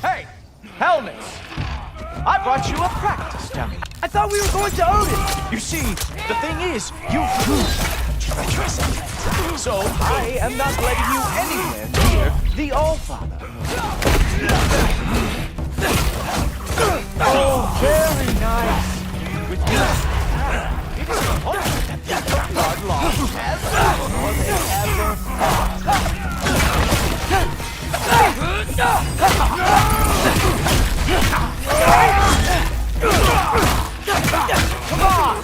Hey, helmets! I brought you a practice dummy. I thought we were going to Odin! You see, the thing is, you proved treacherous. So I am not letting you anywhere near the Allfather. Oh, very nice. With me, it is important that the bloodlines ever more than ever Come on,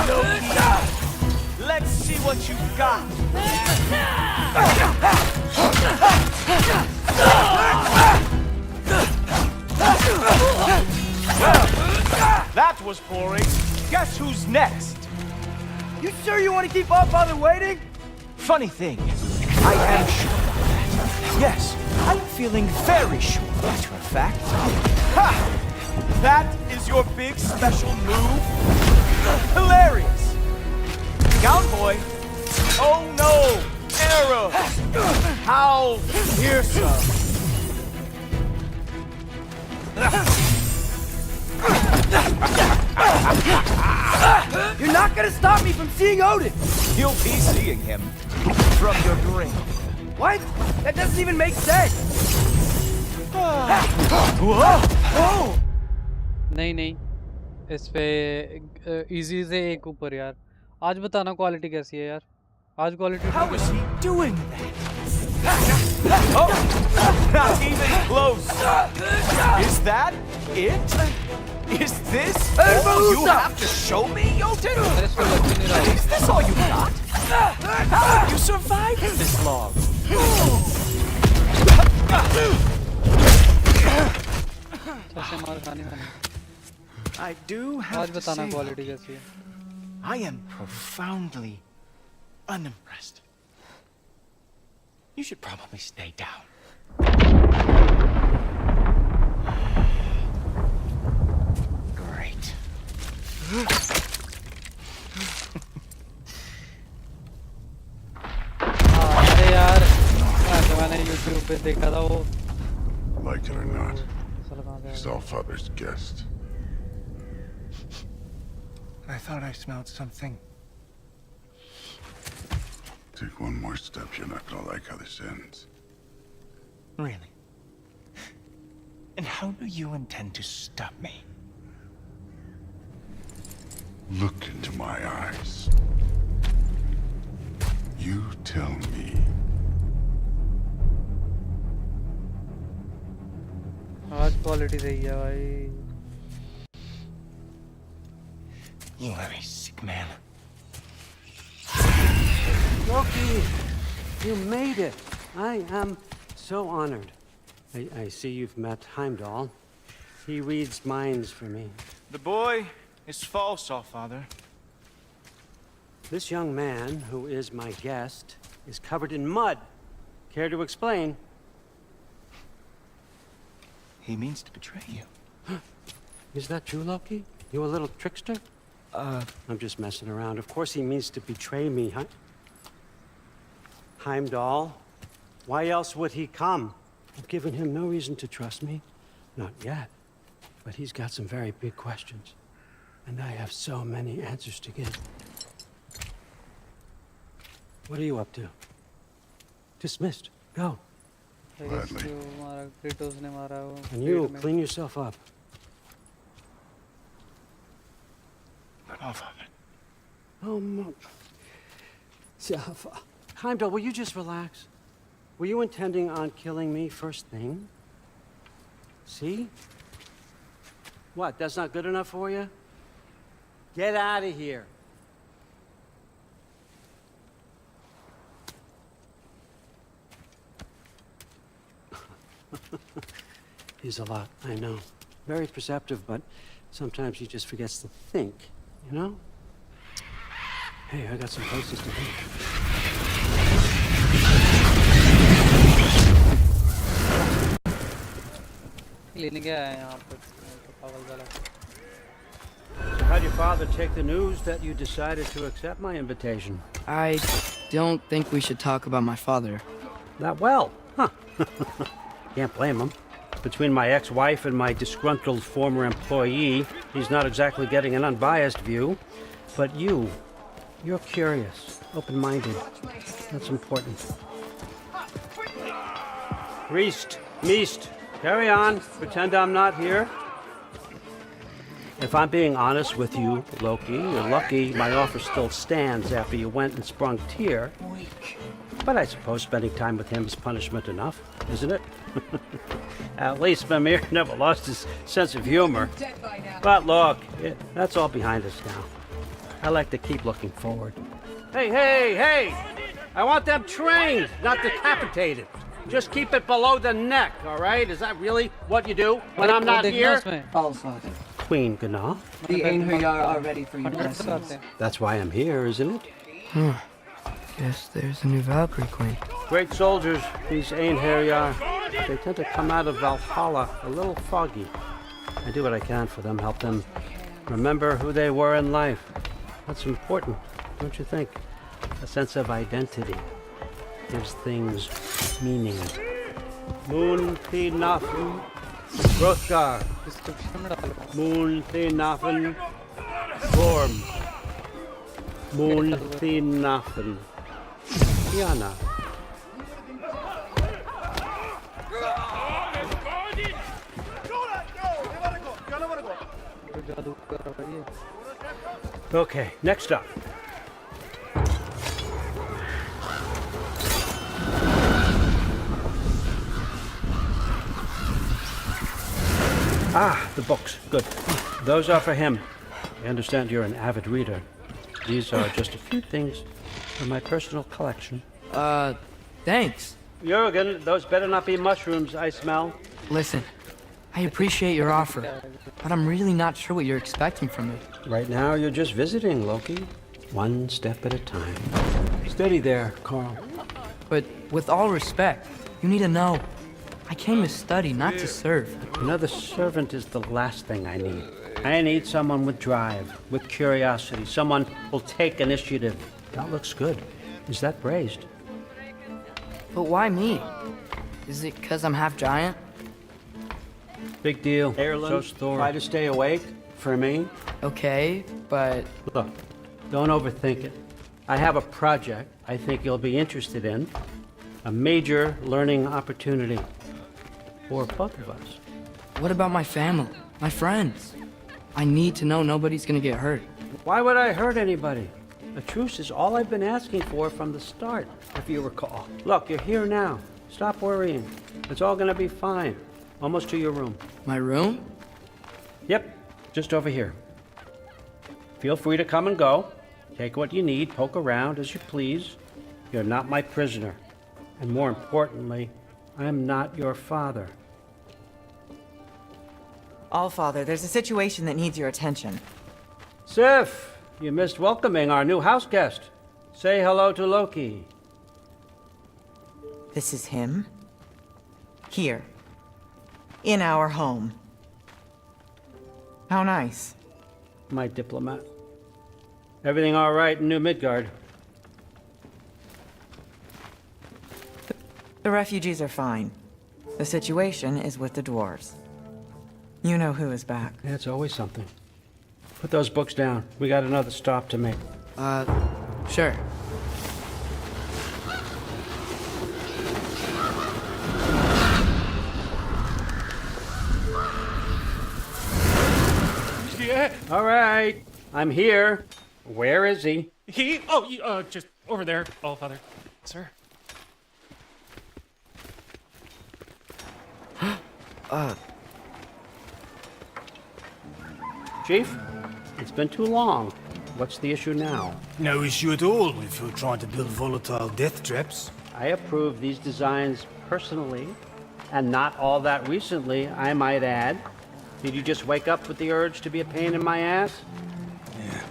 Loki. Let's see what you've got. Well, that was boring. Guess who's next? You sure you want to keep Allfather waiting? Funny thing, I am sure about that. Yes, I'm feeling very sure, matter of fact. Ha! That is your big special move? Hilarious! Cowboy! Oh no! Arrow! How fearsome! You're not gonna stop me from seeing Odin! You'll be seeing him from your grave. What? That doesn't even make sense! Whoa! नहीं नहीं इस पे easy से एक ऊपर यार आज बताना क्वालिटी कैसी है यार आज quality How is he doing that? Oh, not even close. Is that it? Is this all you have to show me, Jotun? Is this all you got? How have you survived this long? I do have to say, I am profoundly unimpressed. You should probably stay down. Great. अरे यार मैंने YouTube पे देखा था वो Like it or not, he's Allfather's guest. I thought I smelled something. Take one more step, you're not gonna like how this ends. Really? And how do you intend to stop me? Look into my eyes. You tell me. आज quality सही है भाई You are a sick man. Loki, you made it. I am so honored. I see you've met Heimdall. He reads minds for me. The boy is false, Allfather. This young man, who is my guest, is covered in mud. Care to explain? He means to betray you. Is that true, Loki? You a little trickster? I'm just messing around. Of course he means to betray me, huh? Heimdall, why else would he come? I've given him no reason to trust me. Not yet. But he's got some very big questions. And I have so many answers to give. What are you up to? Dismissed. Go. Gladly. And you, clean yourself up. But Allfather. Oh, Heimdall, will you just relax? Were you intending on killing me first thing? See? What, that's not good enough for you? Get out of here. He's a lot, I know. Very perceptive, but sometimes he just forgets to think, you know? Hey, I got some places to go. लेने क्या है यहाँ पर पागल वाला So how'd your father take the news that you decided to accept my invitation? I don't think we should talk about my father. That well, huh? Can't blame him. Between my ex-wife and my disgruntled former employee, he's not exactly getting an unbiased view. But you're curious, open-minded. That's important. Priest, Meest, carry on. Pretend I'm not here. If I'm being honest with you, Loki, you're lucky my offer still stands after you went and sprung Tyr. But I suppose spending time with him is punishment enough, isn't it? At least Mimir never lost his sense of humor. But look, that's all behind us now. I like to keep looking forward. Hey! I want them trained, not decapitated. Just keep it below the neck, all right? Is that really what you do when I'm not here? All, Father. Queen Gná. The Einherjar are ready for your blessings. That's why I'm here, isn't it? Guess there's a new Valkyrie Queen. Great soldiers, these Einherjar. They tend to come out of Valhalla a little foggy. I do what I can for them, help them remember who they were in life. That's important, don't you think? A sense of identity gives things meaning. Moon Nafen, Hrothgar. Moon Nafen, Gorm. Moon Nafen, Diana. Okay, next up. Ah, the books. Good. Those are for him. I understand you're an avid reader. These are just a few things from my personal collection. Thanks. Jurgen, those better not be mushrooms I smell. Listen, I appreciate your offer, but I'm really not sure what you're expecting from me. Right now, you're just visiting, Loki. One step at a time. Steady there, Carl. But with all respect, you need to know. I came to study, not to serve. Another servant is the last thing I need. I need someone with drive, with curiosity, someone who'll take initiative. That looks good. Is that praised? But why me? Is it because I'm half giant? Big deal. So try to stay awake for me. Okay, but... Look, don't overthink it. I have a project I think you'll be interested in. A major learning opportunity for both of us. What about my family? My friends? I need to know nobody's gonna get hurt. Why would I hurt anybody? A truce is all I've been asking for from the start, if you recall. Look, you're here now. Stop worrying. It's all gonna be fine. Almost to your room. My room? Yep, just over here. Feel free to come and go. Take what you need, poke around as you please. You're not my prisoner. And more importantly, I'm not your father. All Father, there's a situation that needs your attention. Sif, you missed welcoming our new house guest. Say hello to Loki. This is him. Here. In our home. How nice. My diplomat. Everything all right in New Midgard? The refugees are fine. The situation is with the dwarves. You know who is back. Yeah, it's always something. Put those books down. We got another stop to make. Sure. Yeah. All right. I'm here. Where is he? Just over there, All Father. Sir. Chief, it's been too long. What's the issue now? No issue at all if you're trying to build volatile death traps. I approve these designs personally, and not all that recently, I might add. Did you just wake up with the urge to be a pain in my ass? Yeah.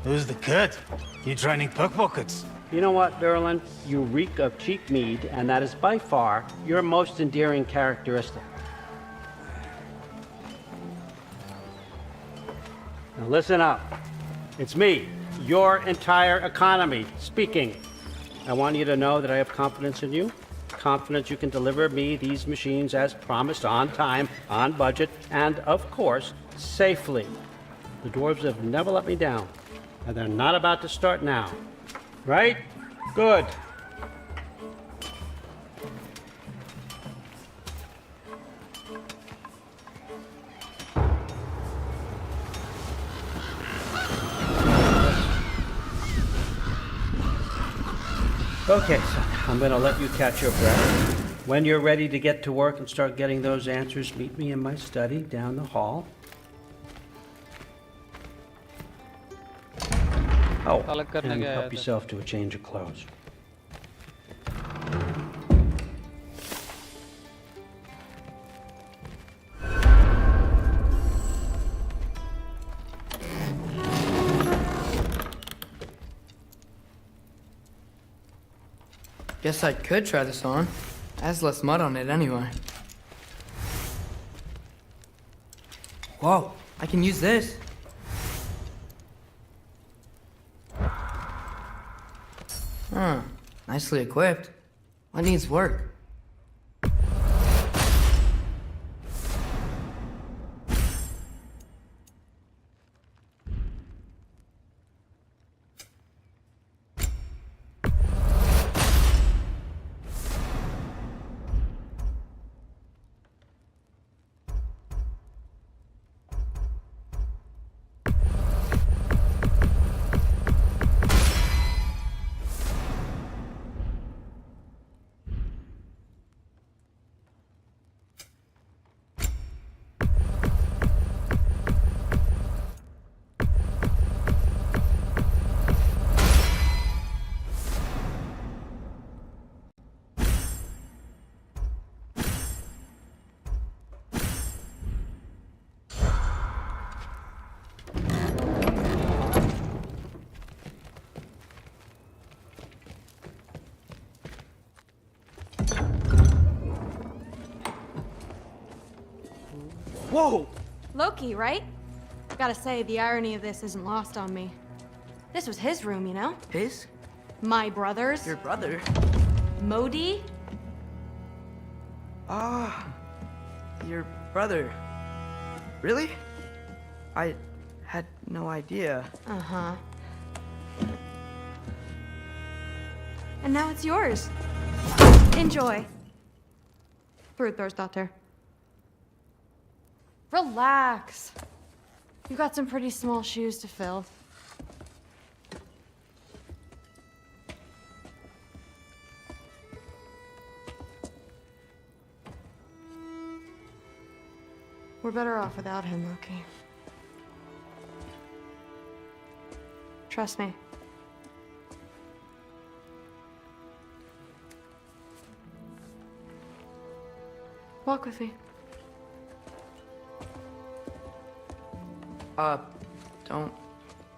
Who's the cut? You training pickpockets? You know what, Durlin? You reek of cheap mead, and that is by far your most endearing characteristic. Now listen up. It's me, your entire economy, speaking. I want you to know that I have confidence in you. confident you can deliver me these machines as promised, on time, on budget, and, of course, safely. The dwarves have never let me down, and they're not about to start now. Right? Good. Okay, son, I'm gonna let you catch your breath. When you're ready to get to work and start getting those answers, meet me in my study down the hall. Oh, अलग करने and गया help था। yourself to a change of clothes. Guess I could try this on. Has less mud on it anyway. Whoa, I can use this. Huh, nicely equipped. What needs work? Whoa! Loki, right? Gotta say, the irony of this isn't lost on me. This was his room, you know? His? My brother's. Your brother? Modi? Ah, your brother. Really? I had no idea. Uh-huh. And now it's yours. Enjoy. Brudthor's. Relax. You got some pretty small shoes to fill. We're better off without him, Loki. Trust me. Walk with me. Don't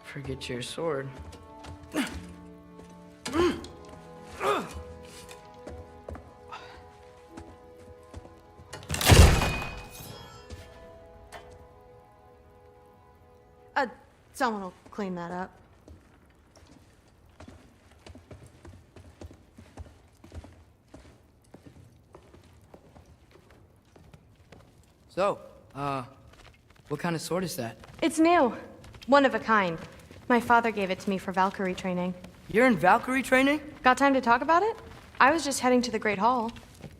forget your sword. Someone will clean that up. So, what kind of sword is that? It's new. One of a kind. My father gave it to me for Valkyrie training. You're in Valkyrie training? Got time to talk about it? I was just heading to the Great Hall.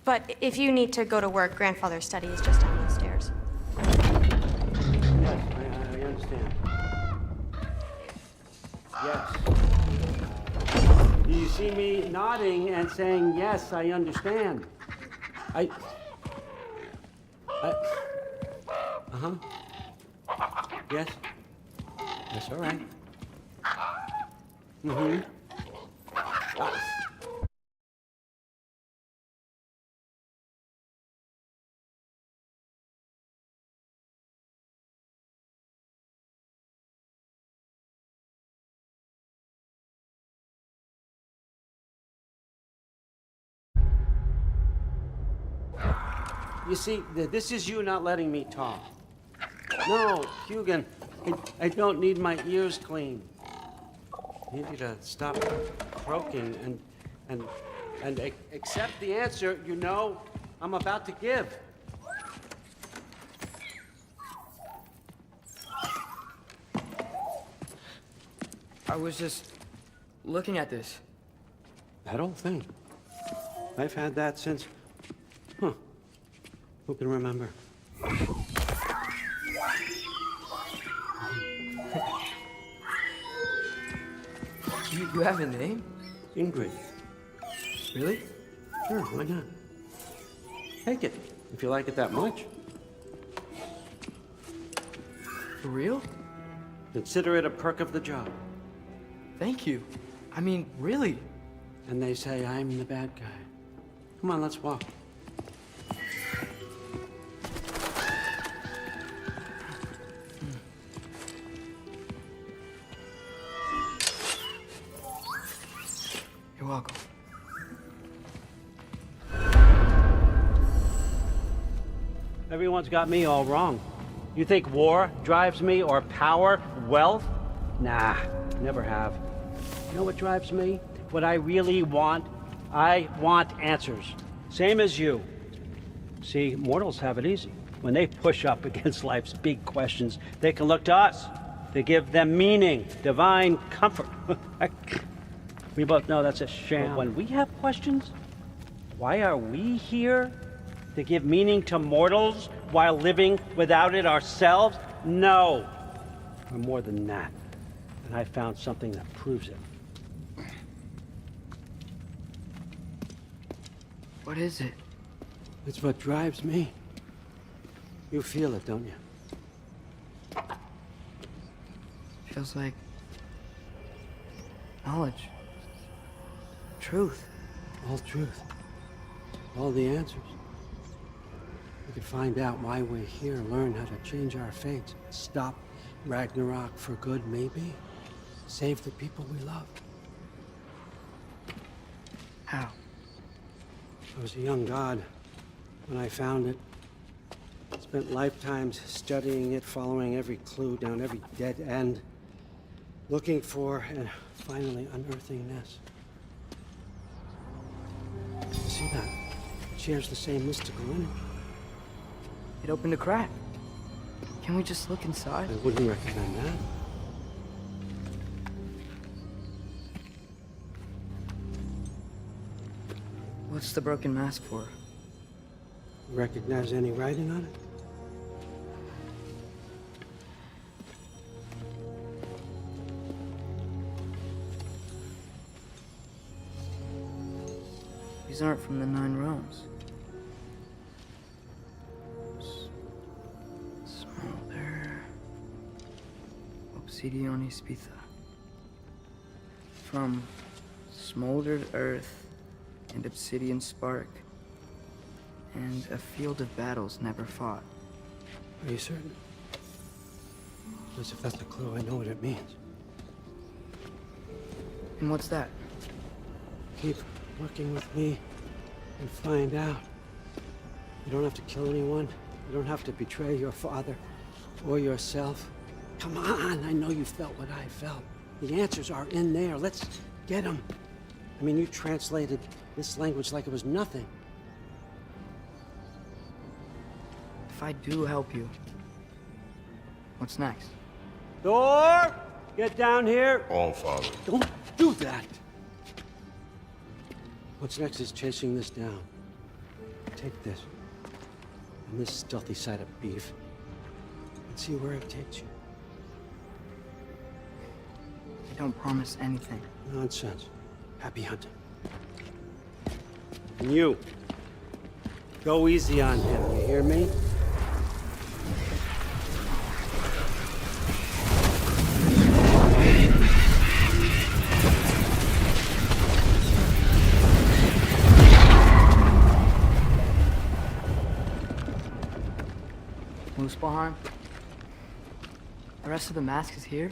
But if you need to go to work, Grandfather's study is just down those stairs. Yes, I understand. Yes. You see me nodding and saying, yes, I understand. Uh-huh. Yes. That's all right. Mm-hmm. You see, this is you not letting me talk. No, Hugin, I don't need my ears cleaned. I need you to stop croaking and And accept the answer you know I'm about to give. I was just looking at this. That old thing. I've had that since... Huh. Who can remember? You have a name? Ingrid. Really? Sure, why not? Take it, if you like it that much. For real? Consider it a perk of the job. Thank you. I mean, really. And they say I'm the bad guy. Come on, let's walk. You're welcome. Everyone's got me all wrong. You think war drives me, or power, wealth? Nah, never have. You know what drives me? What I really want? I want answers. Same as you. See, mortals have it easy. When they push up against life's big questions, they can look to us to give them meaning, divine comfort. We both know that's a sham. But when we have questions, why are we here? To give meaning to mortals while living without it ourselves? No. We're more than that. And I found something that proves it. What is it? It's what drives me. You feel it, don't you? Feels like knowledge. Truth. All truth. All the answers. We could find out why we're here, learn how to change our fates, stop Ragnarok for good, maybe. Save the people we love. How? I was a young god when I found it. Spent lifetimes studying it, following every clue down every dead end, looking for and finally unearthing this. See that? It shares the same mystical energy. It opened a crack. Can we just look inside? I wouldn't recommend that. What's the broken mask for? Recognize any writing on it? These aren't from the Nine Realms. Smolder. Obsidione Spitha. From smoldered earth and obsidian spark, and a field of battles never fought. Are you certain? Because if that's a clue, I know what it means. And what's that? Keep working with me and find out. You don't have to kill anyone. You don't have to betray your father or yourself. Come on, I know you felt what I felt. The answers are in there. Let's get them. I mean, you translated this language like it was nothing. If I do help you, what's next? Thor! Get down here! All Father. Don't do that! What's next is chasing this down. Take this, and this stealthy side of beef, and see where it takes you. I don't promise anything. Nonsense. Happy hunting. And you, go easy on him, you hear me? Muspelheim? The rest of the mask is here?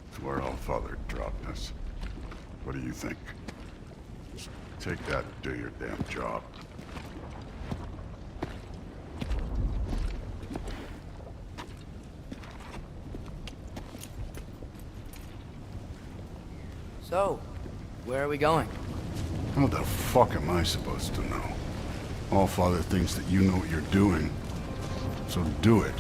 It's where All Father dropped us. What do you think? Take that and do your damn job. So, where are we going? How the fuck am I supposed to know? Allfather thinks that you know what you're doing, so do it.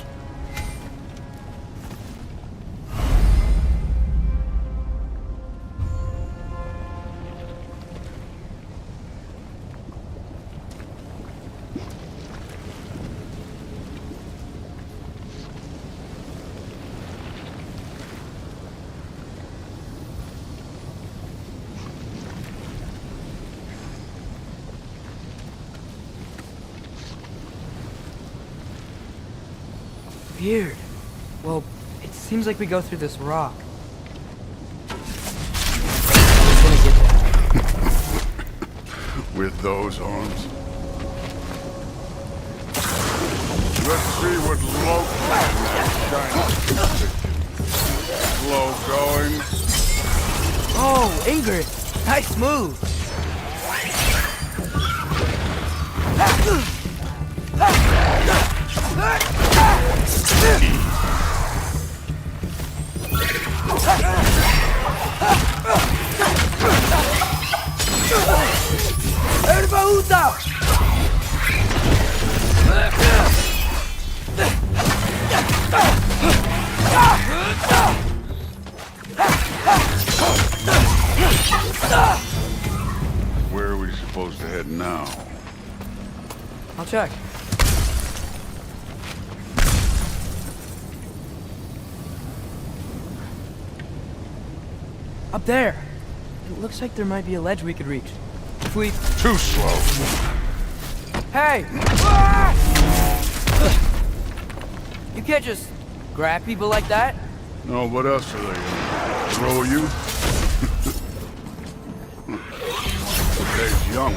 Weird. Well, it seems like we go through this rock. It's gonna get there. With those arms. Let's see what Slow going. Oh, Ingrid! Nice move! Where are we supposed to head now? I'll check. Up there! It looks like there might be a ledge we could reach. If we... Too slow. Hey! You can't just grab people like that. No, what else are they gonna throw you? Today's young.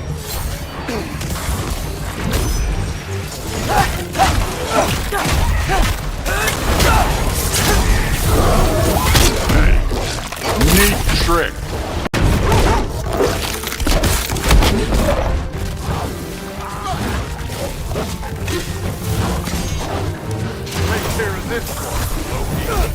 Hey, neat trick. Take care of this one, Loki.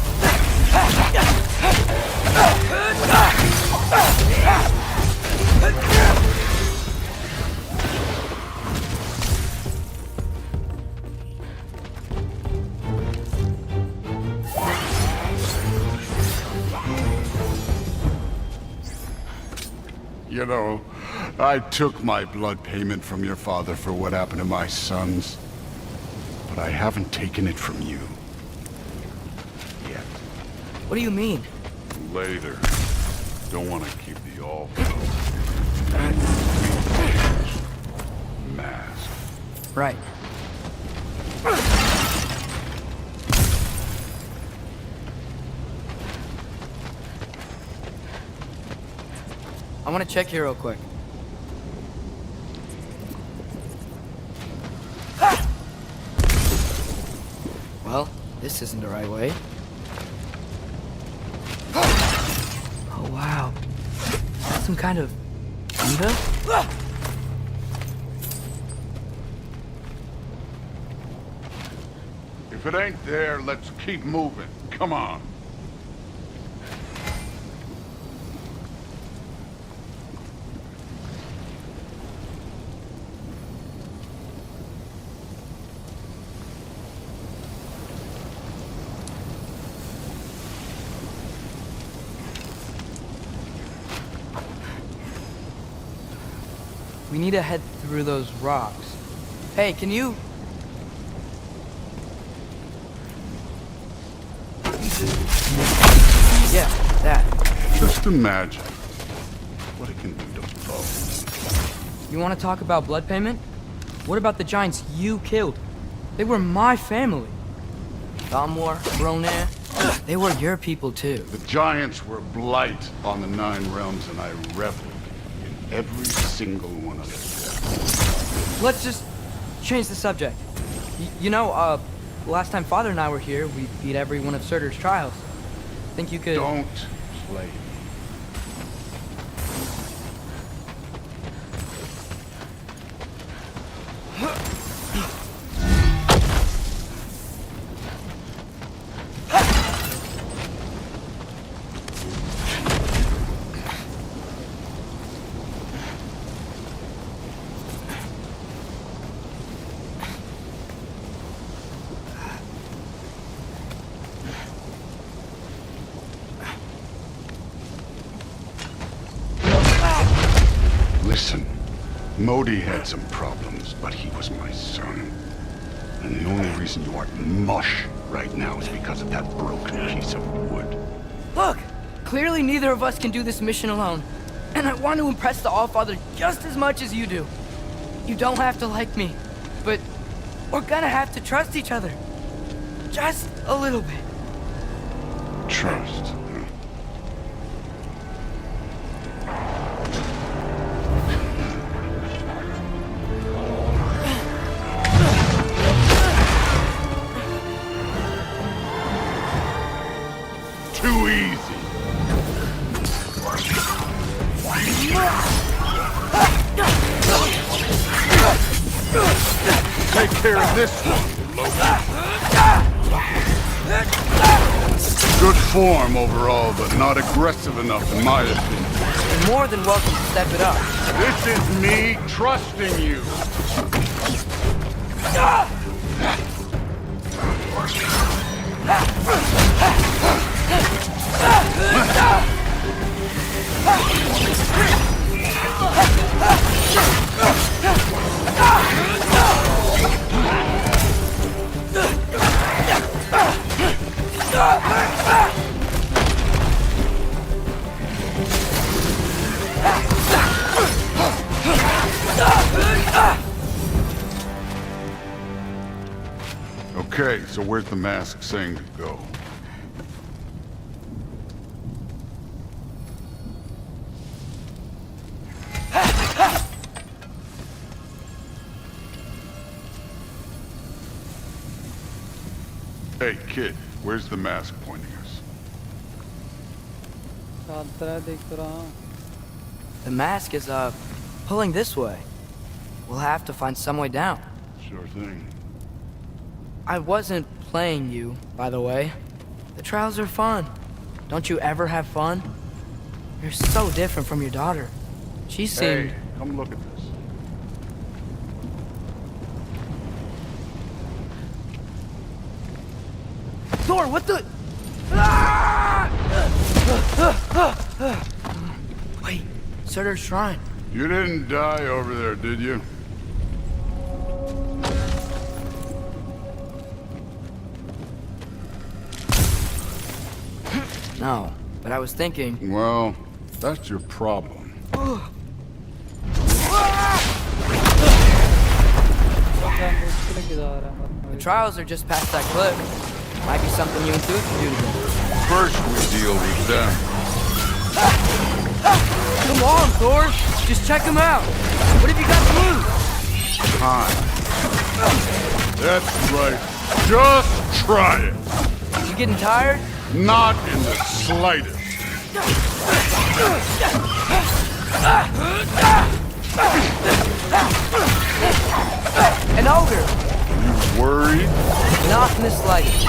You know, I took my blood payment from your father for what happened to my sons. But I haven't taken it from you. Yet. What do you mean? Later. Don't want to keep the all mask. Right. I want to check here real quick. Well, this isn't the right way. Oh, wow. That's some kind of... Buddha? If it ain't there, let's keep moving. Come on. We need to head through those rocks. Hey, can you... Yeah, that. Just imagine what it can do to both. You want to talk about blood payment? What about the giants you killed? They were my family. Thamor, Ronir, they were your people too. The giants were blight on the 9 realms, and I reveled in every single one of them. Let's just change the subject. You know, last time Father and I were here, we beat every one of Surtur's trials. Think you could... Don't play me. Modi had some problems, but he was my son. And the only reason you aren't mush right now is because of that broken piece of wood. Look! Clearly neither of us can do this mission alone. And I want to impress the Allfather just as much as you do. You don't have to like me, but we're gonna have to trust each other. Just a little bit. Trust. Too easy. Take care of this one, Loki. Good form overall, but not aggressive enough in my opinion. You're more than welcome to step it up. This is me trusting you. Okay, so where's the mask saying to go? Hey, kid, where's the mask pointing us? The mask is, pulling this way. We'll have to find some way down. Sure thing. I wasn't playing you, by the way. The trials are fun. Don't you ever have fun? You're so different from your daughter. She seemed... Hey, come look at this. Thor, what the... Wait, Surtur's shrine. You didn't die over there, did you? No, but I was thinking... Well, that's your problem. The trials are just past that cliff. Might be something you and Duke can do together. First we deal with them. Come on, Thor! Just check them out! What have you got to lose? Time. That's right. Just try it. You getting tired? Not in the slightest. An ogre! You worried? Not in the slightest.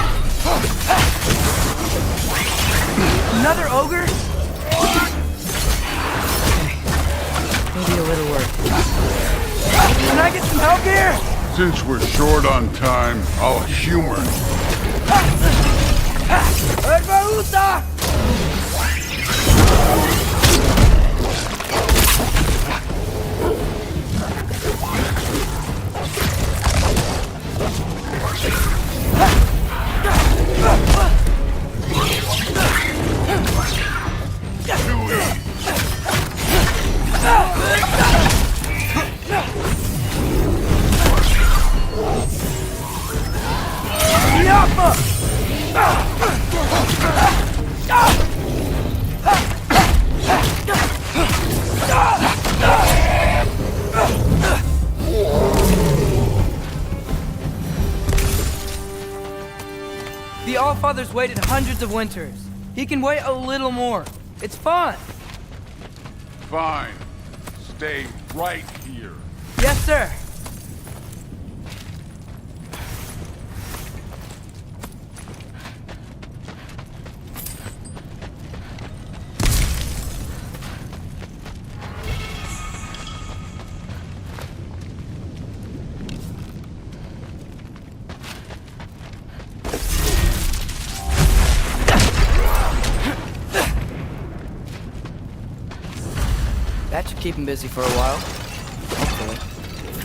Another ogre? Okay. Maybe a little work. Can I get some help here? Since we're short on time, I'll humor it. Herbaruta! The Allfather's waited hundreds of winters. He can wait a little more. It's fun. Fine. Stay right here. Yes, sir. That should keep him busy for a while. Hopefully.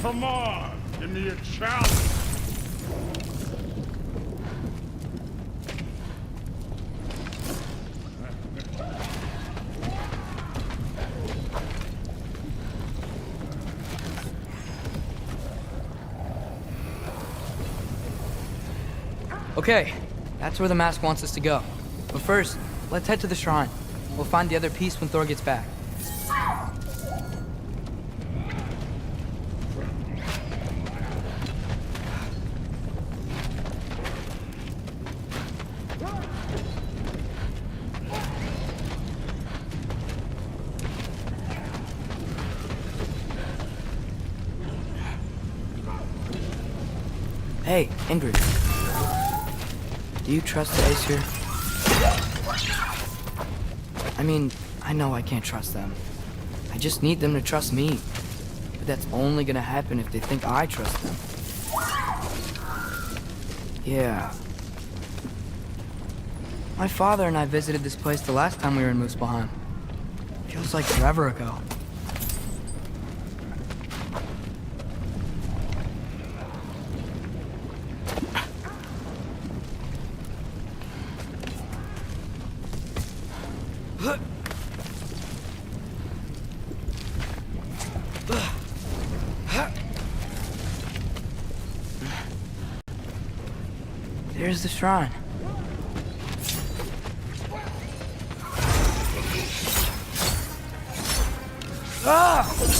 Come on, give me a challenge. Okay, that's where the mask wants us to go. But first, let's head to the shrine. We'll find the other piece when Thor gets back. Hey, Ingrid. Do you trust the Ace here? I mean, I know I can't trust them. I just need them to trust me. But that's only gonna happen if they think I trust them. Yeah. My father and I visited this place the last time we were in Muspelheim. Feels like forever ago. There's the shrine.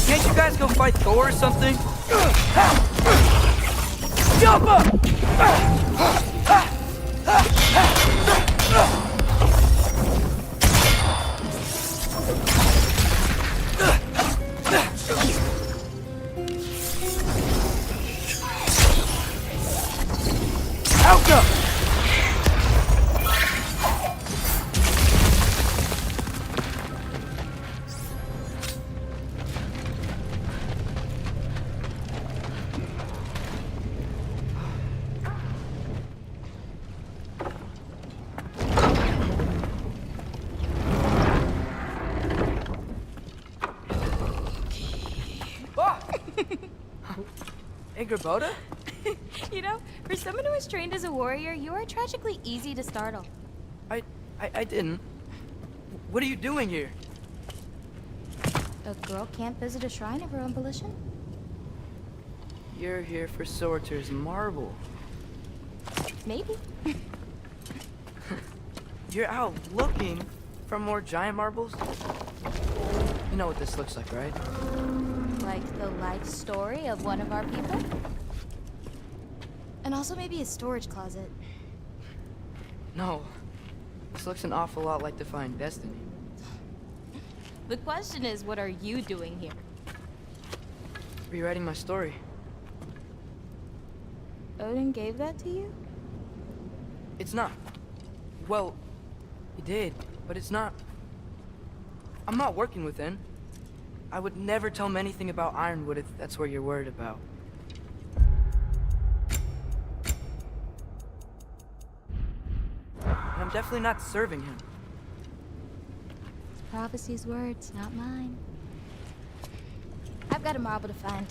Can't you guys go fight Thor or something? Jump up! Boda? You know, for someone who was trained as a warrior, you are tragically easy to startle. I didn't. What are you doing here? A girl can't visit a shrine of her own volition? You're here for Sorter's marble. Maybe. You're out looking for more giant marbles? You know what this looks like, right? Like the life story of one of our people? And also maybe a storage closet. No. This looks an awful lot like Defying Destiny. The question is, what are you doing here? Rewriting my story. Odin gave that to you? It's not. Well, he did, but it's not. I'm not working with him. I would never tell him anything about Ironwood if that's what you're worried about. And I'm definitely not serving him. It's prophecy's words, not mine. I've got a marble to find.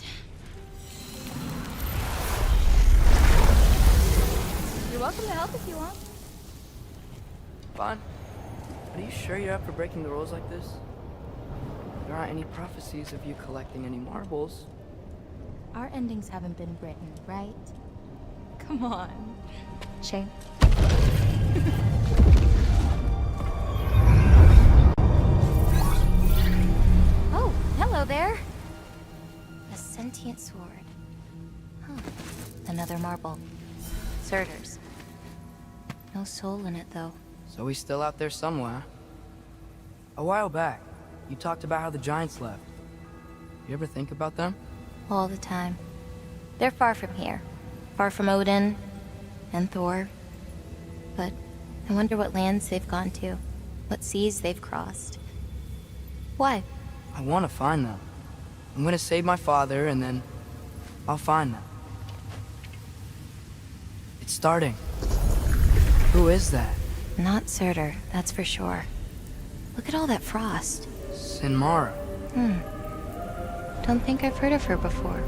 You're welcome to help if you want. Fine. Are you sure you're up for breaking the rules like this? There aren't any prophecies of you collecting any marbles. Our endings haven't been written, right? Come on. Shame. Oh, hello there. A sentient sword. Huh. Another marble. Surtur's. No soul in it, though. So he's still out there somewhere. A while back, you talked about how the giants left. You ever think about them? All the time. They're far from here. Far from Odin and Thor. But I wonder what lands they've gone to. What seas they've crossed. Why? I want to find them. I'm gonna save my father, and then I'll find them. It's starting. Who is that? Not Surtur, that's for sure. Look at all that frost. Sinmara. Don't think I've heard of her before.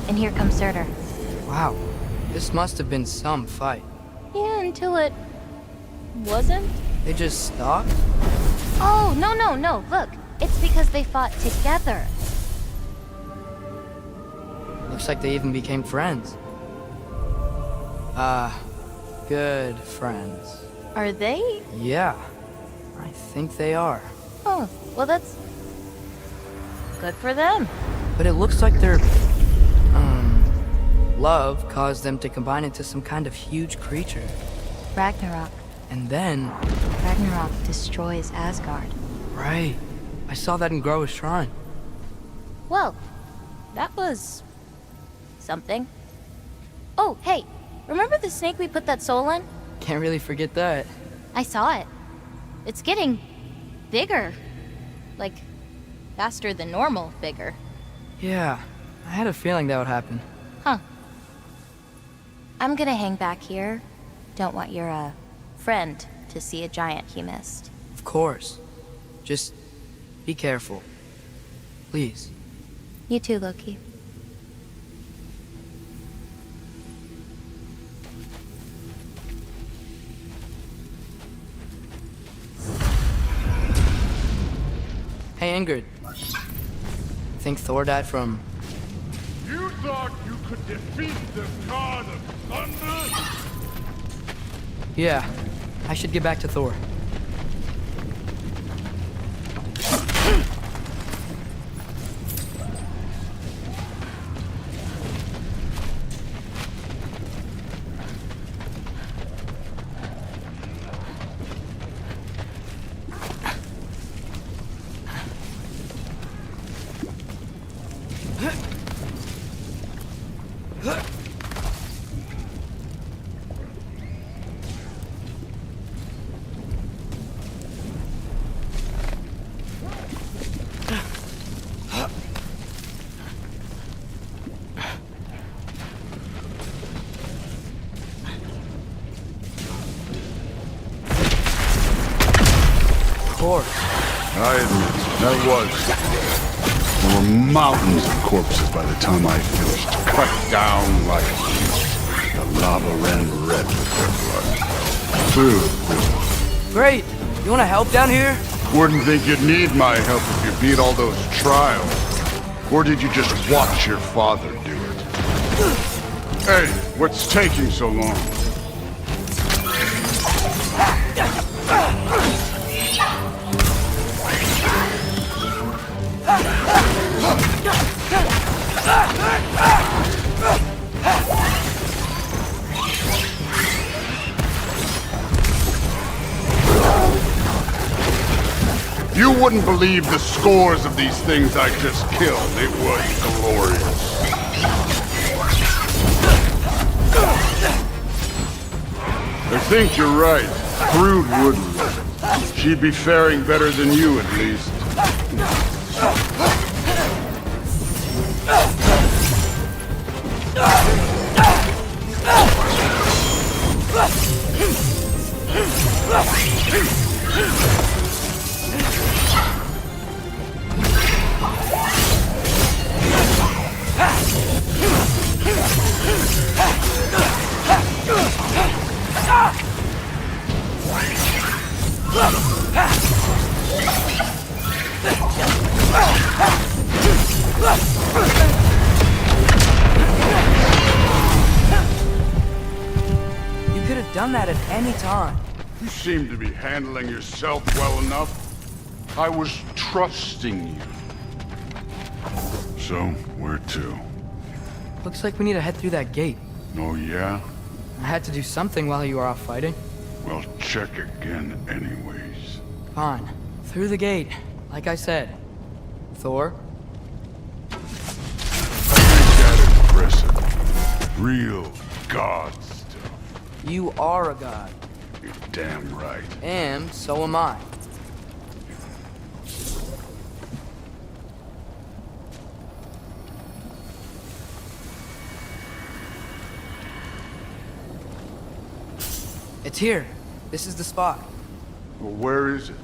And here comes Surtur. Wow, this must have been some fight. Yeah, until it wasn't. They just stopped? Oh, no. Look, it's because they fought together. Looks like they even became friends. Good friends. Are they? Yeah, I think they are. Oh, well, that's good for them. But it looks like their, love caused them to combine into some kind of huge creature. Ragnarok. And then... Ragnarok destroys Asgard. Right. I saw that in Groa's shrine. Well, that was... something. Oh, hey, remember the snake we put that soul in? Can't really forget that. I saw it. It's getting... bigger. Like, faster than normal bigger. Yeah, I had a feeling that would happen. Huh. I'm gonna hang back here. Don't want your, friend to see a giant he missed. Of course. Just be careful. Please. You too, Loki. Hey, Ingrid. Think Thor died from... You thought you could defeat the god of thunder? Yeah, I should get back to Thor. I admit, that was. There were mountains of corpses by the time I finished. Cut down like heat. The lava ran red with their blood. Great! You wanna help down here? Wouldn't think you'd need my help if you beat all those trials. Or did you just watch your father do it? Hey, what's taking so long? You wouldn't believe the scores of these things I just killed. It was glorious. I think you're right. Brood wouldn't. She'd be faring better than you, at least. You could have done that at any time. You seem to be handling yourself well enough. I was trusting you. So, where to? Looks like we need to head through that gate. Oh, yeah? I had to do something while you were off fighting. Well, check again anyways. Fine. Through the gate, like I said. Thor? I think that impressive. Real god stuff. You are a god. You're damn right. And so am I. It's here. This is the spot. Well, where is it?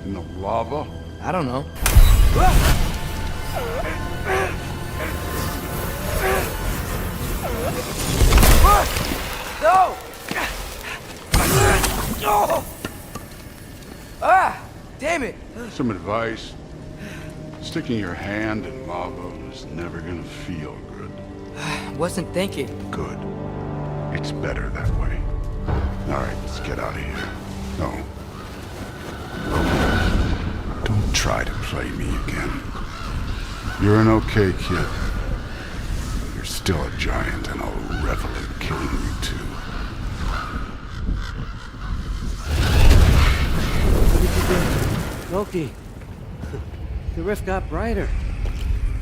In the lava? I don't know. No! Oh! Ah! Damn it! Some advice. Sticking your hand in lava is never gonna feel good. Wasn't thinking. Good. It's better that way. All right, let's get out of here. No. Don't try to play me again. You're an okay kid. You're still a giant, and I'll revel in killing you too. What did you do? Loki. The rift got brighter.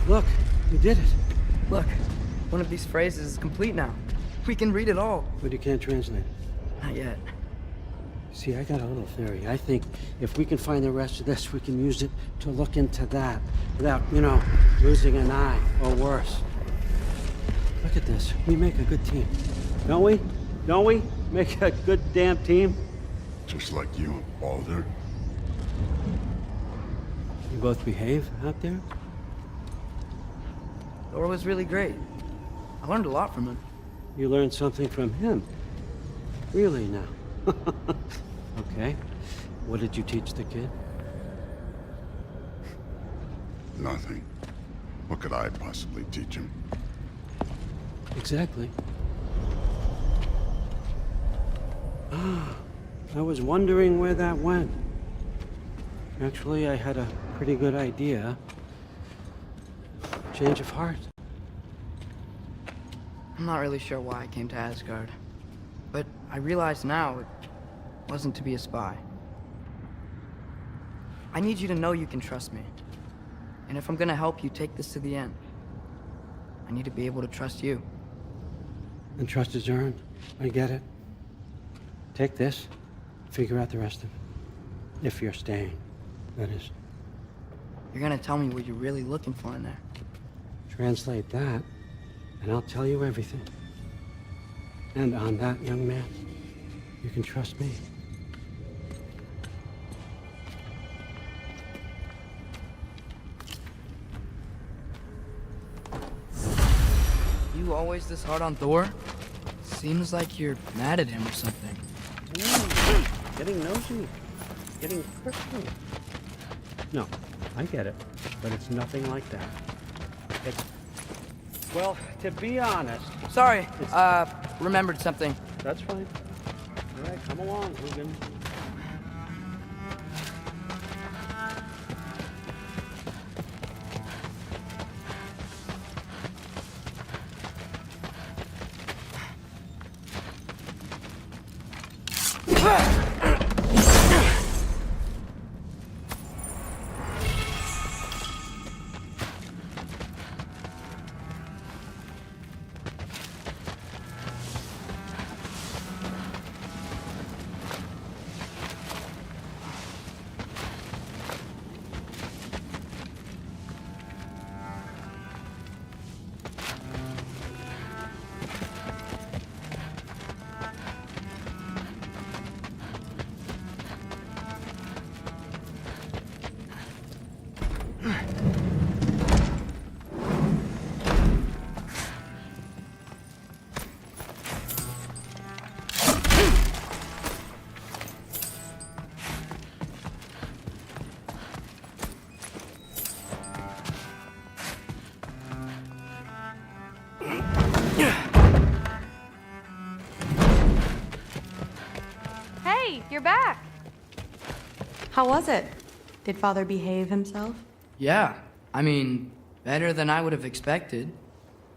Look, you did it. Look, one of these phrases is complete now. We can read it all. But you can't translate it. Not yet. See, I got a little theory. I think if we can find the rest of this, we can use it to look into that without, losing an eye or worse. Look at this. We make a good team. Don't we? Don't we? Make a good damn team? Just like you and Baldur. You both behave out there? Thor was really great. I learned a lot from him. You learned something from him? Really now? Okay. What did you teach the kid? Nothing. What could I possibly teach him? Exactly. I was wondering where that went. Actually, I had a pretty good idea. Change of heart. I'm not really sure why I came to Asgard. But I realize now it wasn't to be a spy. I need you to know you can trust me. And if I'm gonna help you take this to the end, I need to be able to trust you. And trust is earned. I get it. Take this, figure out the rest of it. If you're staying, that is. You're gonna tell me what you're really looking for in there. Translate that, and I'll tell you everything. And on that, young man, you can trust me. You always this hard on Thor? Seems like you're mad at him or something. Ooh, getting nosy. Getting personal. No, I get it. But it's nothing like that. It's... Well, to be honest... Sorry, remembered something. That's fine. All right, come along, Hogan. Hey, you're back. How was it? Did Father behave himself? Yeah, I mean, better than I would have expected,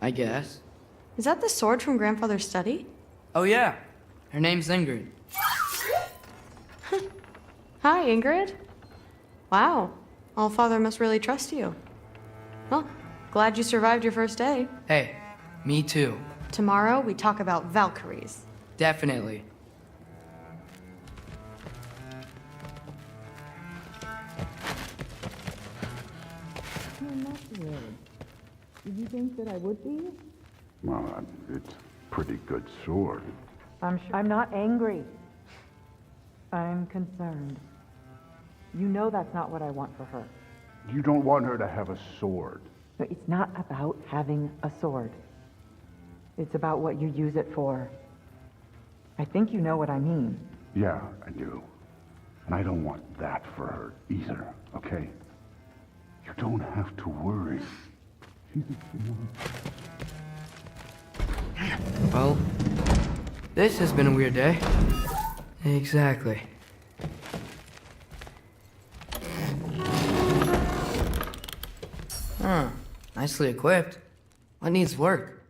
I guess. Is that the sword from Grandfather's study? Oh yeah, her name's Ingrid. Hi, Ingrid. Wow, Allfather must really trust you. Well, glad you survived your first day. Hey, me too. Tomorrow, we talk about Valkyries. Definitely. Did you think that I would be? Well, it's a pretty good sword. I'm not angry. I'm concerned. You know that's not what I want for her. You don't want her to have a sword. But it's not about having a sword. It's about what you use it for. I think you know what I mean. Yeah, I do. And I don't want that for her either, okay? You don't have to worry. Well, this has been a weird day. Exactly. Huh. Nicely equipped. What needs work?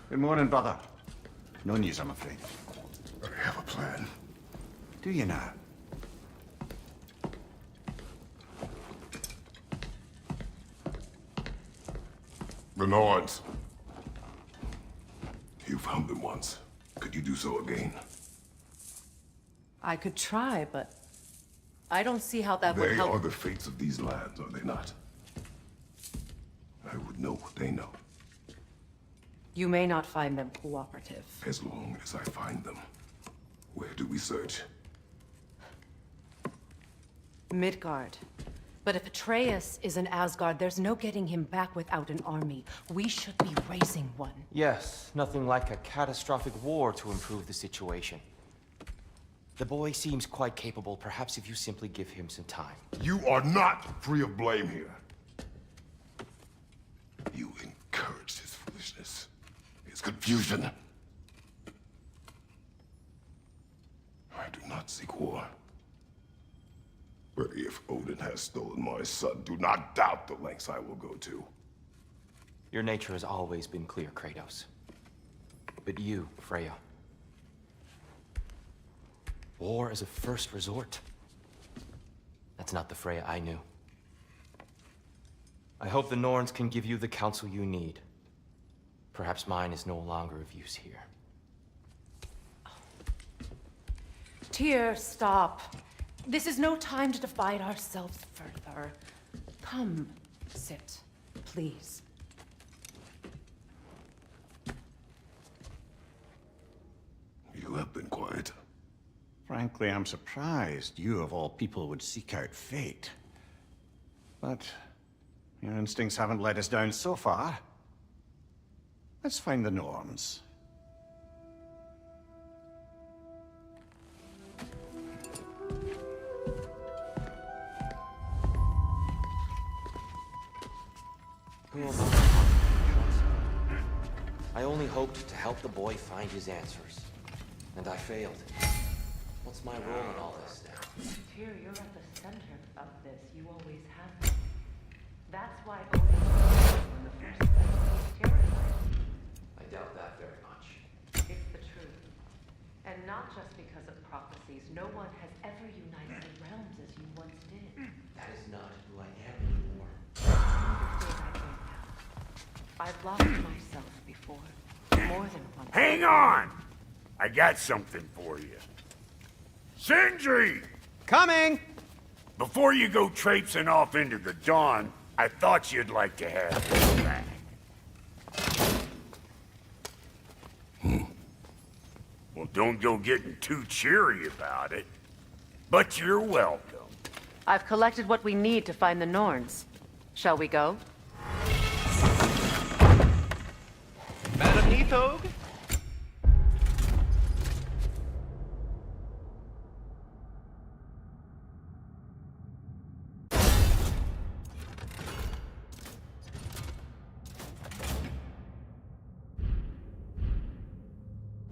Good morning, brother. No news, I'm afraid. I have a plan. Do you now? The Norns. You found them once. Could you do so again? I could try, but I don't see how that would They help. are the fates of these lands, are they not? I would know what they know, You may not find them cooperative. as long as I find them. Where do we search? Midgard. But if Atreus is in Asgard, there's no getting him back without an army. We should be raising one. Yes, nothing like a catastrophic war to improve the situation. The boy seems quite capable, perhaps if you simply give him some time. You are not free of blame here. You encouraged his foolishness, his confusion. I do not seek war. But if Odin has stolen my son, do not doubt the lengths I will go to. Your nature has always been clear, Kratos. But you, Freya. War as a first resort. That's not the Freya I knew. I hope the Norns can give you the counsel you need. Perhaps mine is no longer of use here. Tyr, stop. This is no time to divide ourselves further. Come, sit, please. You have been quiet. Frankly, I'm surprised you, of all people, would seek out fate. But your instincts haven't let us down so far. Let's find the Norns. Who am I only hoped to help the boy find his answers. And I failed. What's my role in all this now? Tyr, you're at the center of this. You always have been. That's why Odin in the first place. He's terrified. I doubt that very much. It's the truth. And not just because of prophecies. No one has ever united the realms as you once did. That is not who I am anymore. Say that again. I've lost myself before. More than once. Hang on! I got something for you. Sindri! Coming! Before you go traipsing off into the dawn, I thought you'd like to have this back. Well, don't go getting too cheery about it. But you're welcome. I've collected what we need to find the Norns. Shall we go? Madam Nithog?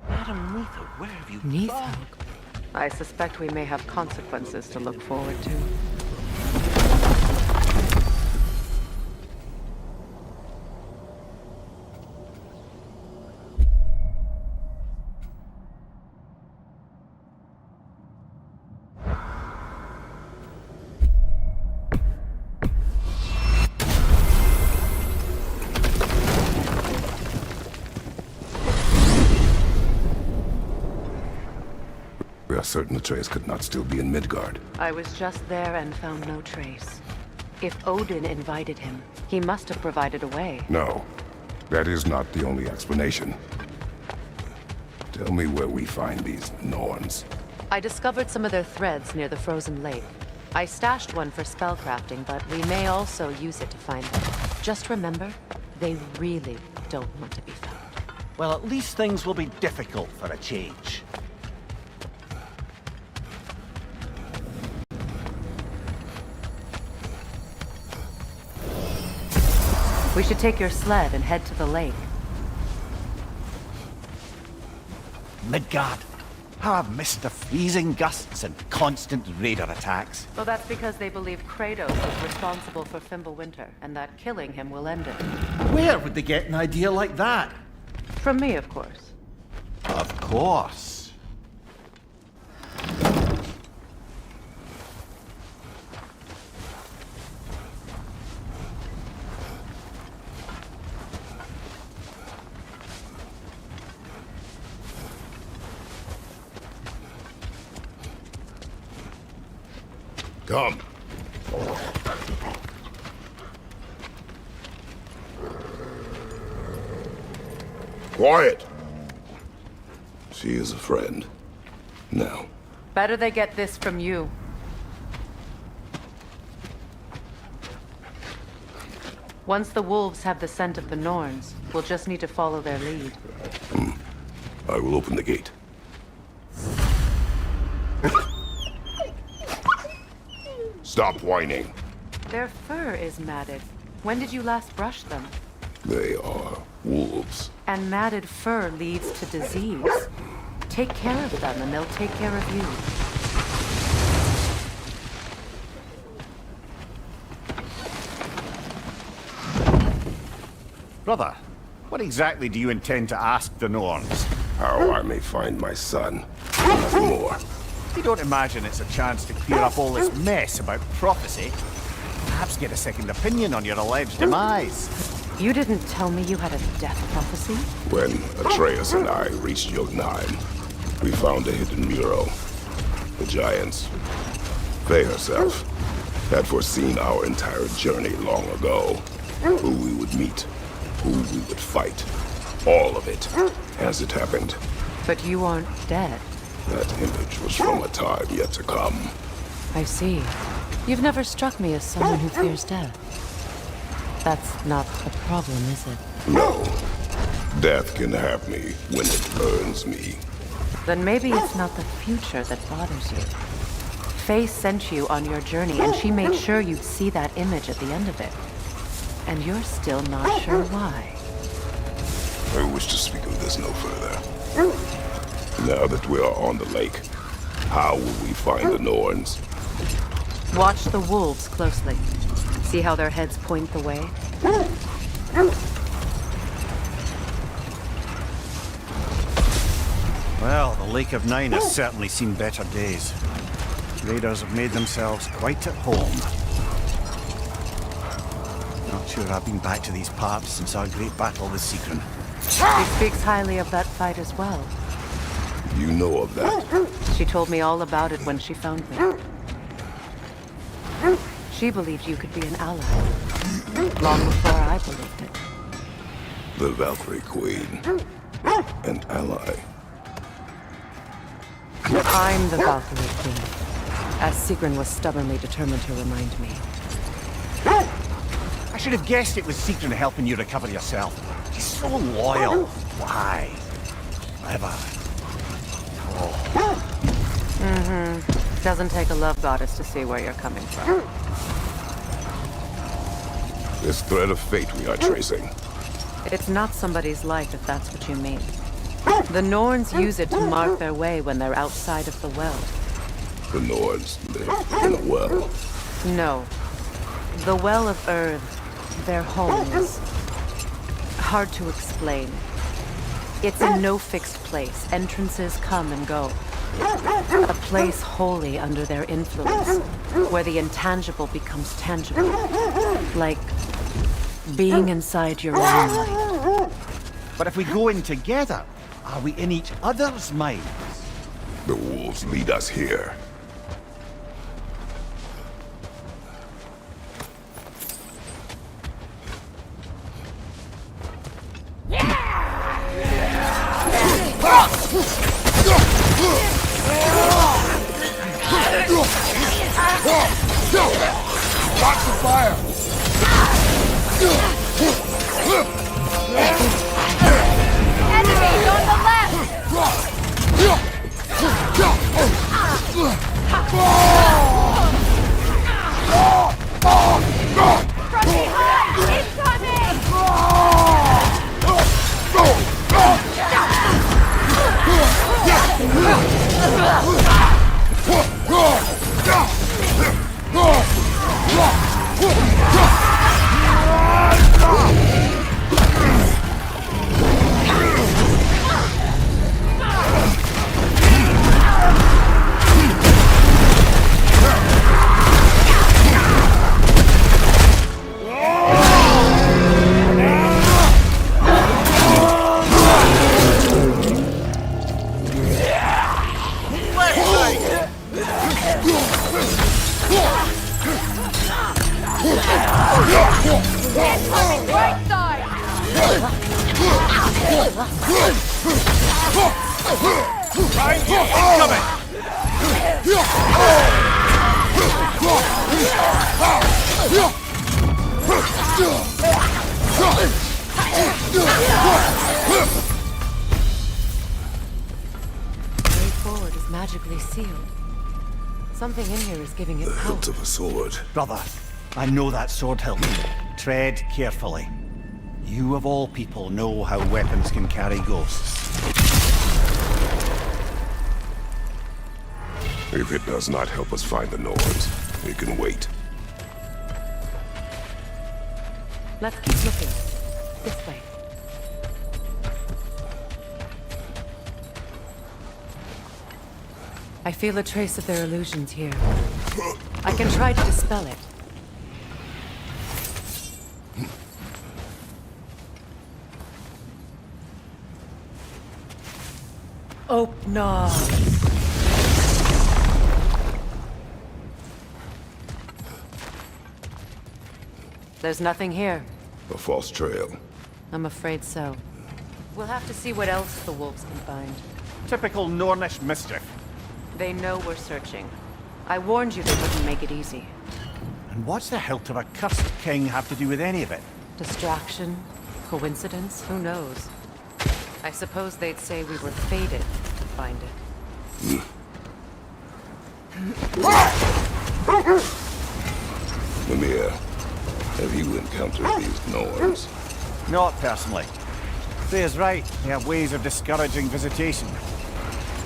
Madam Nithog, where have you Nithog? I suspect we may have consequences to look forward to. We are certain Atreus could not still be in Midgard. I was just there and found no trace. If Odin invited him, he must have provided a way. No, that is not the only explanation. Tell me where we find these Norns. I discovered some of their threads near the frozen lake. I stashed one for spellcrafting, but we may also use it to find them. Just remember, they really don't want to be found. Well, at least things will be difficult for a change. We should take your sled and head to the lake. Midgard. How I've missed the freezing gusts and constant raider attacks. Well, that's because they believe Kratos is responsible for Fimbulwinter, and that killing him will end it. Where would they get an idea like that? From me, of course. Of course. Come. Quiet. She is a friend. Now. Better they get this from you. Once the wolves have the scent of the Norns, we'll just need to follow their lead. I will open the gate. Stop whining. Their fur is matted. When did you last brush them? They are wolves. And matted fur leads to disease. Take care of them and they'll take care of you. Brother, what exactly do you intend to ask the Norns? How I may find my son. Nothing more. You don't imagine it's a chance to clear up all this mess about prophecy? Perhaps get a second opinion on your alleged demise. You didn't tell me you had a death prophecy? When Atreus and I reached Jotunheim, we found a hidden mural. The giants, Faye herself, had foreseen our entire journey long ago. Who we would meet, who we would fight. All of it, as it happened. But you aren't dead. That image was from a time yet to come. I see. You've never struck me as someone who fears death. That's not a problem, is it? No. Death can have me when it burns me. Then maybe it's not the future that bothers you. Faye sent you on your journey, and she made sure you'd see that image at the end of it. And you're still not sure why. I wish to speak of this no further. Now that we are on the lake, how will we find the Norns? Watch the wolves closely. See how their heads point the way? Well, the Lake of Nine has certainly seen better days. Raiders have made themselves quite at home. Now, Not sure I've been back to these parts since our great battle with Sigrun. She speaks highly of that fight as well. You know of that? She told me all about it when she found me. She believed you could be an ally. Long before I believed it. The Valkyrie Queen. An ally. I'm the Valkyrie Queen, as Sigrun was stubbornly determined to remind me. I should have guessed it was Sigrun helping you recover yourself. She's so loyal. Why? Clever. Mm-hmm. Doesn't take a love goddess to see where you're coming from. This thread of fate we are tracing. It's not somebody's life, if that's what you mean. The Norns use it to mark their way when they're outside of the well. The Nords live in a well. No. The Well of Earth, their home, is hard to explain. It's in no fixed place. Entrances come and go. A place wholly under their influence, where the intangible becomes tangible. Like being inside your own mind. But if we go in together, are we in each other's minds? The wolves lead us here. Watch the fire! Enemies on the left! From behind! Incoming! Incoming right side! Incoming! The way forward is magically sealed. Something in here is giving it The power. hilt of a sword. Brother, I know that sword hilt. Tread carefully. You of all people know how weapons can carry ghosts. If it does not help us find the Norns, we can wait. Let's keep looking. This way. I feel a trace of their illusions here. I can try to dispel it. Open. There's nothing here. A false trail. I'm afraid so. We'll have to see what else the wolves can find. Typical Nornish mischief. They know we're searching. I warned you they wouldn't make it easy. And what's the hilt of a cursed king have to do with any of it? Distraction? Coincidence? Who knows? I suppose they'd say we were fated to find it. Mimir, have you encountered these Norns? Not personally. Freya's right. They have ways of discouraging visitation.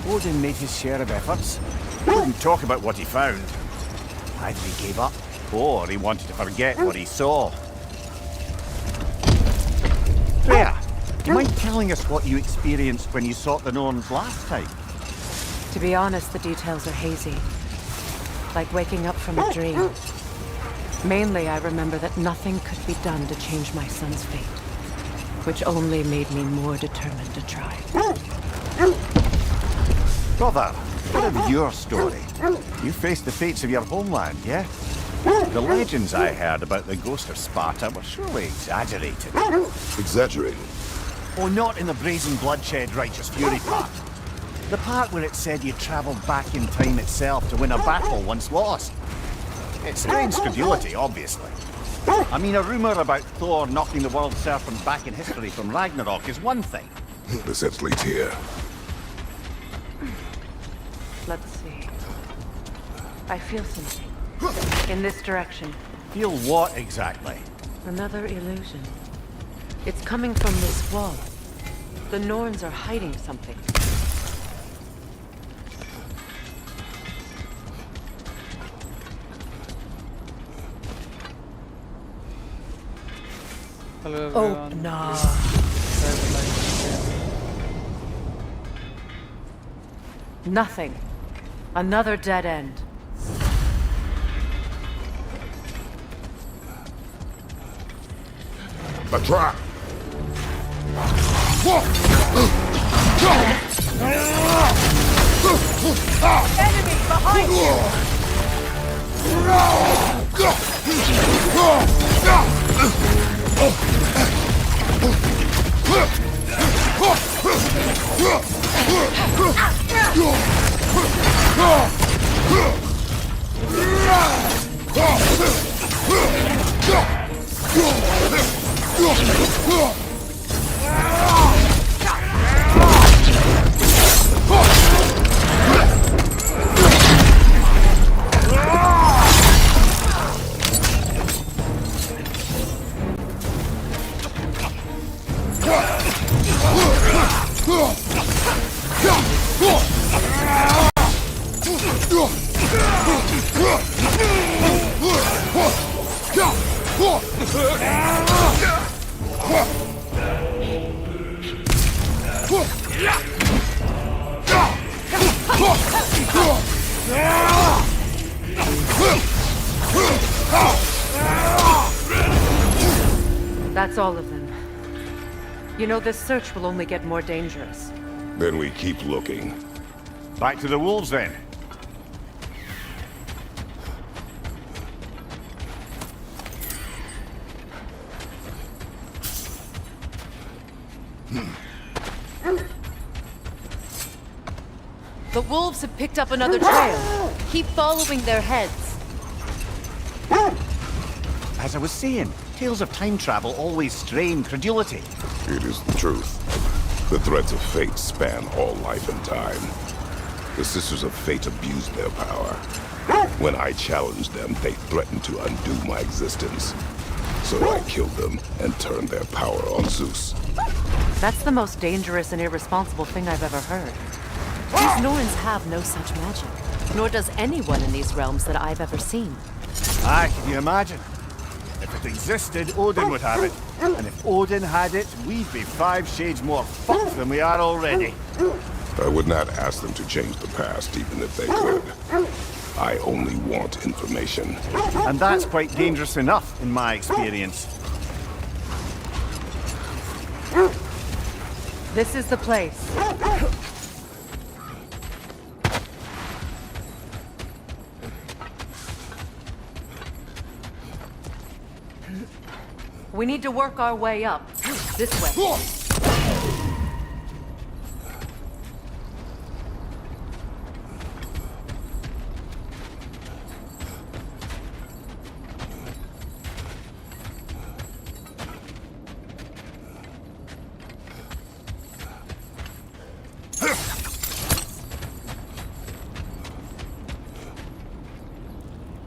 Odin made his share of efforts. He wouldn't talk about what he found. Either he gave up, or he wanted to forget what he saw. Freya, do you mind telling us what you experienced when you sought the Norns last time? To be honest, the details are hazy. Like waking up from a dream. Mainly, I remember that nothing could be done to change my son's fate, which only made me more determined to try. Brother, whatever your story, you faced the fates of your homeland, yeah? The legends I heard about the ghost of Sparta were surely exaggerated. Exaggerated? Oh, not in the brazen bloodshed righteous fury part. The part where it said you travelled back in time itself to win a battle once lost. It's strange credulity, obviously. I mean, a rumour about Thor knocking the world serpent back in history from Ragnarok is one thing. This head leads here. Let's see. I feel something. In this direction. Feel what exactly? Another illusion. It's coming from this wall. The Norns are hiding something. Hello Oh, everyone. nah. Nothing. Another dead end. A trap! Enemy behind you! That's all of them. You know, this search will only get more dangerous. Then we keep looking. Back to the wolves, then. The wolves have picked up another trail. Keep following their heads. As I was saying, tales of time travel always strain credulity. It is the truth. The threads of fate span all life and time. The Sisters of Fate abused their power. When I challenged them, they threatened to undo my existence. So I killed them and turned their power on Zeus. That's the most dangerous and irresponsible thing I've ever heard. These Norns have no such magic, nor does anyone in these realms that I've ever seen. Aye, can you imagine? If it existed, Odin would have it. And if Odin had it, we'd be 5 shades more fucked than we are already. I would not ask them to change the past, even if they could. I only want information. And that's quite dangerous enough, in my experience. This is the place. We need to work our way up. This way.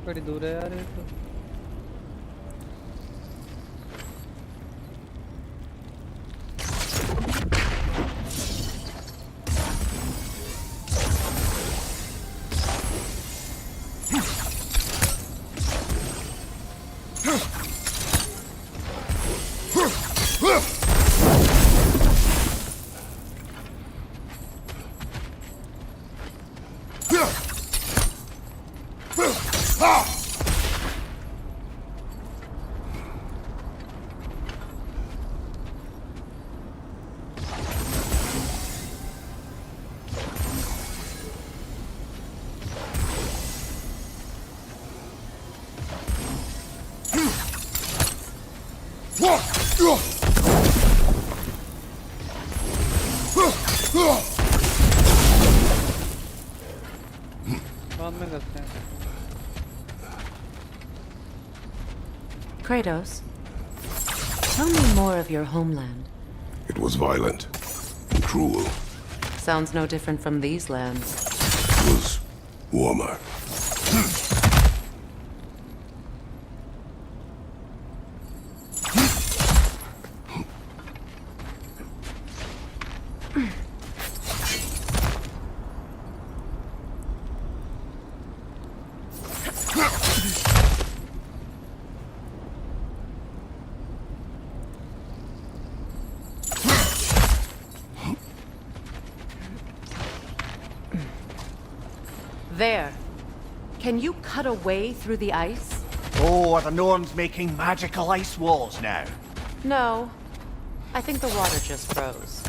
बड़ी दूर है यार ये तो बाद में करते हैं. Kratos, tell me more of your homeland. It was violent and cruel. Sounds no different from these lands. It was warmer. There. Can you cut a way through the ice? Oh, are the Norns making magical ice walls now? No. I think the water just froze.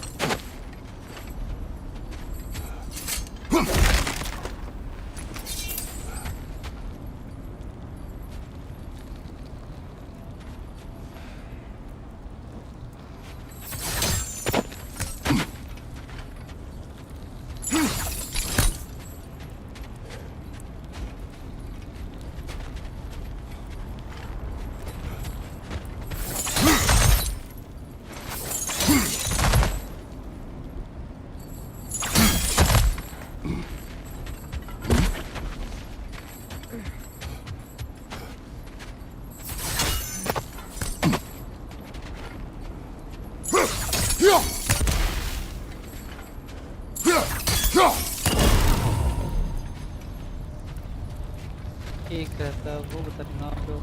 एक रहता है वो बता रही हूँ आपको.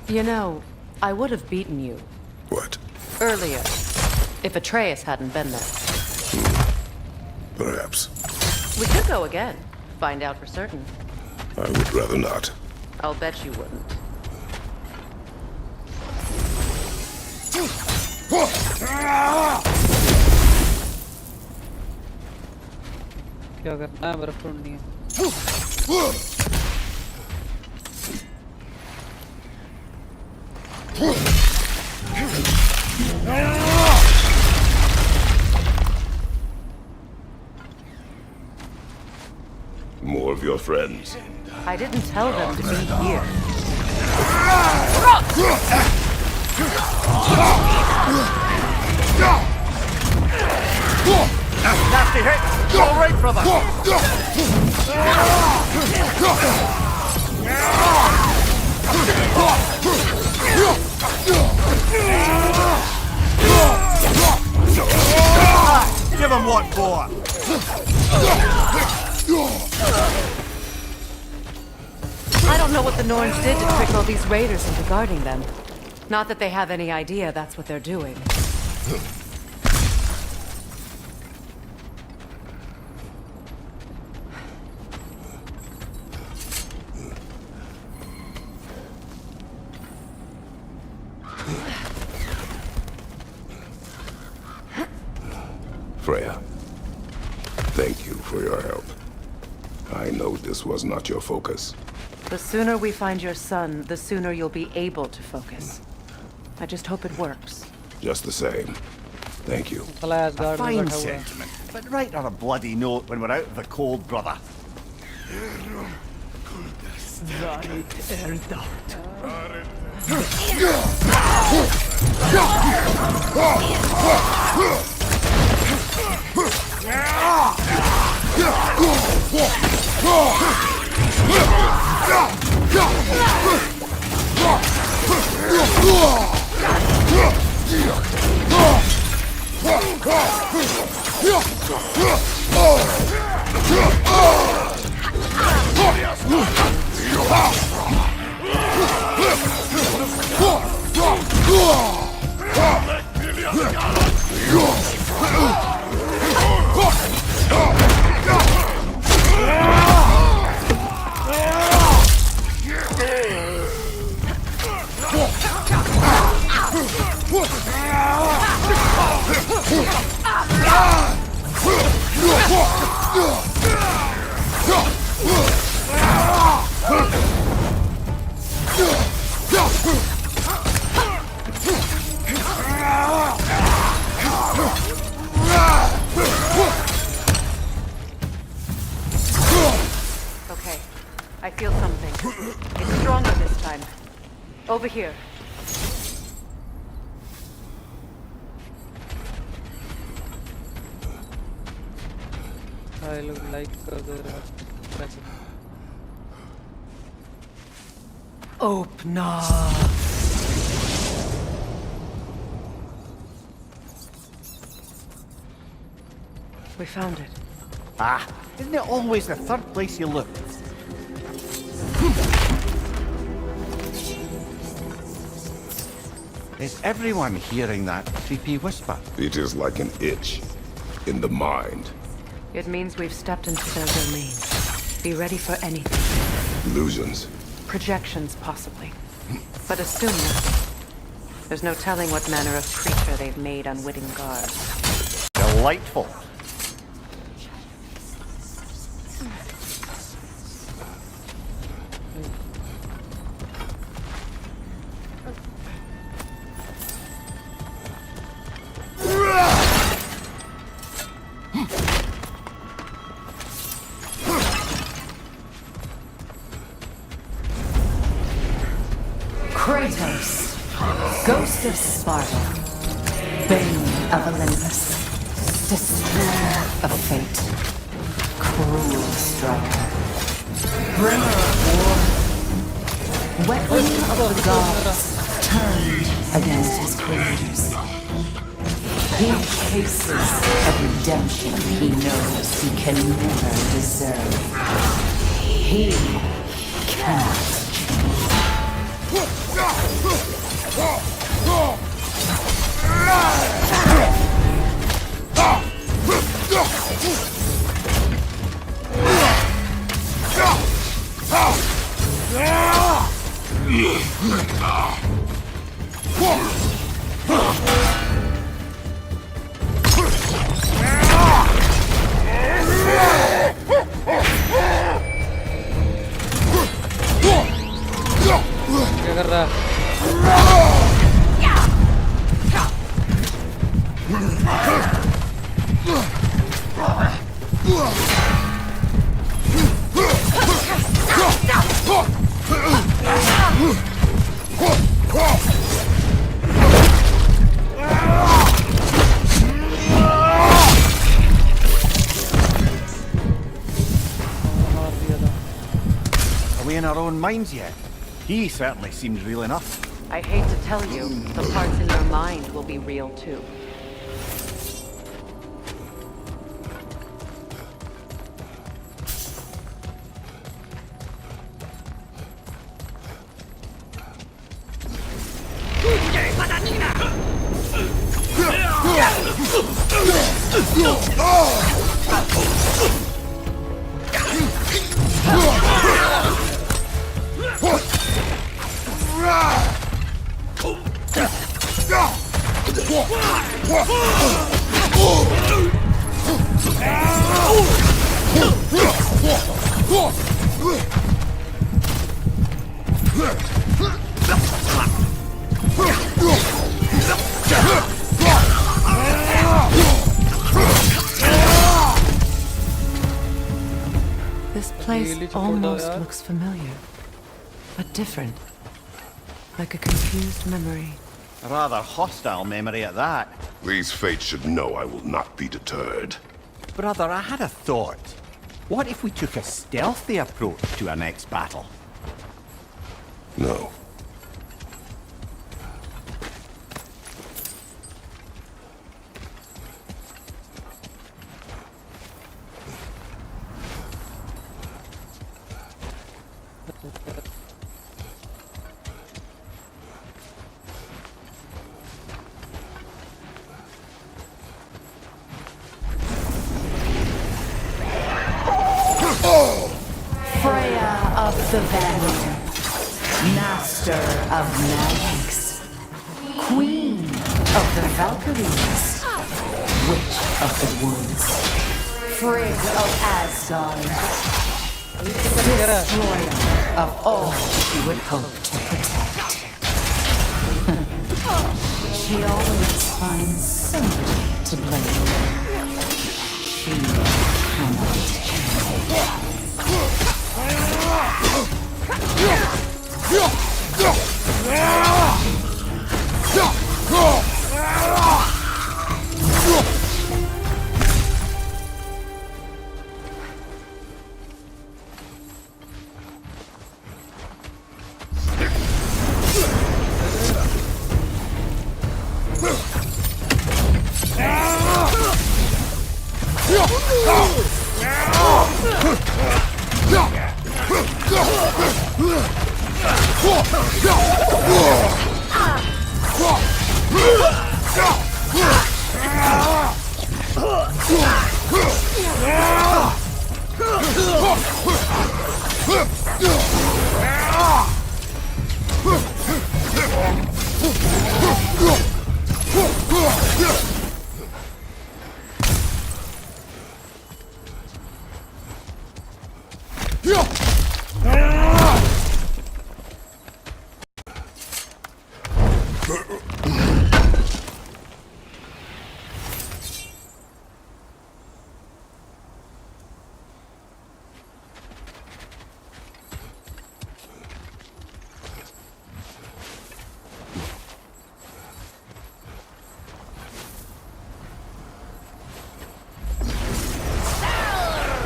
You know, I would have beaten you. What? Earlier. If Atreus hadn't been there. Perhaps. We could go again. Find out for certain. I would rather not. I'll bet you wouldn't. क्या करना है बर्फ ढूंढनी है. More of your friends. I didn't tell them to be here. Nasty hit! All right, brother! Give him what for! I don't know what the Norns did to trick all these raiders into guarding them. Not that they have any idea that's what they're doing. Freya, thank you for your help. I know this was not your focus. The sooner we find your son, the sooner you'll be able to focus. I just hope it works. Just the same. Thank you. A fine sentiment, but write on a bloody note when we're out of the cold, brother. Okay, I feel something. It's stronger this time. Over here. I look like the Open up. We found it. Ah, isn't it always the third place you look? Is everyone hearing that creepy whisper? It is like an itch in the mind. It means we've stepped into their domain. Be ready for anything. Illusions. Projections, possibly. But assume nothing. There's no telling what manner of creature they've made unwitting guards. Delightful. Kratos, ghost of Sparta, bane of Olympus, destroyer of fate, cruel striker, bringer of war, weapon of the gods, turned against his creators. He chases a redemption he knows he can never deserve. He cannot. क्या कर रहा है? Are we in our own minds yet? He certainly seems real enough. I hate to tell you, the parts in your mind will be real too. This place almost looks familiar, but different. Like a confused memory. A rather hostile memory at that. These fates should know I will not be deterred. Brother, I had a thought. What if we took a stealthy approach to our next battle? No. Freya of the Vanir, Master of Magics, Queen of the Valkyries, Witch of the Woods, Frigg of Asgard, Destroyer of all she would hope to protect. She always finds somebody to blame. She cannot change.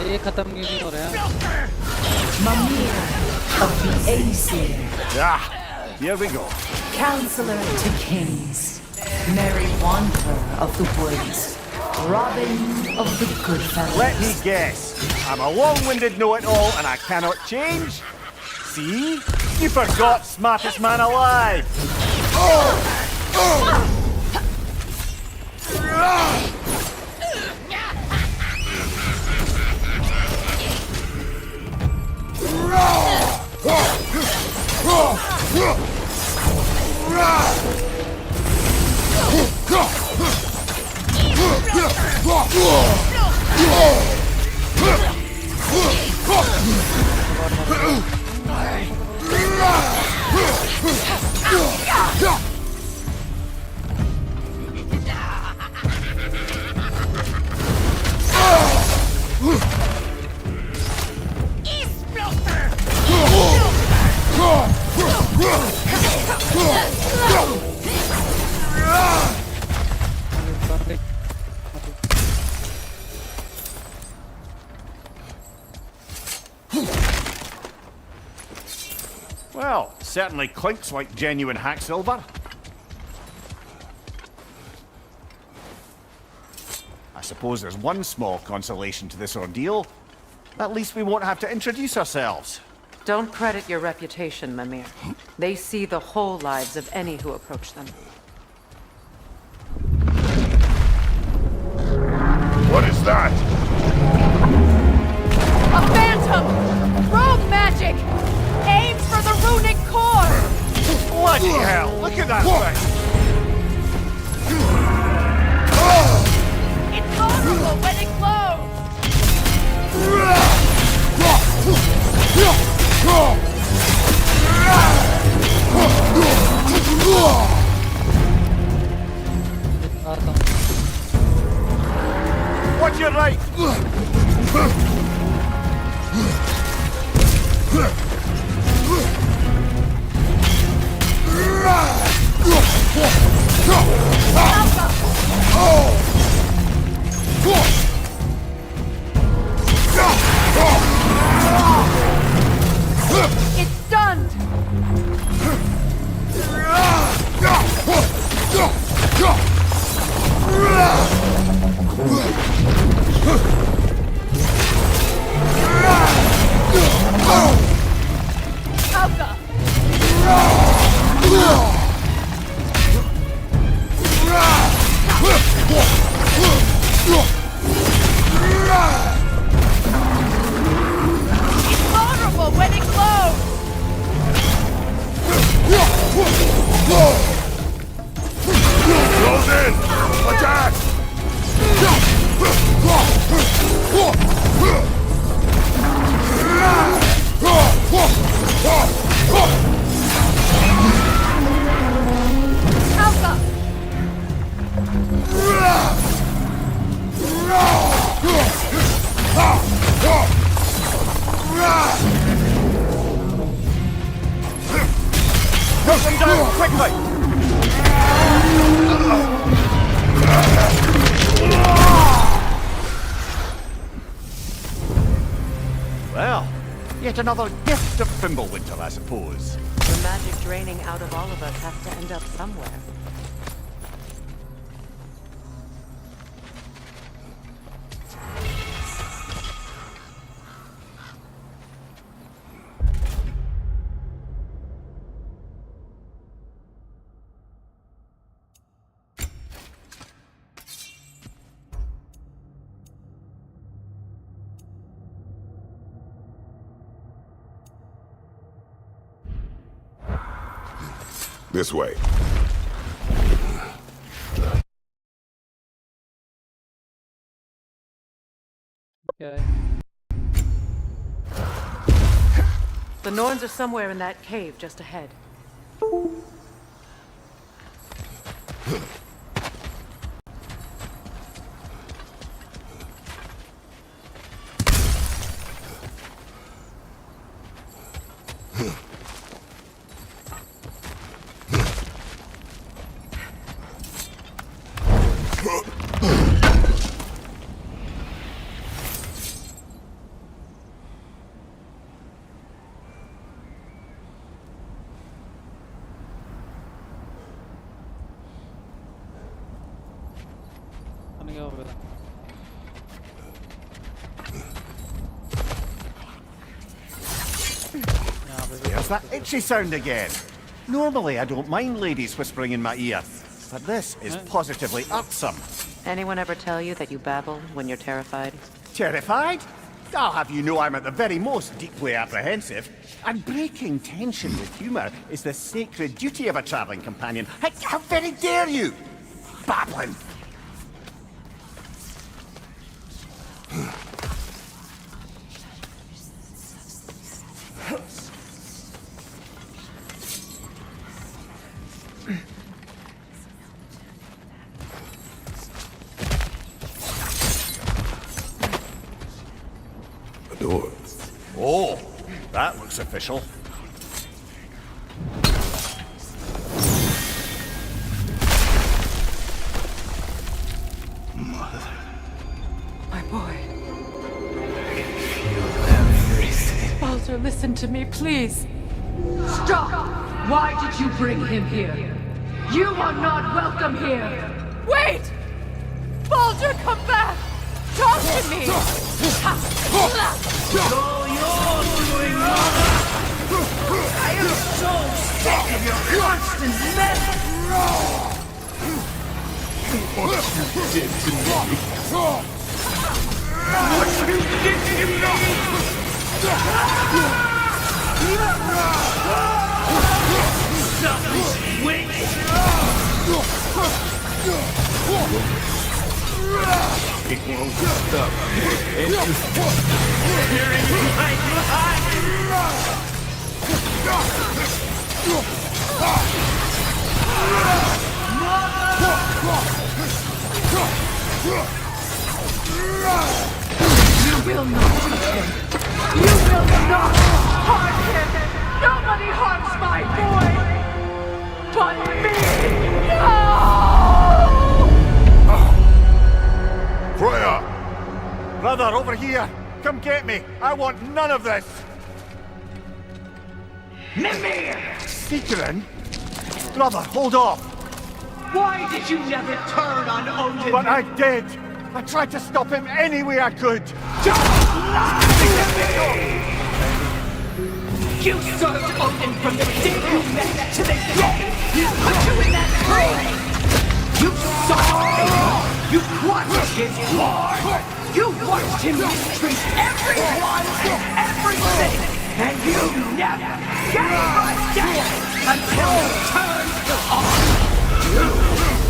ये खत्म क्यों नहीं हो रहा है? Mimir of the Aesir. Ah, here we go. Counselor to kings, Merry Wanderer of the Woods, Robin of the Goodfellas. Let me guess. I'm a long-winded know-it-all and I cannot change? See? You forgot smartest man alive! Well, certainly clinks like genuine hack silver. I suppose there's one small consolation to this ordeal. At least we won't have to introduce ourselves. Don't credit your reputation, Mimir. They see the whole lives of any who approach them. What is that? A phantom! Rogue magic! Aims for the runic core! Bloody hell! Look at that thing! It's vulnerable when it glows! Watch your right! Knock them down, quickly! Well, yet another gift of Fimbulwinter, I suppose. The magic draining out of all of us has to end up somewhere. This way. Okay. The Norns are somewhere in that cave just ahead. There's that itchy sound again. Normally I don't mind ladies whispering in my ear, but this is positively irksome. Anyone ever tell you that you babble when you're terrified? Terrified? I'll have you know I'm at the very most deeply apprehensive. And breaking tension with humour is the sacred duty of a travelling companion. How very dare you! Babbling! Door. Oh, that looks official. Mother. My boy. Feel everything. Baldur, listen to me, please. Stop! Why did you bring him here? You are not welcome here! Wait! Baldur, come back! Talk to me! I am so sick of your constant mess! What you did to me! What you did to me! Stop this witch! It won't stop. You're in my behind! You will not touch him! You will not harm him! Nobody harms my boy! But me! No! Freya! Brother, over here! Come get me! I want none of this! Mimir! Sigrun? Brother, hold off! Why did you never turn on Odin? But I did! I tried to stop him any way I could! Don't lie to me! You served Odin from the day you met to the day he put you in that tree! You saw him! You watched his war! You watched him mistreat everyone and everything! And you never gave a damn until you turned on you!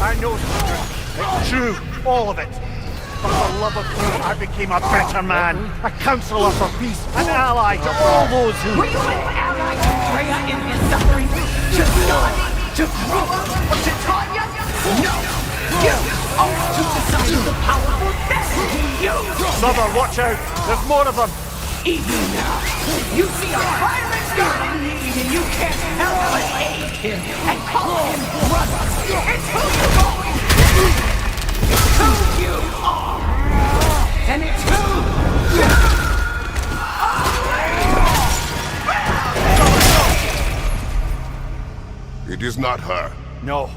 I know, Sigrun. It's true, all of it. But for love of you, I became a better man, a counselor for peace, an ally to all those who... Were you an ally to Freya in his suffering? To Skadi? To Grua? Or to Tanya? No! You always took the side of the powerful. That's Brother, watch out! There's more of them! Even now, you see a pirate girl in need and you can't help but aid him and call him brother. It's who you've always been. It's who you are. And it's who you are. It is not her. No.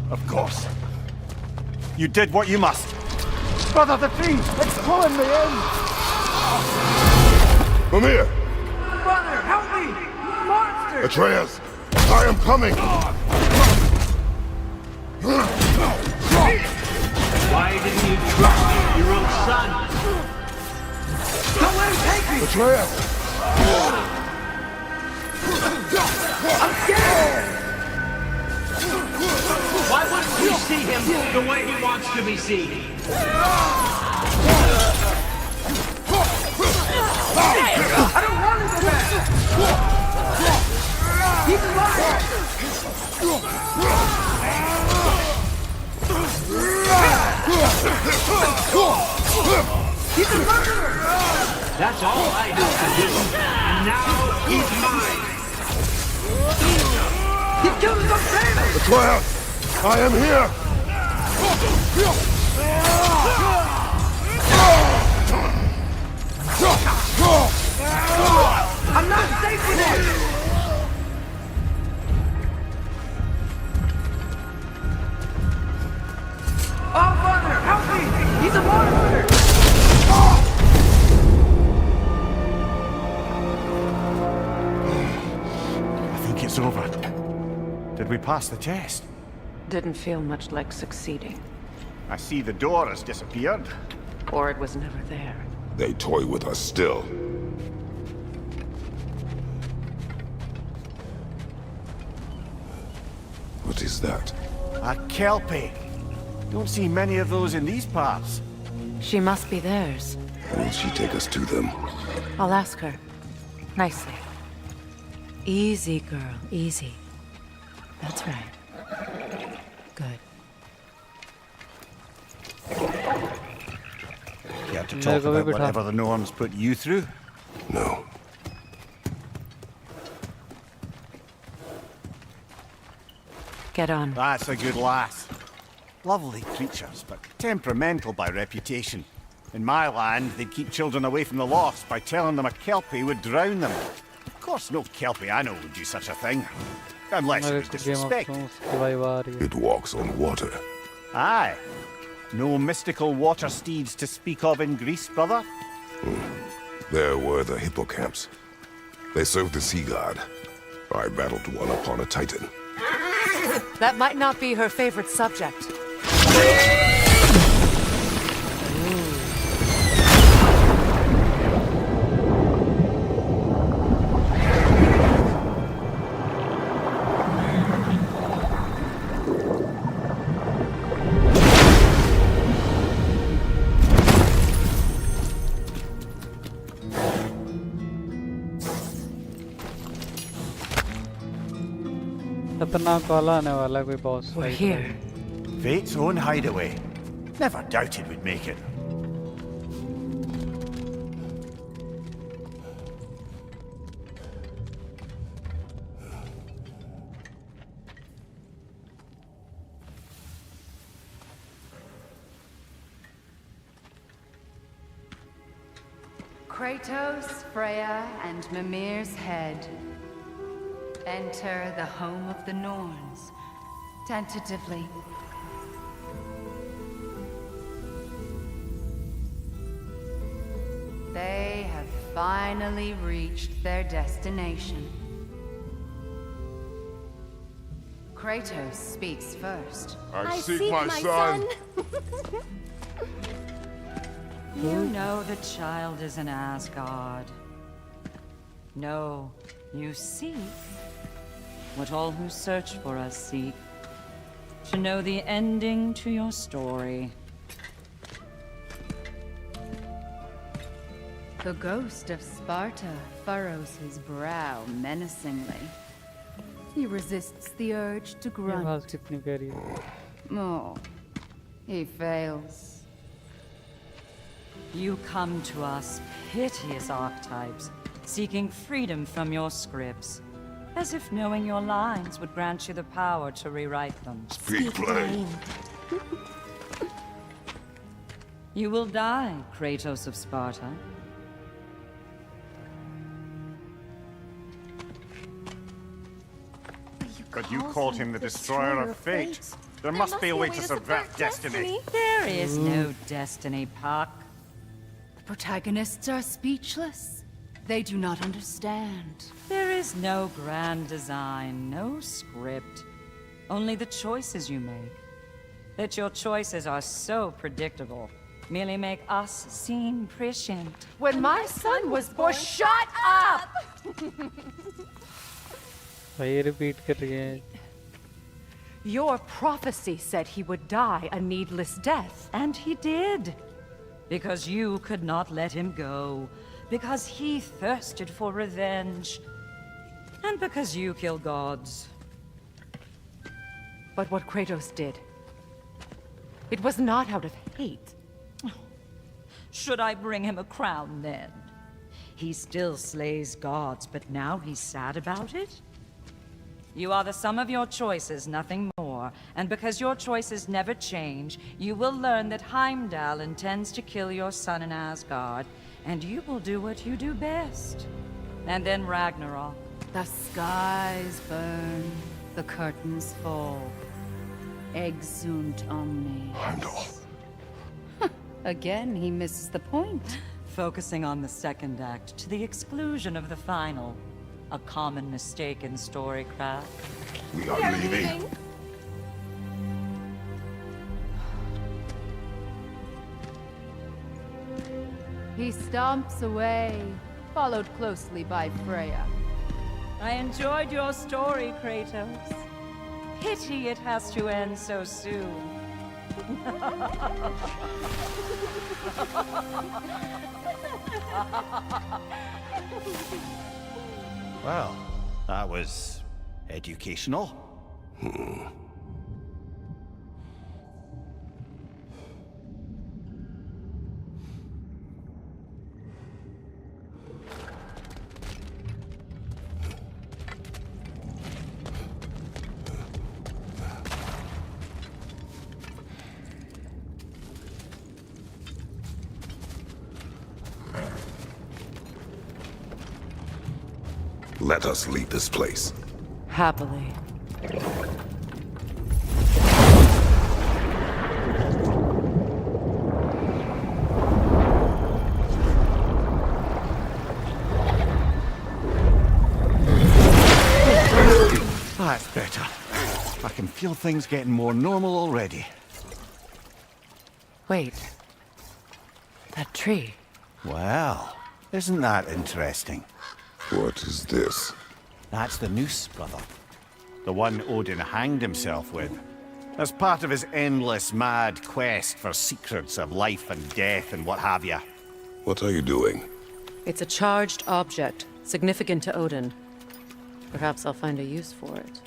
Of course. You did what you must. Brother, the tree! It's pulling me in! Come here! Brother, help me! Monster! Atreus! I am coming! Why didn't you trust your own son? Don't let him take me! Atreus! I'm scared! Why wouldn't you see him the way he wants to be seen? I don't want to go back! He's alive! He's a murderer! That's all I have to do. And now he's mine! He killed his own family! Atreus! I am here! I'm not safe with him! Oh, Father, help me! He's a monster! I think it's over. Did we pass the test? Didn't feel much like succeeding. I see the door has disappeared. Or it was never there. They toy with us still. What is that? A kelpie. Don't see many of those in these parts. She must be theirs. Will she take us to them? I'll ask her. Nicely. Easy, girl. Easy. That's right. Good. You have to talk about whatever the norms put you through? No. Get on. That's a good lass. Lovely creatures, but temperamental by reputation. In my land, they'd keep children away from the lost by telling them a kelpie would drown them. Of course, no kelpie I know would do such a thing. Unless it was disrespect. It walks on water. Aye. No mystical water steeds to speak of in Greece, brother? There were the hippocamps. They served the sea god. I battled one upon a titan. That might not be her favorite subject. We're here. Fate's own hideaway. Never doubted we'd make it. Kratos, Freya, and Mimir's head. Enter the home of the Norns, tentatively. They have finally reached their destination. Kratos speaks first. I seek my son. You know the child is an Asgard. No, you seek what all who search for us seek. To know the ending to your story. The ghost of Sparta furrows his brow menacingly. He resists the urge to grunt. Oh, he fails. You come to us, piteous archetypes, seeking freedom from your scripts, as if knowing your lines would grant you the power to rewrite them. Speak plain. You will die, Kratos of Sparta. But you called him the destroyer of fate. There must be a way to subvert destiny. There is no destiny, Puck. The protagonists are speechless. They do not understand. There is no grand design, no script. Only the choices you make. That your choices are so predictable merely make us seem prescient. When my son was born, shut up! भाई repeat कर रही है. Your prophecy said he would die a needless death. And he did. Because you could not let him go. Because he thirsted for revenge. And because you kill gods. But what Kratos did, it was not out of hate. Should I bring him a crown then? He still slays gods, but now he's sad about it? You are the sum of your choices, nothing more. And because your choices never change, you will learn that Heimdall intends to kill your son in Asgard, and you will do what you do best. And then Ragnarok. The skies burn, the curtains fall. Exunt omnes. Heimdall. Again, he misses the point. Focusing on the second act to the exclusion of the final. A common mistake in storycraft. We are leaving. He stomps away, followed closely by Freya. I enjoyed your story, Kratos. Pity it has to end so soon. Well, that was educational. Let us leave this place. Happily. That's better. I can feel things getting more normal already. Wait. That tree. Well, isn't that interesting? What is this? That's the noose, brother. The one Odin hanged himself with. As part of his endless, mad quest for secrets of life and death and what have you. What are you doing? It's a charged object, significant to Odin. Perhaps I'll find a use for it.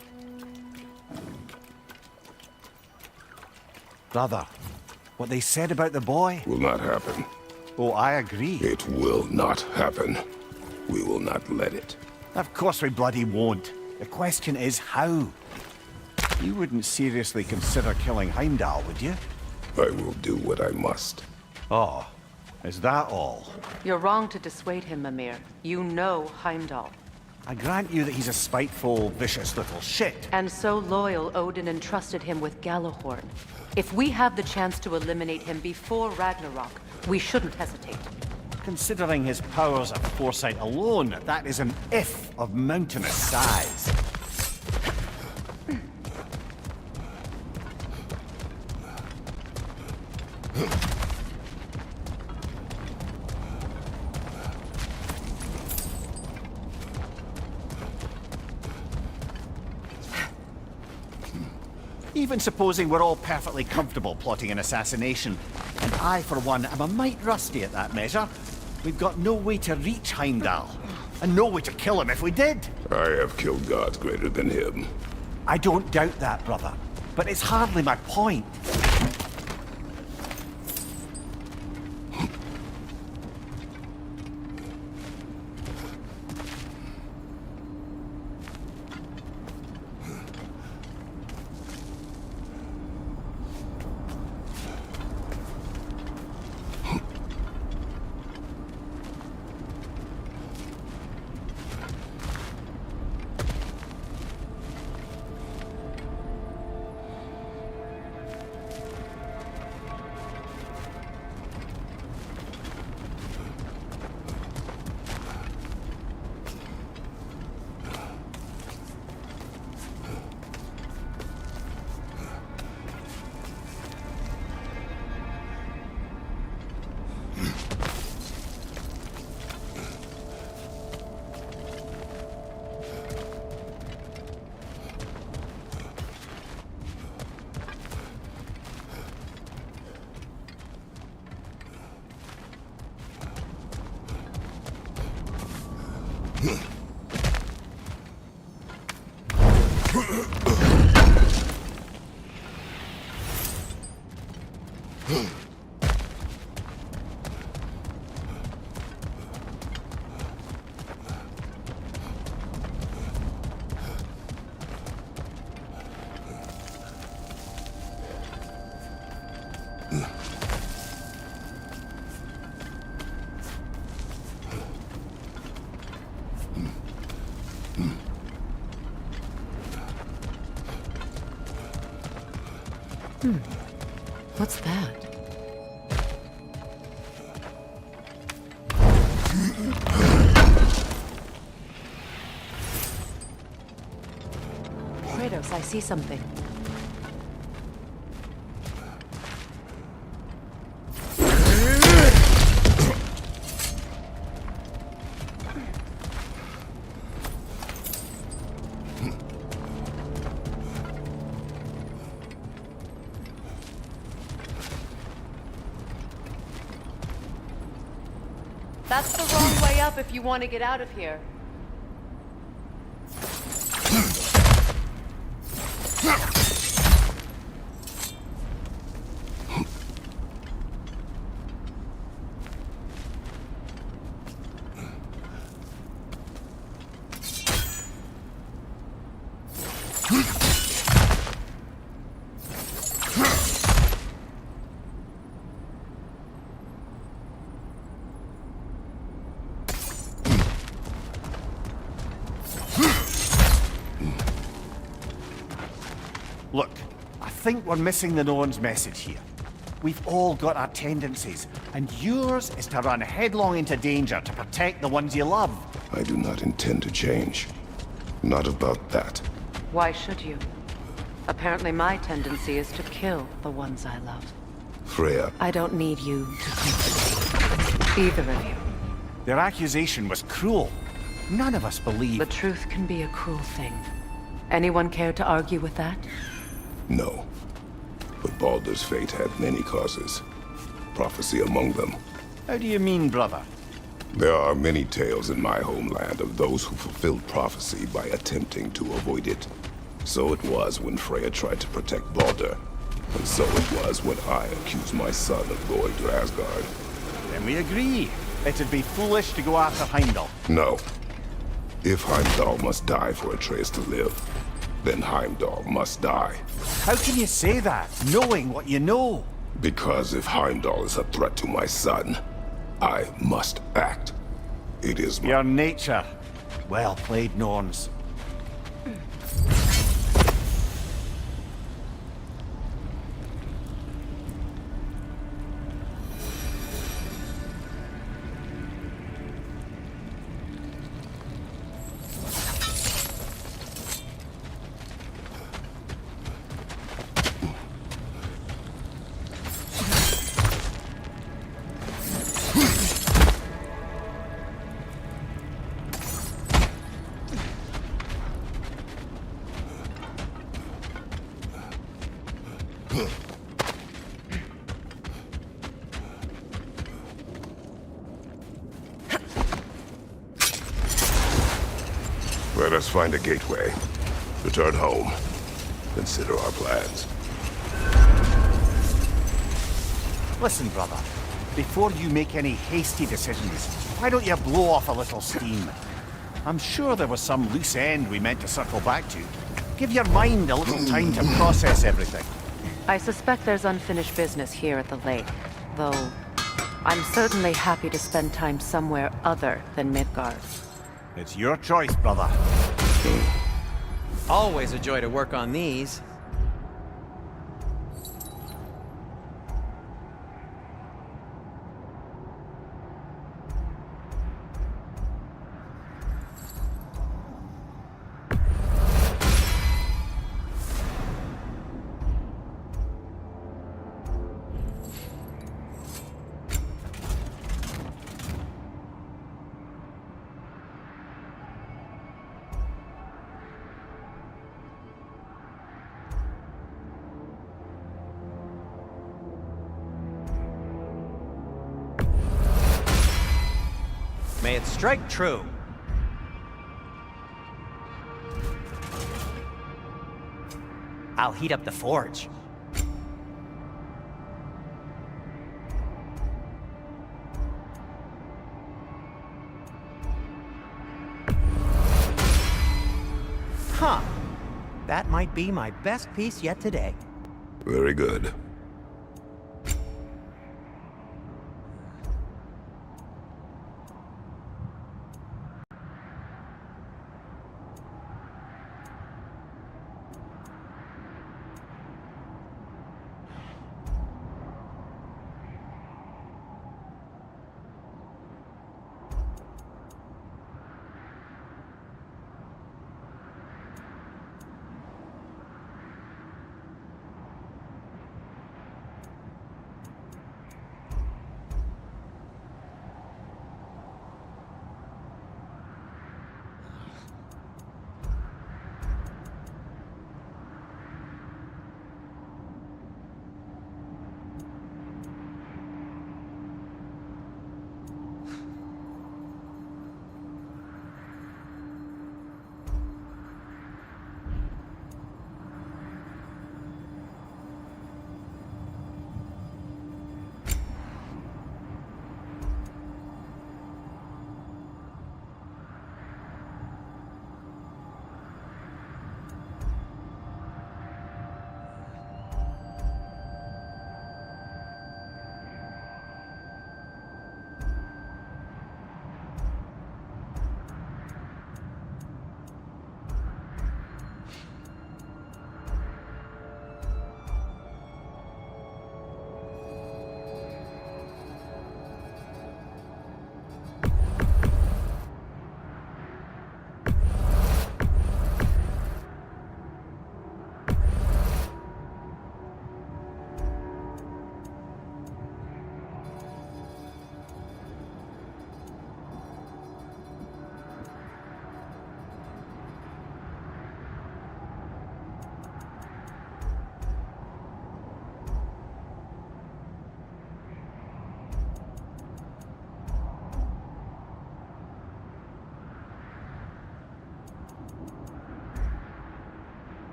Brother, what they said about the boy? Will not happen. Oh, I agree. It will not happen. We will not let it. Of course we bloody won't. The question is how. You wouldn't seriously consider killing Heimdall, would you? I will do what I must. Oh, is that all? You're wrong to dissuade him, Mimir. You know Heimdall. I grant you that he's a spiteful, vicious little shit. And so loyal, Odin entrusted him with Gjallarhorn. If we have the chance to eliminate him before Ragnarok, we shouldn't hesitate. Considering his powers of foresight alone, that is an if of mountainous size. Even supposing we're all perfectly comfortable plotting an assassination, and I, for one, am a mite rusty at that measure, we've got no way to reach Heimdall, and no way to kill him if we did. I have killed gods greater than him. I don't doubt that, brother, but it's hardly my point. What's that? Kratos, I see something. That's the wrong way up if you want to get out of here. Look, I think we're missing the Norns' message here. We've all got our tendencies, and yours is to run headlong into danger to protect the ones you love. I do not intend to change. Not about that. Why should you? Apparently my tendency is to kill the ones I love. Freya. I don't need you to convince me. Either of you. Their accusation was cruel. None of us believe... The truth can be a cruel thing. Anyone care to argue with that? No. But Baldur's fate had many causes. Prophecy among them. How do you mean, brother? There are many tales in my homeland of those who fulfilled prophecy by attempting to avoid it. So it was when Freya tried to protect Baldur. And so it was when I accused my son of going to Asgard. Then we agree. It'd be foolish to go after Heimdall. No. If Heimdall must die for Atreus to live, then Heimdall must die. How can you say that, knowing what you know? Because if Heimdall is a threat to my son, I must act. It is your nature. Well played, Norns. Let us find a gateway. Return home. Consider our plans. Listen, brother. Before you make any hasty decisions, why don't you blow off a little steam? I'm sure there was some loose end we meant to circle back to. Give your mind a little time to process everything. I suspect there's unfinished business here at the lake, though I'm certainly happy to spend time somewhere other than Midgard. It's your choice, brother. Always a joy to work on these. May it strike true. I'll heat up the forge. Huh. That might be my best piece yet today. Very good.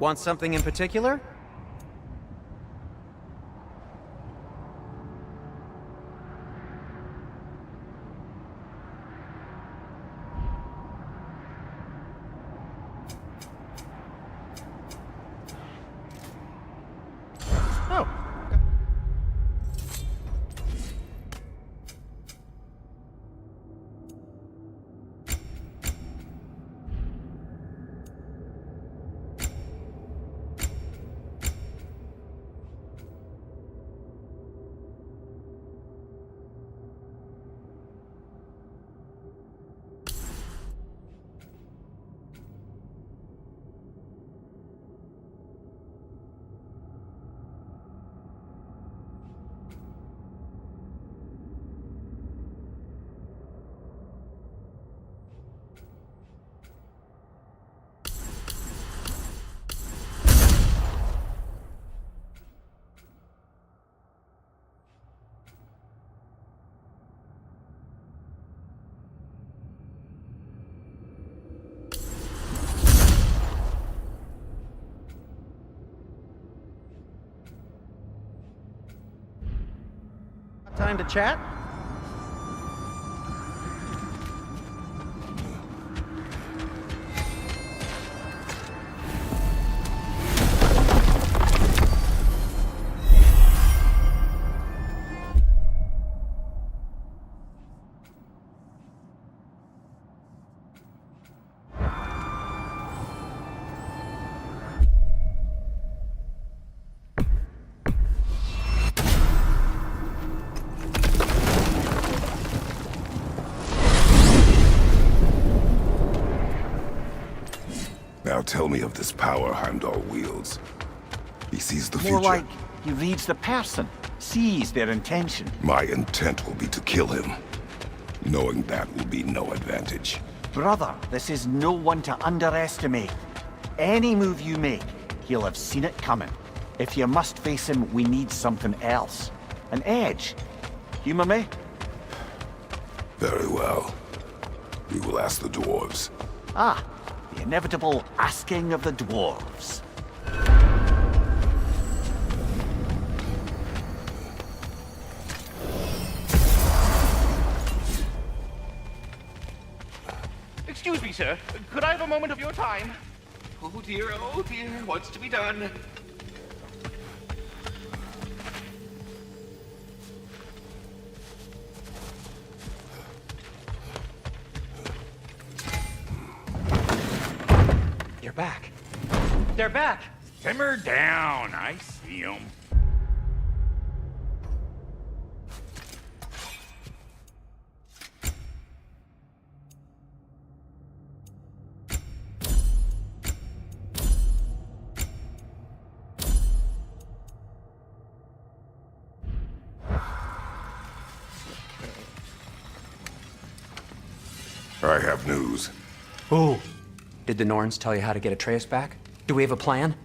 Want something in particular? Oh. Time to chat? Now tell me of this power Heimdall wields. He sees the More future. like he reads the person, sees their intention. My intent will be to kill him. Knowing that will be no advantage. Brother, this is no one to underestimate. Any move you make, he'll have seen it coming. If you must face him, we need something else. An edge. Humor me? Very well. We will ask the dwarves. Ah, the inevitable asking of the dwarves. Excuse me, sir. Could I have a moment of your time? Oh dear, what's to be done? You're back. They're back! Simmer down, I see 'em. I have news. Oh. Did the Norns tell you how to get Atreus back? Do we have a plan?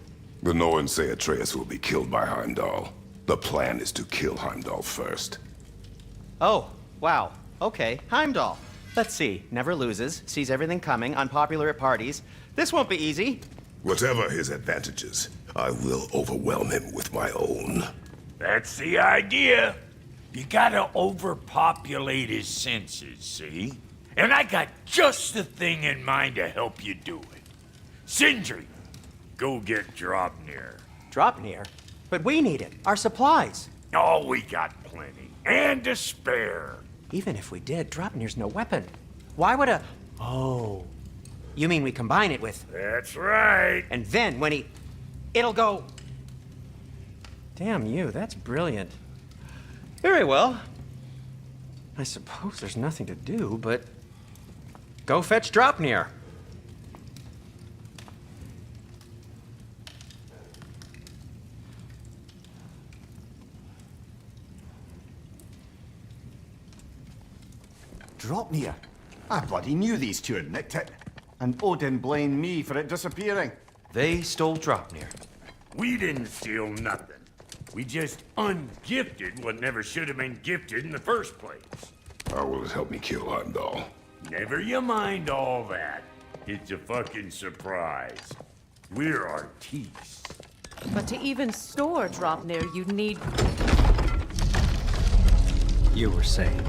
The Norns say Atreus will be killed by Heimdall. The plan is to kill Heimdall first. Oh, wow. Okay, Heimdall. Let's see. Never loses, sees everything coming, unpopular at parties. This won't be easy. Whatever his advantages, I will overwhelm him with my own. That's the idea. You gotta overpopulate his senses, see? And I got just the thing in mind to help you do it. Sindri, go get Draupnir. Draupnir? But we need it. Our supplies. Oh, we got plenty. And to spare. Even if we did, Draupnir's no weapon. Why would a... Oh. You mean we combine it with... That's right. And then when he... It'll go... Damn you, that's brilliant. Very well. I suppose there's nothing to do, but... Go fetch Draupnir. Draupnir? I bloody knew these two had nicked it. And Odin blamed me for it disappearing. They stole Draupnir. We didn't steal nothing. We just ungifted what never should have been gifted in the first place. How will it help me kill Heimdall? Never you mind all that. It's a fucking surprise. We're artistes. But to even store Draupnir, you'd need... You were saying...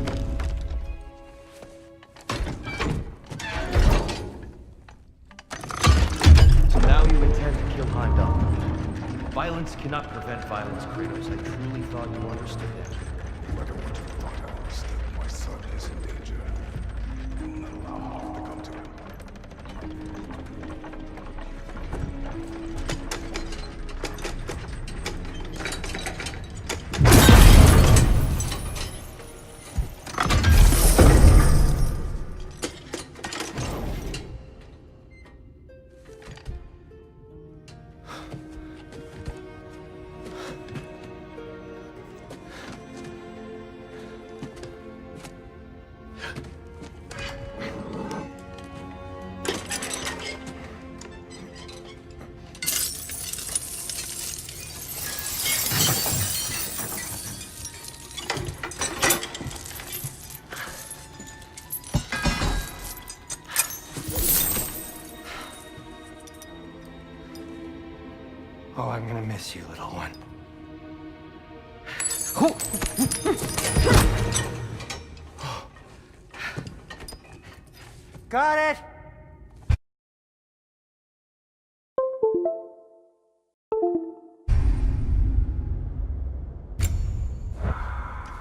So now you intend to kill Heimdall. Violence cannot prevent violence, Kratos. I truly thought you understood that. I don't want you to thought I understood. My son is in danger. Do not allow harm to come to him. Oh, I'm gonna miss you, little one. Got it!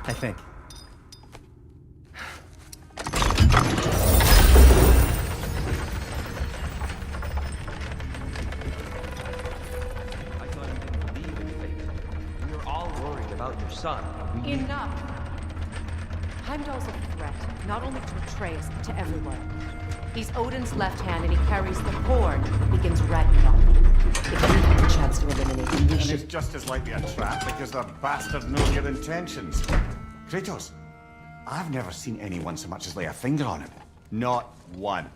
I think. Son. Enough! Heimdall's a threat, not only to Atreus, but to everyone. He's Odin's left hand, and he carries the horn that begins Ragnarok. If we have the chance to eliminate him, we And should... it's just as likely a trap because the bastard knows your intentions. Kratos, I've never seen anyone so much as lay a finger on him. Not one.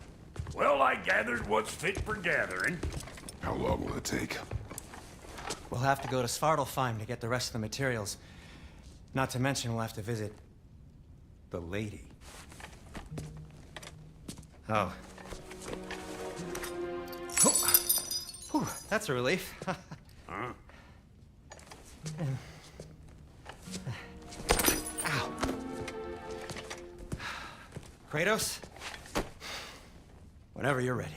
Well, I gathered what's fit for gathering. How long will it take? We'll have to go to Svartalfheim to get the rest of the materials. Not to mention we'll have to visit the lady. Oh. Whew, that's a relief. Huh? Ow. Kratos? Whenever you're ready.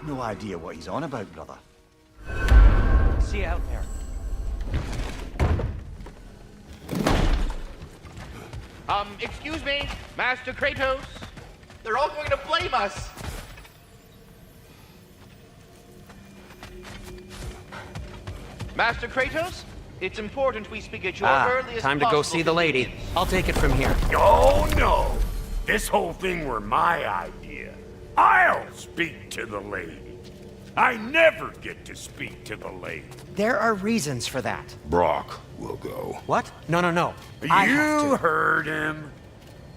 No idea what he's on about, brother. See you out there. Excuse me, Master Kratos. They're all going to blame us. Master Kratos, it's important we speak at your earliest time to go see the lady. I'll take it from here. Oh, no. This whole thing were my idea. I'll speak to the lady. I never get to speak to the lady. There are reasons for that. Brock will go. What? No. You heard him.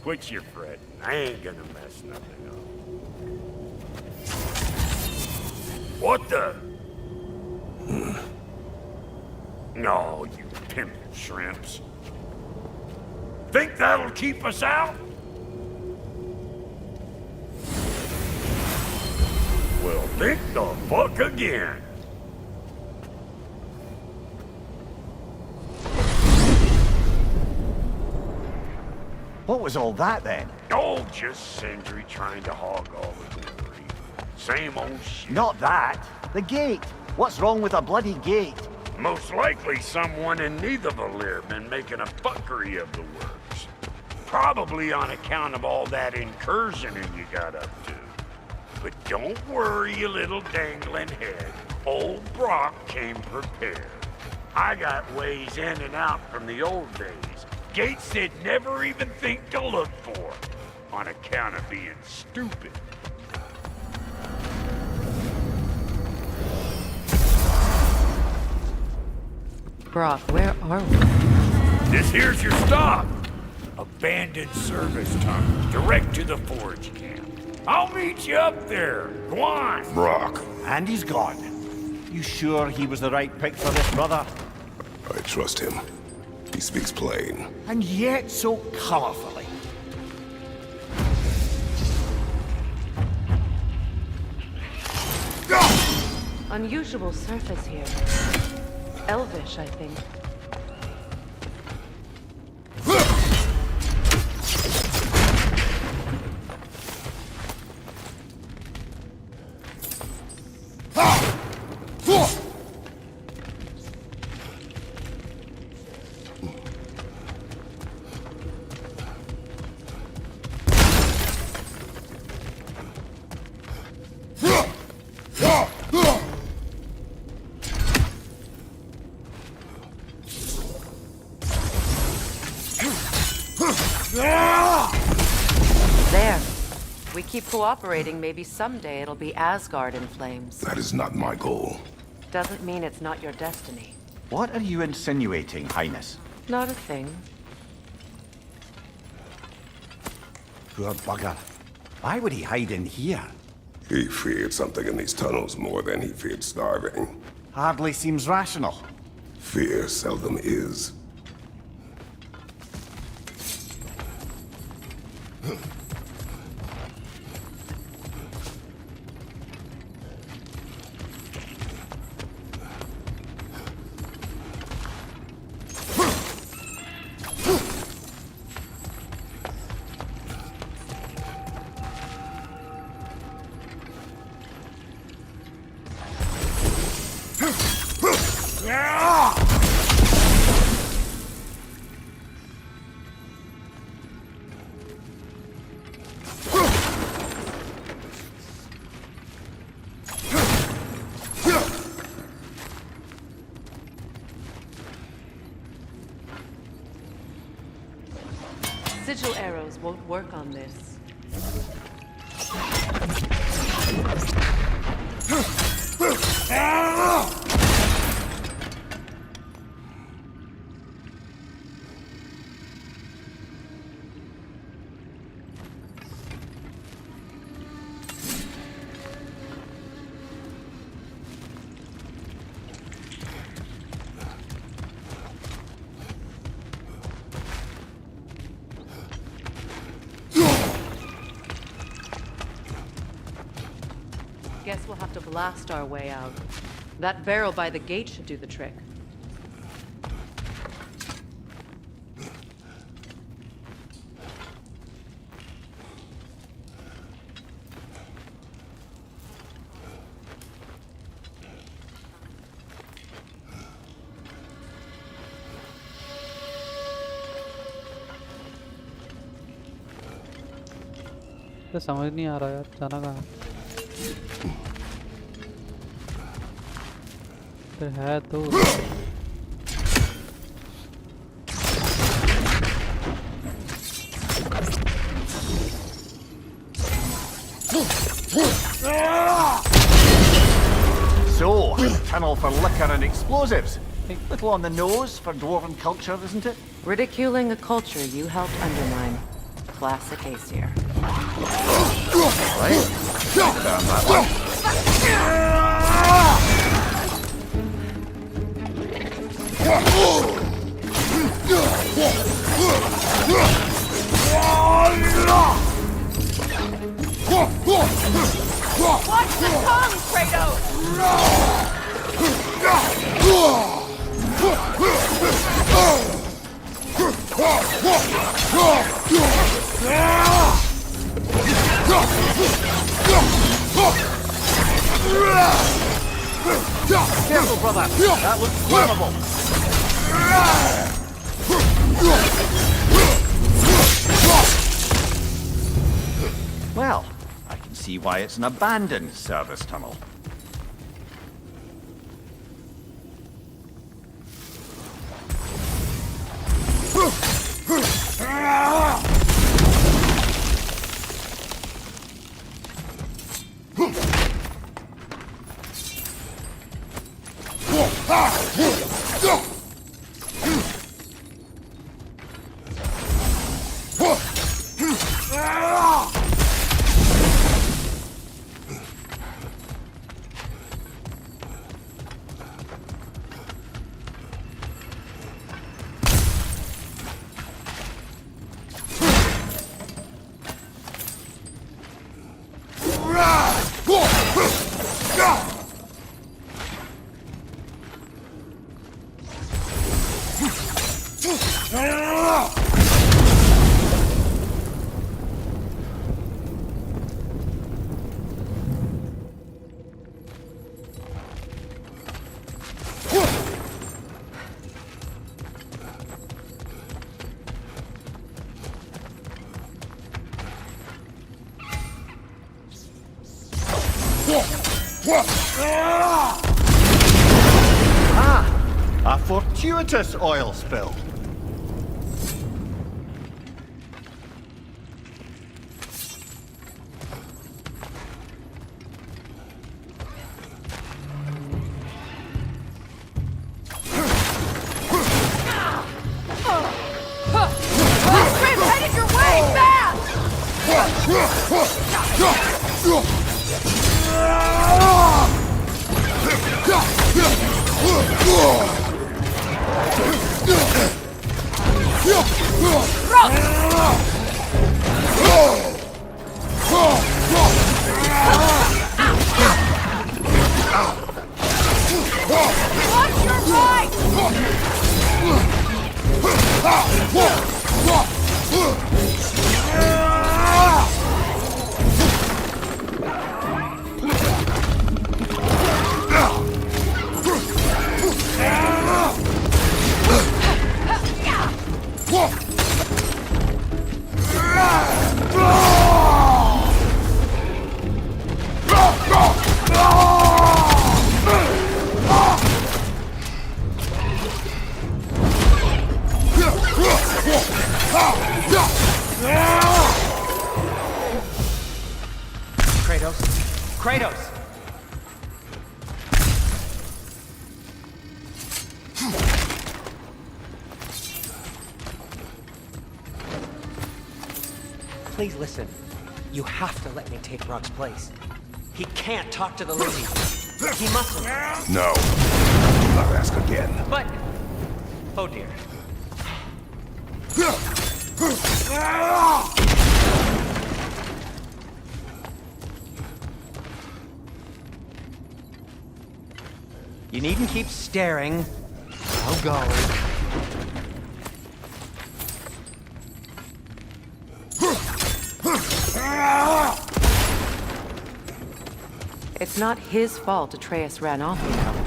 Quit your fretting. I ain't gonna mess nothing up. What the? No, you pimp shrimps. Think that'll keep us out? Well, think the fuck again. What was all that then? Oh, just Sindri trying to hog all the glory. Same old shit. Not that. The gate. What's wrong with a bloody gate? Most likely someone in Nidavellir been making a fuckery of the works. Probably on account of all that incursioning you got up to. But don't worry, you little dangling head. Old Brock came prepared. I got ways in and out from the old days. Gates they'd never even think to look for, on account of being stupid. Brock, where are we? This here's your stop. Abandoned service tunnel, direct to the forge camp. I'll meet you up there. Go on. Brock. And he's gone. You sure he was the right pick for this, brother? I trust him. He speaks plain. And yet so colorfully. Unusual surface here. Elvish, I think. There. We keep cooperating, maybe someday it'll be Asgard in flames. That is not my goal. Doesn't mean it's not your destiny. What are you insinuating, Highness? Not a thing. Poor bugger. Why would he hide in here? He feared something in these tunnels more than he feared starving. Hardly seems rational. Fear seldom is. sigil arrows won't work on this. Guess we'll have to blast our way out. That barrel by the gate should do the trick. तो समझ नहीं आ रहा यार जाना कहाँ है फिर है तो So, a tunnel for liquor and explosives. Little on the nose for dwarven culture, isn't it? Ridiculing a culture you helped undermine. Classic Aesir. Right. Down that one. Watch the tongue, Kratos! Careful, brother. That looks flammable. Well, I can see why it's an abandoned service tunnel. Ah! A fortuitous oil spill. We've headed your way, fast! Watch your right! Kratos! Please listen. You have to let me take Rock's place. He can't talk to the lady. He mustn't. No. Do not ask again. But... oh dear. You needn't keep staring. I'll go. It's not his fault Atreus ran off, you know.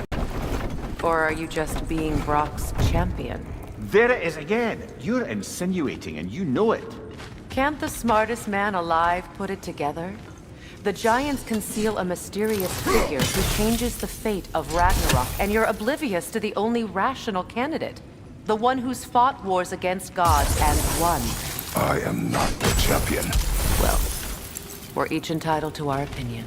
Or are you just being Brock's champion? There it is again. You're insinuating, and you know it. Can't the smartest man alive put it together? The giants conceal a mysterious figure who changes the fate of Ragnarok, and you're oblivious to the only rational candidate. The one who's fought wars against gods and won. I am not the champion. Well, we're each entitled to our opinion.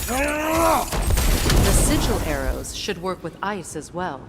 The sigil arrows should work with ice as well.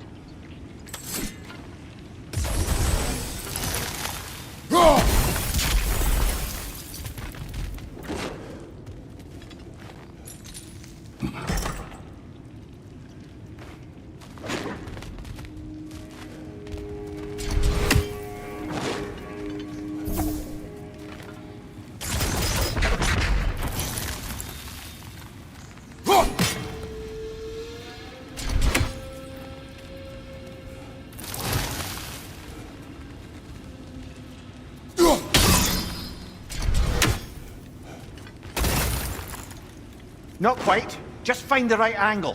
Not quite. Just find the right angle.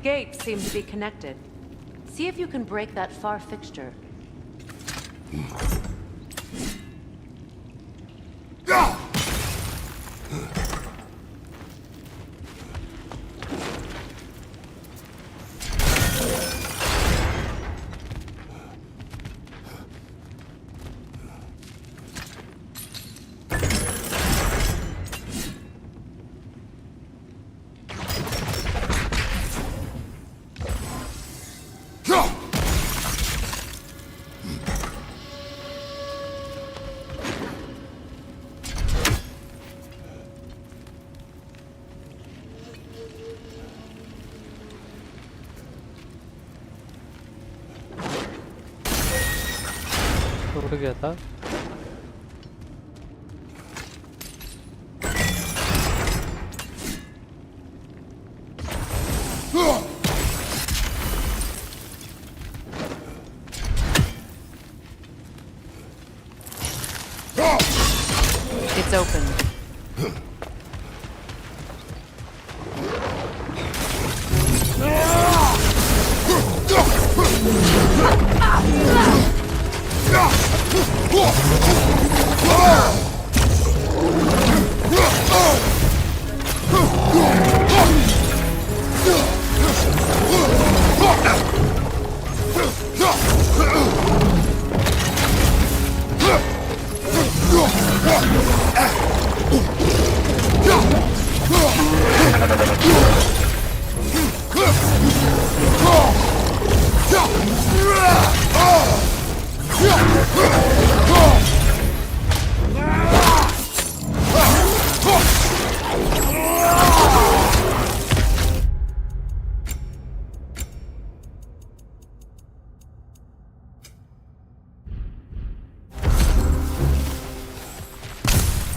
gates seem to be connected. See if you can break that far fixture. टूट गया था It's open.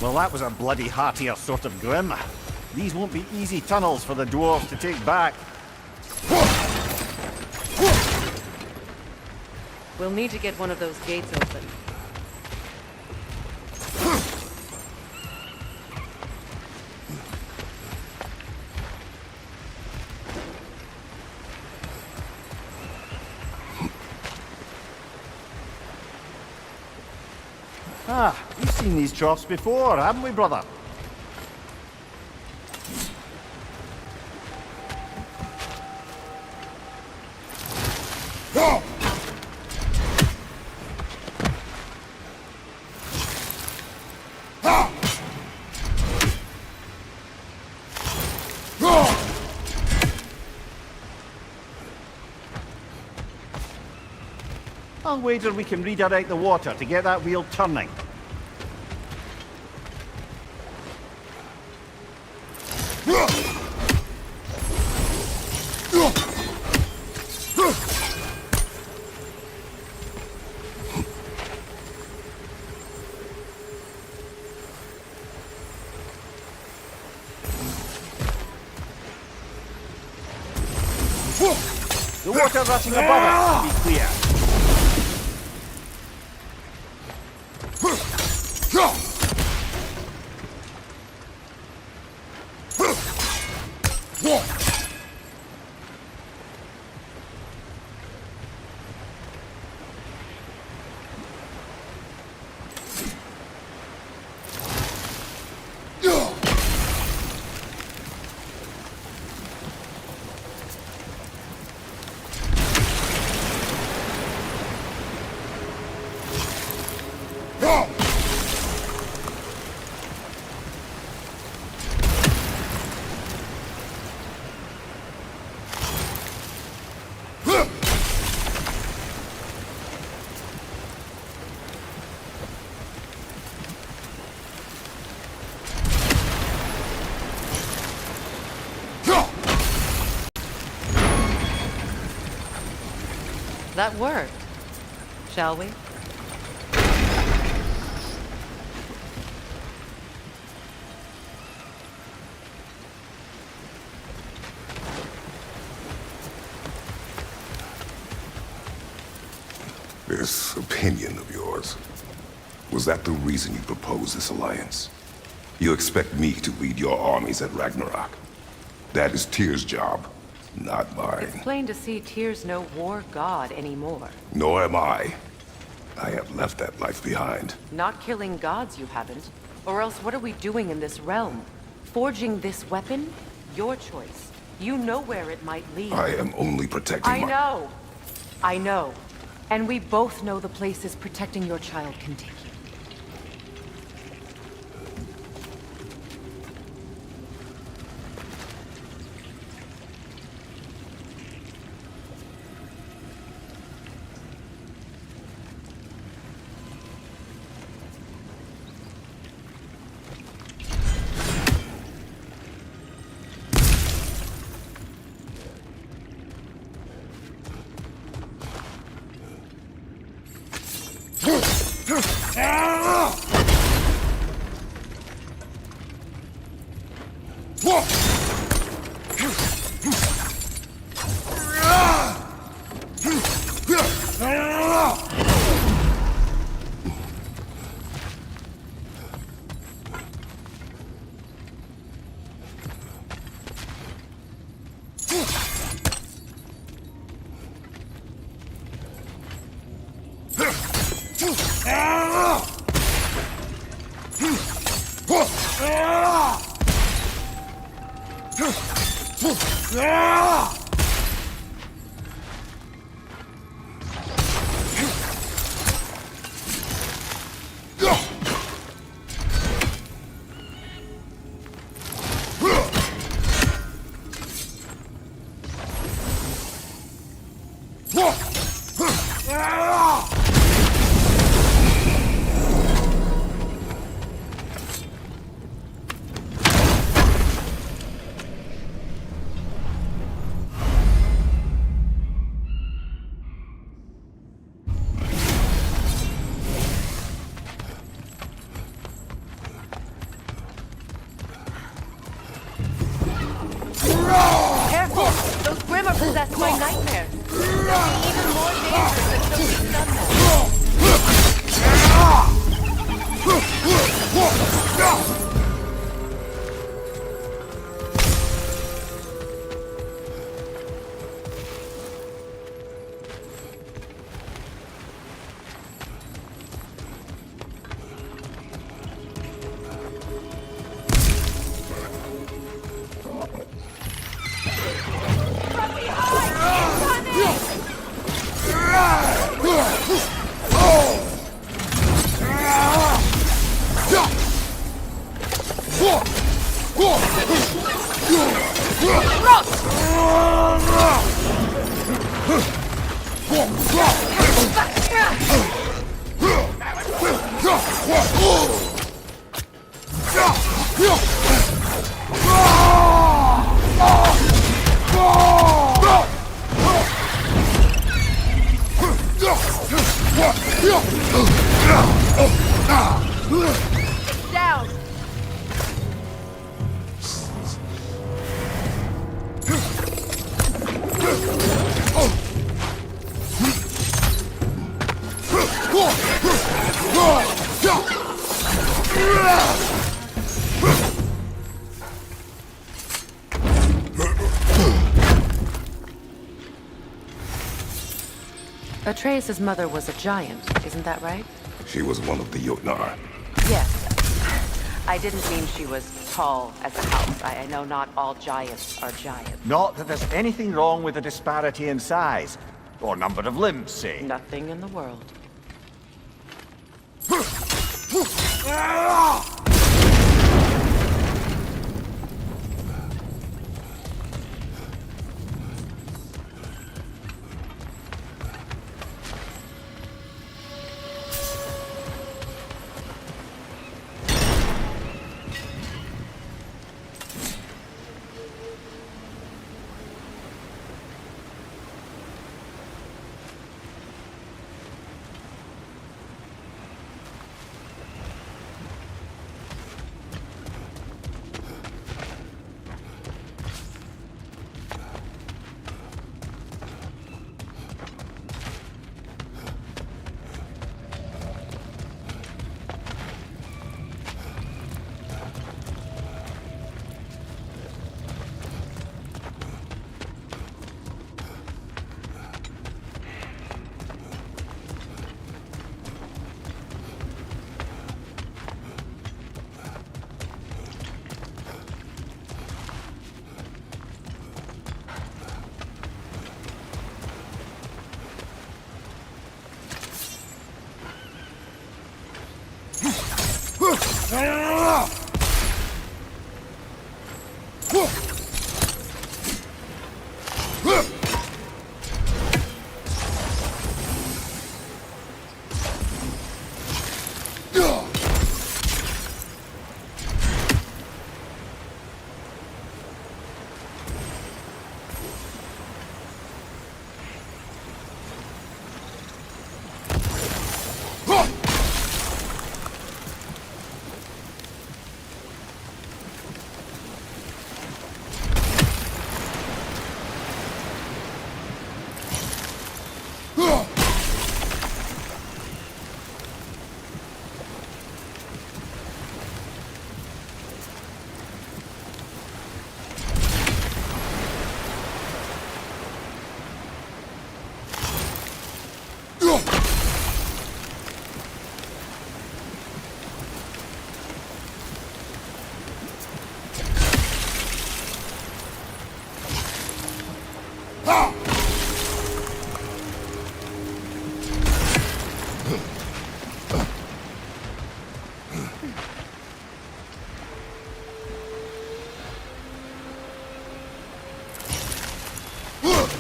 Well, that was a bloody heartier sort of grim. These won't be easy tunnels for the dwarves to take back. We'll need to get one of those gates open. Ah, we've seen these troughs before, haven't we, brother? I'll wager we can redirect the water to get that wheel turning. The water rushing above us, to be clear. That worked. Shall we? This opinion of yours, was that the reason you proposed this alliance? You expect me to lead your armies at Ragnarok? That is Tyr's job. Not mine. It's plain to see Tyr's no war god anymore. Nor am I. I have left that life behind. Not killing gods, you haven't. Or else what are we doing in this realm? Forging this weapon? Your choice. You know where it might lead. I am only protecting I know. I know. And we both know the places protecting your child can take you. Careful! Those Grim are possessed by nightmares. They'll be even more dangerous until we've done It's down! Atreus' mother was a giant, isn't that right? She was one of the Jotnar. Yes. I didn't mean she was tall as a house. I know not all giants are giants. Not that there's anything wrong with the disparity in size. Or number of limbs, say. Nothing in the world.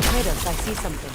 Kratos, I see something.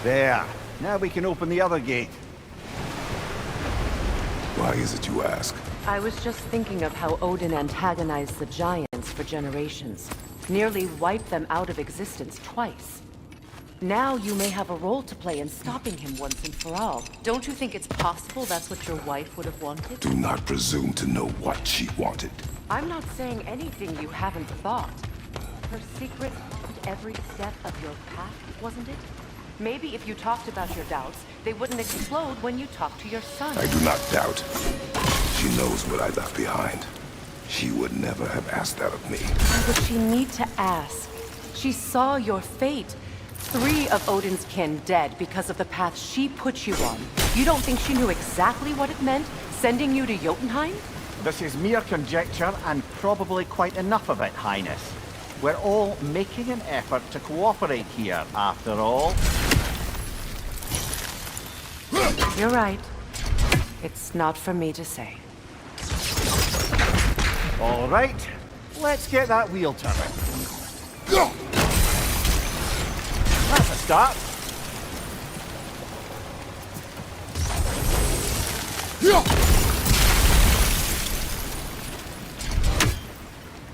There. Now we can open the other gate. Why is it you ask? I was just thinking of how Odin antagonized the giants for generations. Nearly wiped them out of existence twice. Now you may have a role to play in stopping him once and for all. Don't you think it's possible that's what your wife would have wanted? Do not presume to know what she wanted. I'm not saying anything you haven't thought. Her secret at every step of your path, wasn't it? Maybe if you talked about your doubts, they wouldn't explode when you talked to your son. I do not doubt. She knows what I left behind. She would never have asked that of me. Why would she need to ask? She saw your fate. 3 of Odin's kin dead because of the path she put you on. You don't think she knew exactly what it meant, sending you to Jotunheim? This is mere conjecture and probably quite enough of it, Highness. We're all making an effort to cooperate here, after all. You're right. It's not for me to say. All right, let's get that wheel turning. That's a start.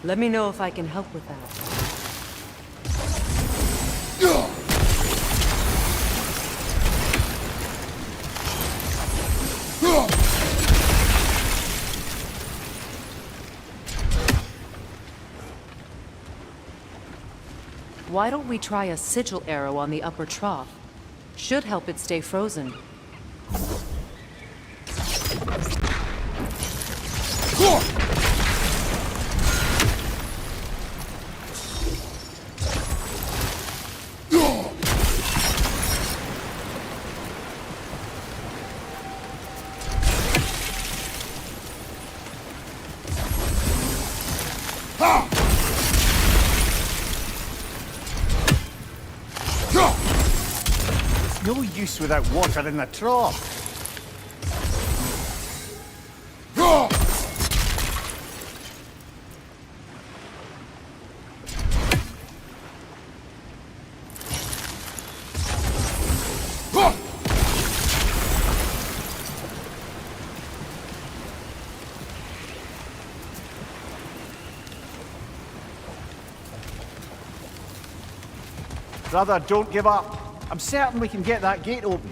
Let me know if I can help with that. Why don't we try a sigil arrow on the upper trough? Should help it stay frozen. No use without water in the trough. Brother, don't give up. I'm certain we can get that gate open.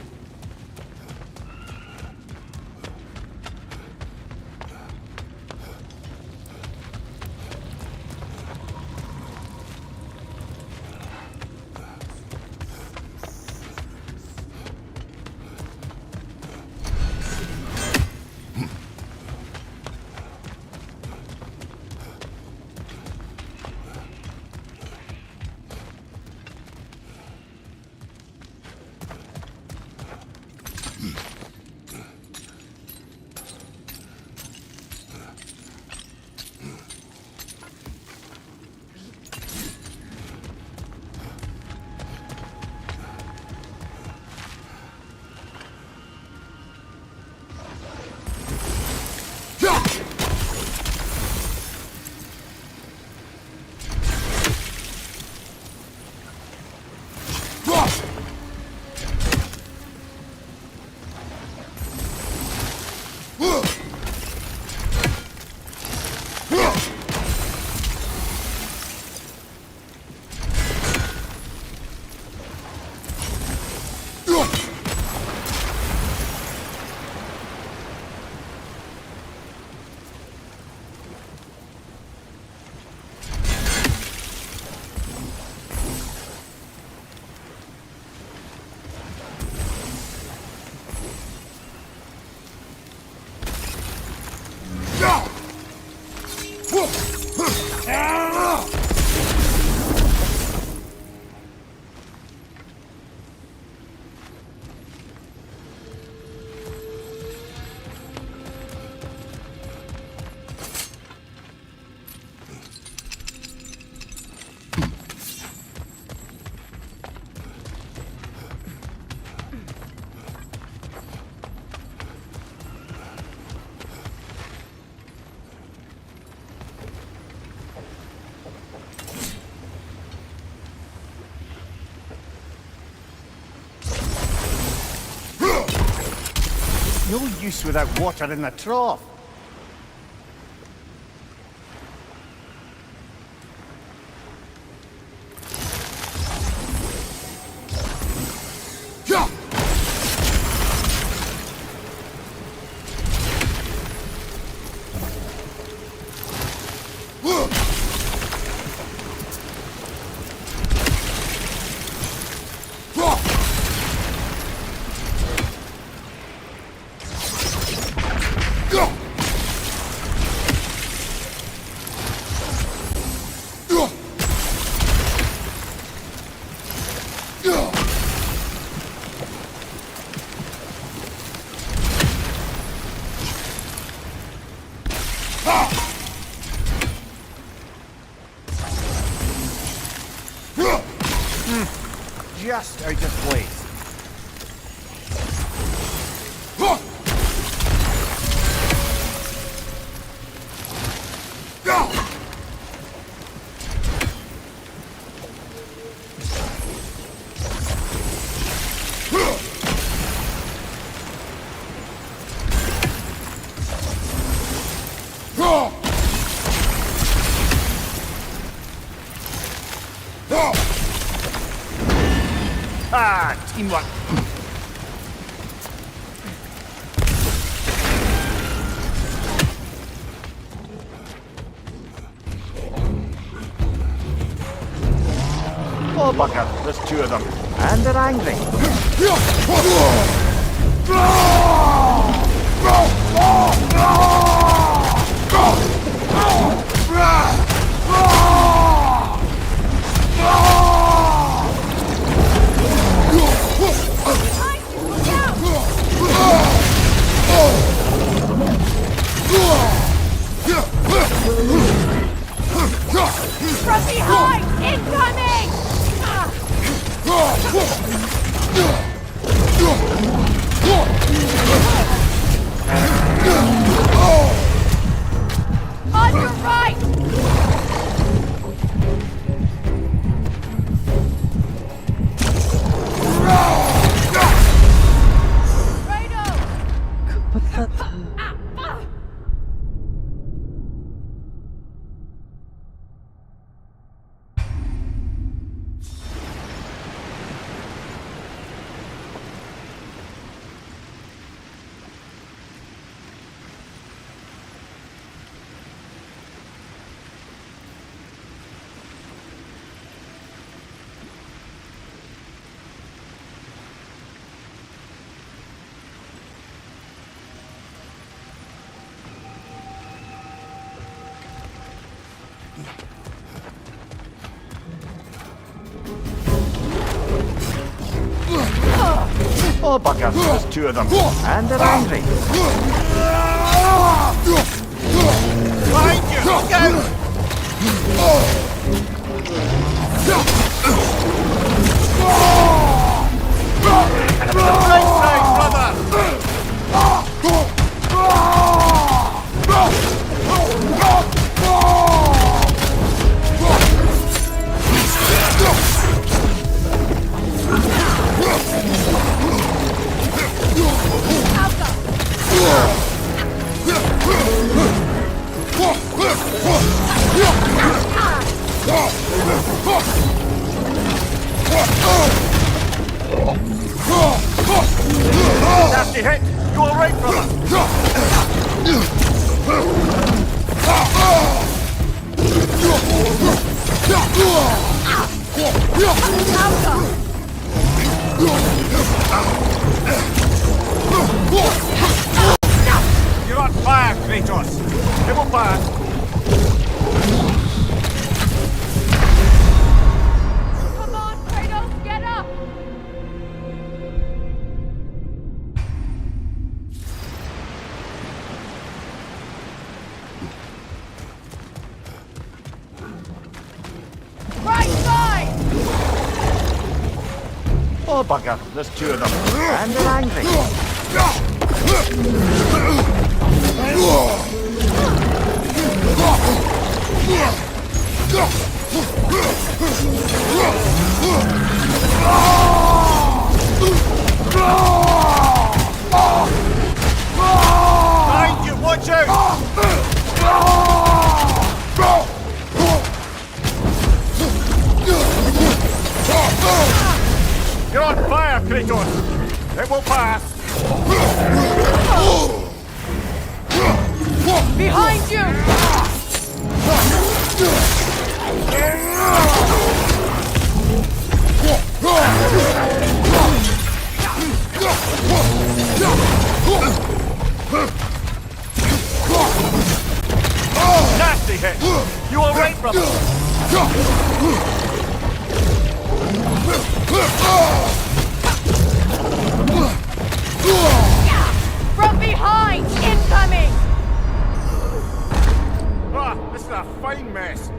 No use without water in the trough. Just out of place. Ah, teamwork. Oh, bugger, there's two of them. And they're angry. From behind! Incoming! On your right! Oh, bugger, there's two of them. And they're angry. Behind you! Look out! Right side, brother! Nasty hit! You all right, brother? You're on fire, Kratos! It will pass! Come on, Kratos, get up! Right side! Oh, bugger, there's two of them. And they're angry. Behind you, watch out! You're on fire, Kratos! It will pass! Behind you! Nasty hit! You all right, brother? From behind! Incoming! bleeding mess.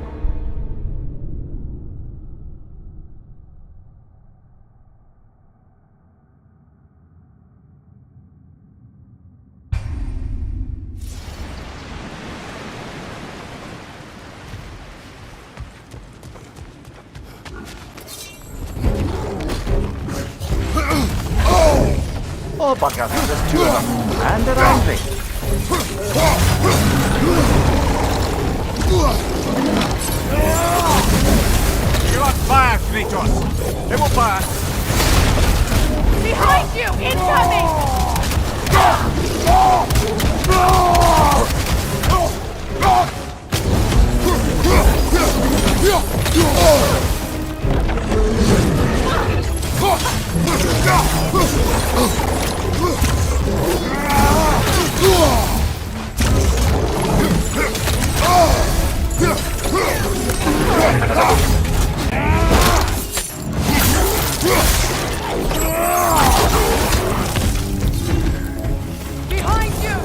Oh, bugger, there's two of them, and they're angry. You're on fire, Kratos. It will pass. Behind you! Incoming! Behind you!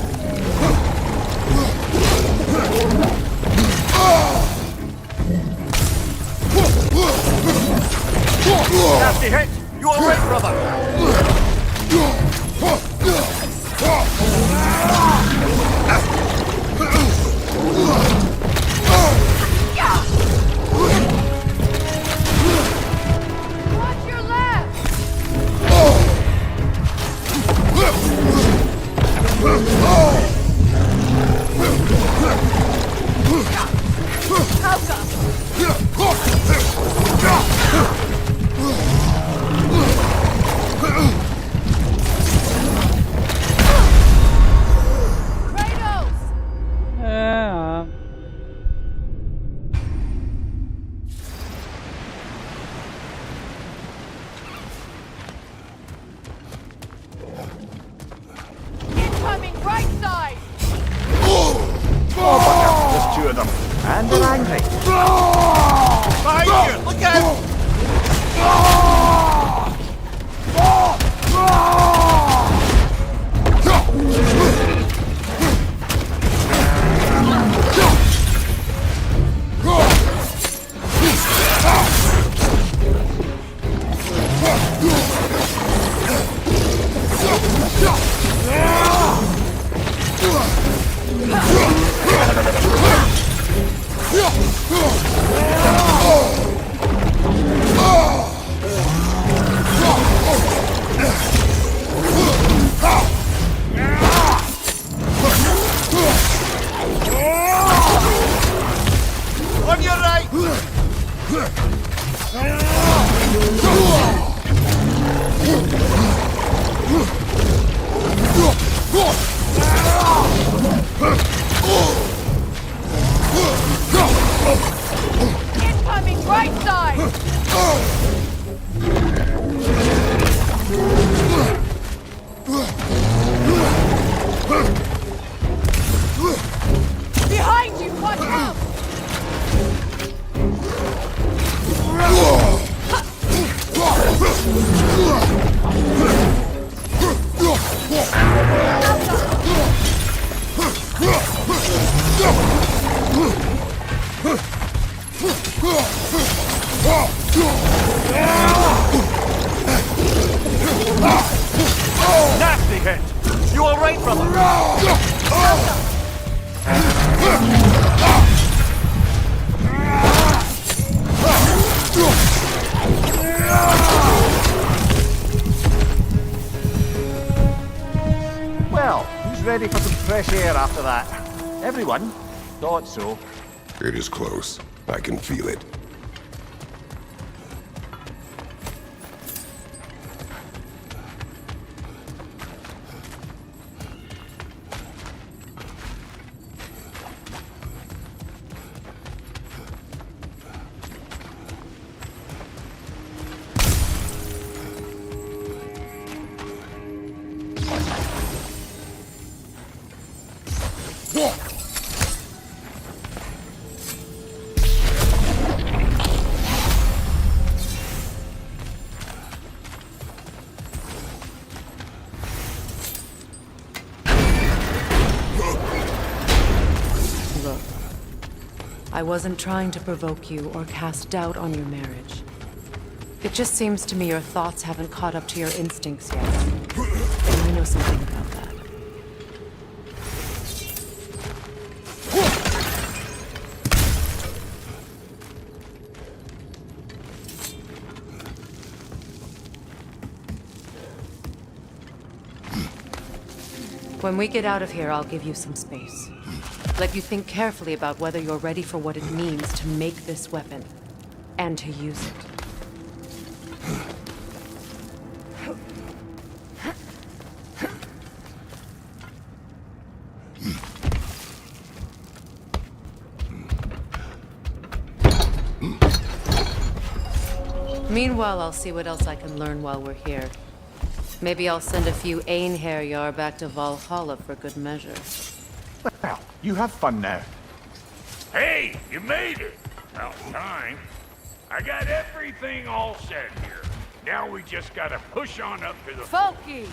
Nasty hit! You alright, brother? Watch your left! Incoming right side! Oh, bugger, there's two of them, and they're angry. Behind you! Look out! On your right! Incoming right side! Behind you! Watch out! Nasty hit! You alright, brother? Well, who's ready for some fresh air after that? Everyone? Thought so. It is close. I can feel it. I wasn't trying to provoke you or cast doubt on your marriage. It just seems to me your thoughts haven't caught up to your instincts yet. And I know something about that. When we get out of here, I'll give you some space. Let you think carefully about whether you're ready for what it means to make this weapon, and to use it. Meanwhile, I'll see what else I can learn while we're here. Maybe I'll send a few Einherjar back to Valhalla for good measure. Well, you have fun now. Hey, you made it! About time. I got everything all set here. Now we just gotta push on up to the... Folky!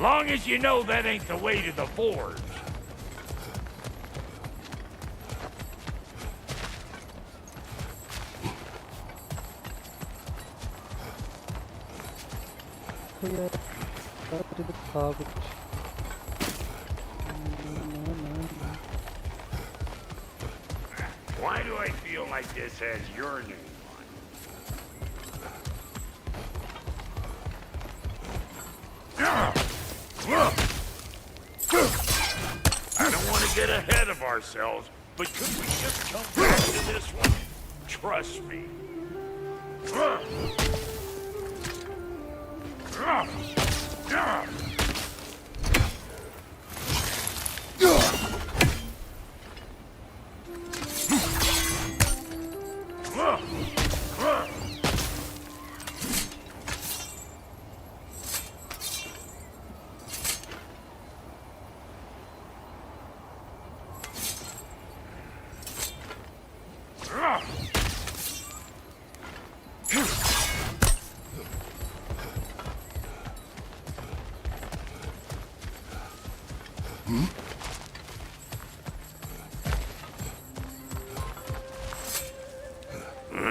Long as you know that ain't the way to the forge. Why do I feel like this has your name on it? I don't want to get ahead of ourselves, but could we just come back to this one? Trust me.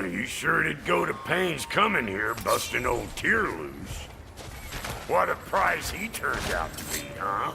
You sure did go to pains coming here, busting old Tyr loose. What a prize he turned out to be, huh?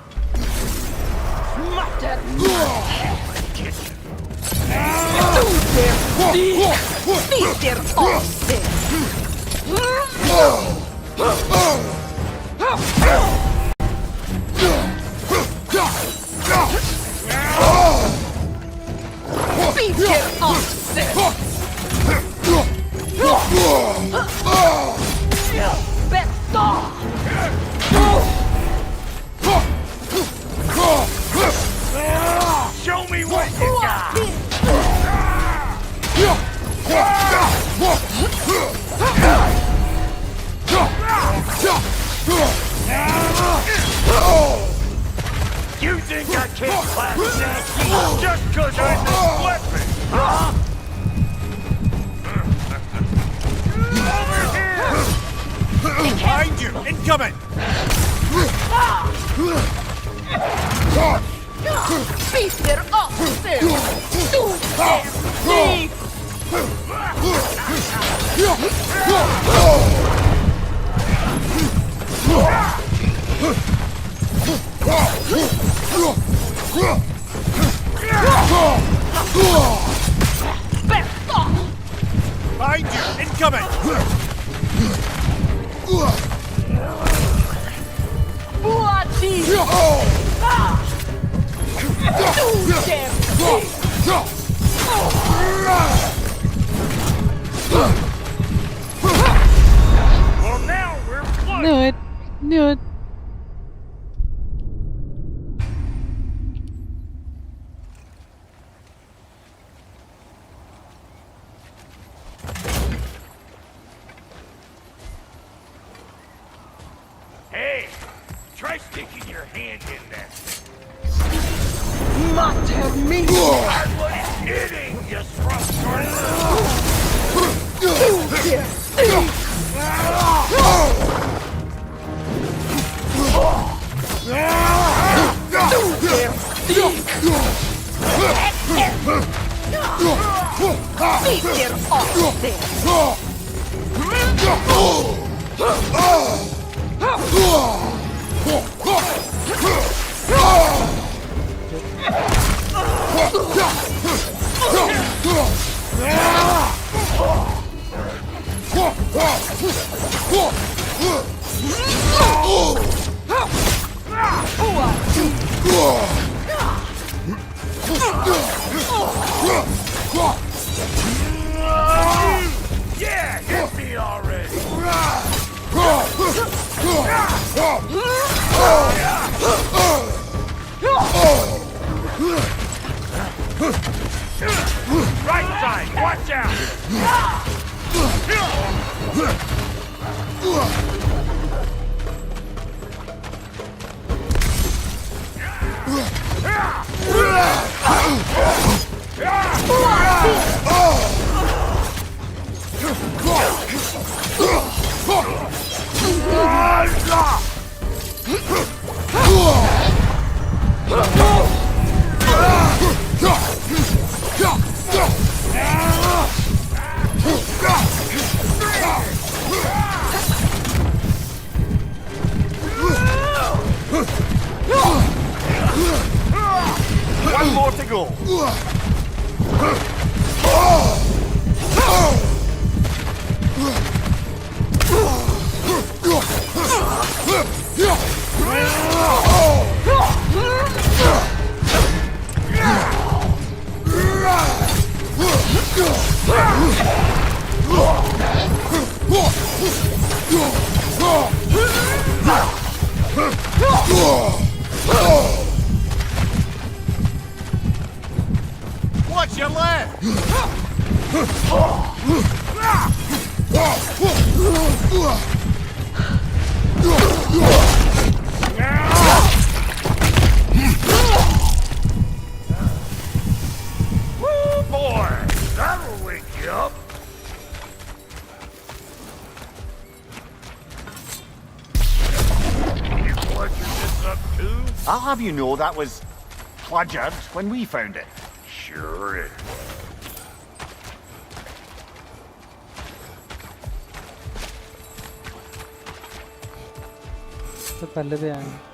Show me what you got! You think I can't clap that just 'cause I'm this weapon, huh? Over here! Behind you! Incoming! Peter Austin! Du thief! Behind you! Incoming! Bloody! Well, now we're flush. Knew it. Knew it. Hey, try sticking your hand in that. Mater me! I was kidding, you thrust. Get off there! Yeah, hit me already! Right side, watch out! One more to go. Watch your left! Woo, boy! That'll wake you up! You bludgered this up too? I'll have you know that was bludgered when we found it. Sure it तो पहले भी आए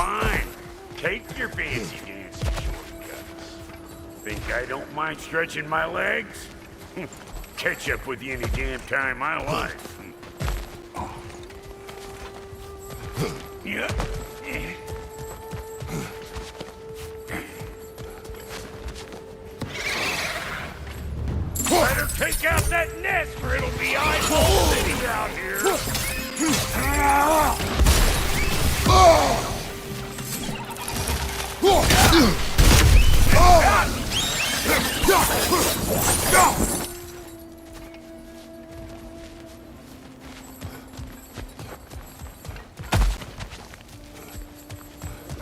Fine. Take your fancy dancing shortcut. Think I don't mind stretching my legs? Catch up with you any damn time I like. Yeah. Better take out that nest or it'll be eyeball city out here.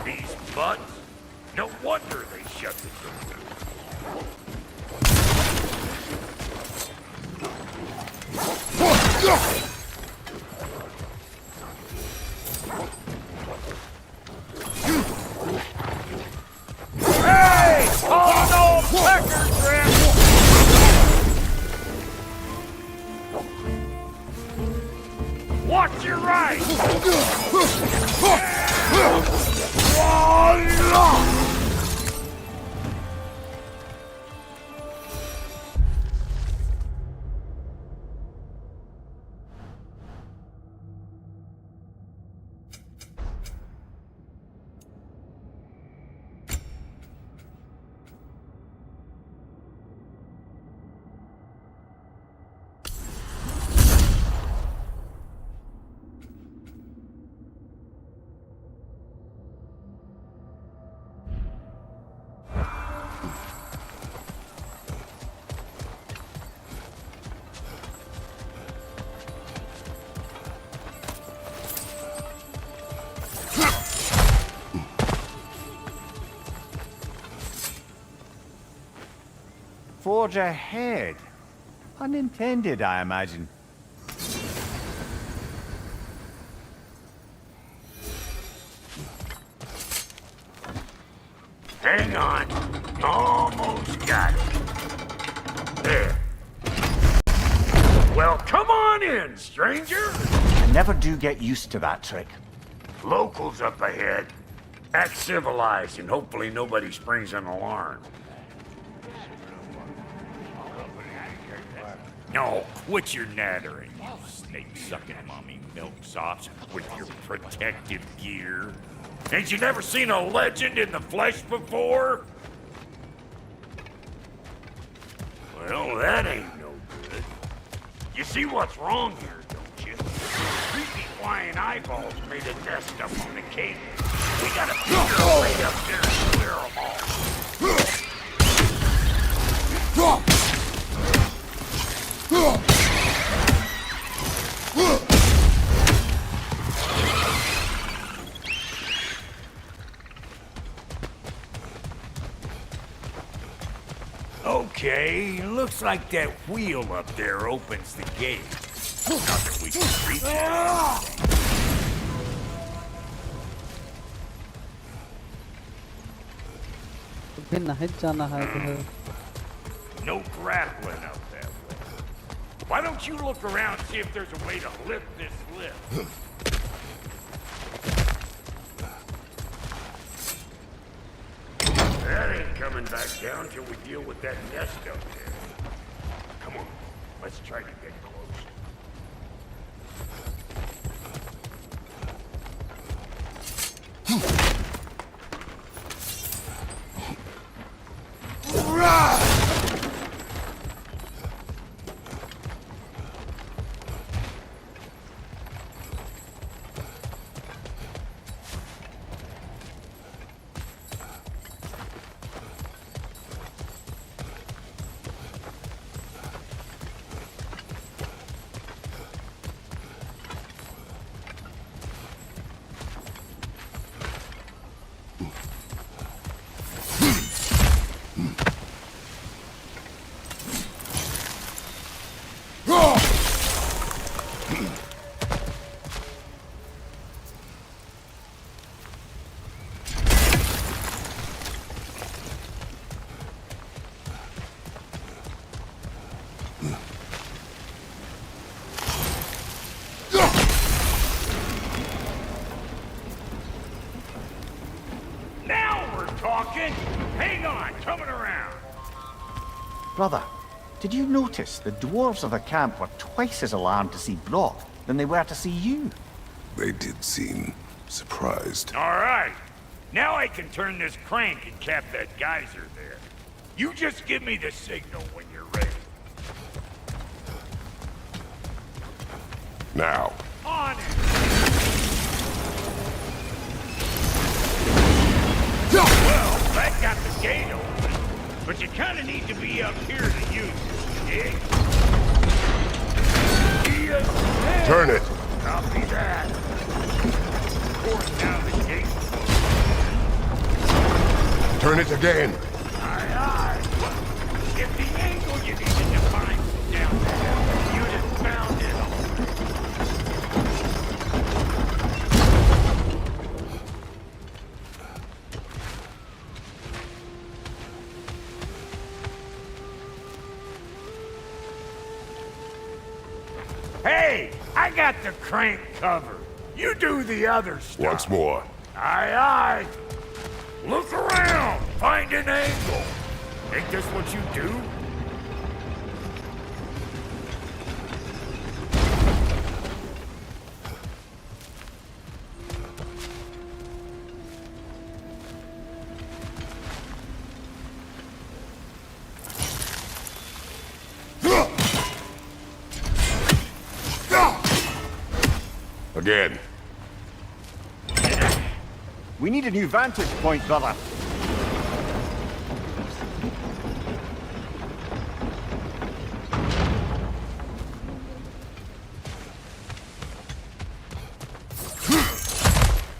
These butts, no wonder they shut the door. Hey! Oh no! Pecker grip! Watch your right! Forge ahead. Unintended, I imagine. Hang on. Almost got it. There. Well, come on in, stranger. I never do get used to that trick. Locals up ahead. Act civilized and hopefully nobody springs an alarm. No, quit your nattering, you snake-sucking mommy milksops with your protective gear. Ain't you never seen a legend in the flesh before? Well, that ain't no good. You see what's wrong here, don't you? Creepy flying eyeballs made a nest up on the cable. We gotta figure a way up there and clear them all. Okay, looks like that wheel up there opens the gate. Not that we can reach it. No grappling up that way. Why don't you look around and see if there's a way to lift this lift? That ain't coming back down till we deal with that nest up there. Come on, let's try to get close. Talking? Hang on, coming around. brother, did you notice the dwarves of the camp were twice as alarmed to see Brock than they were to see you? They did seem surprised. All right. Now I can turn this crank and cap that geyser there. You just give me the signal when you're ready. Now. On it! Well, that got the gate open, but you kind of need to be up here to use it, eh? Turn it. Copy that. Force down the gate. Turn it again. Aye, aye. If the angle you needed to find was down there, you'd have found it all. Hey, I got the crank covered. You do the other stuff. Once more. Aye, aye. Look around. Find an angle. Ain't this what you do? Again. We need a new vantage point, brother.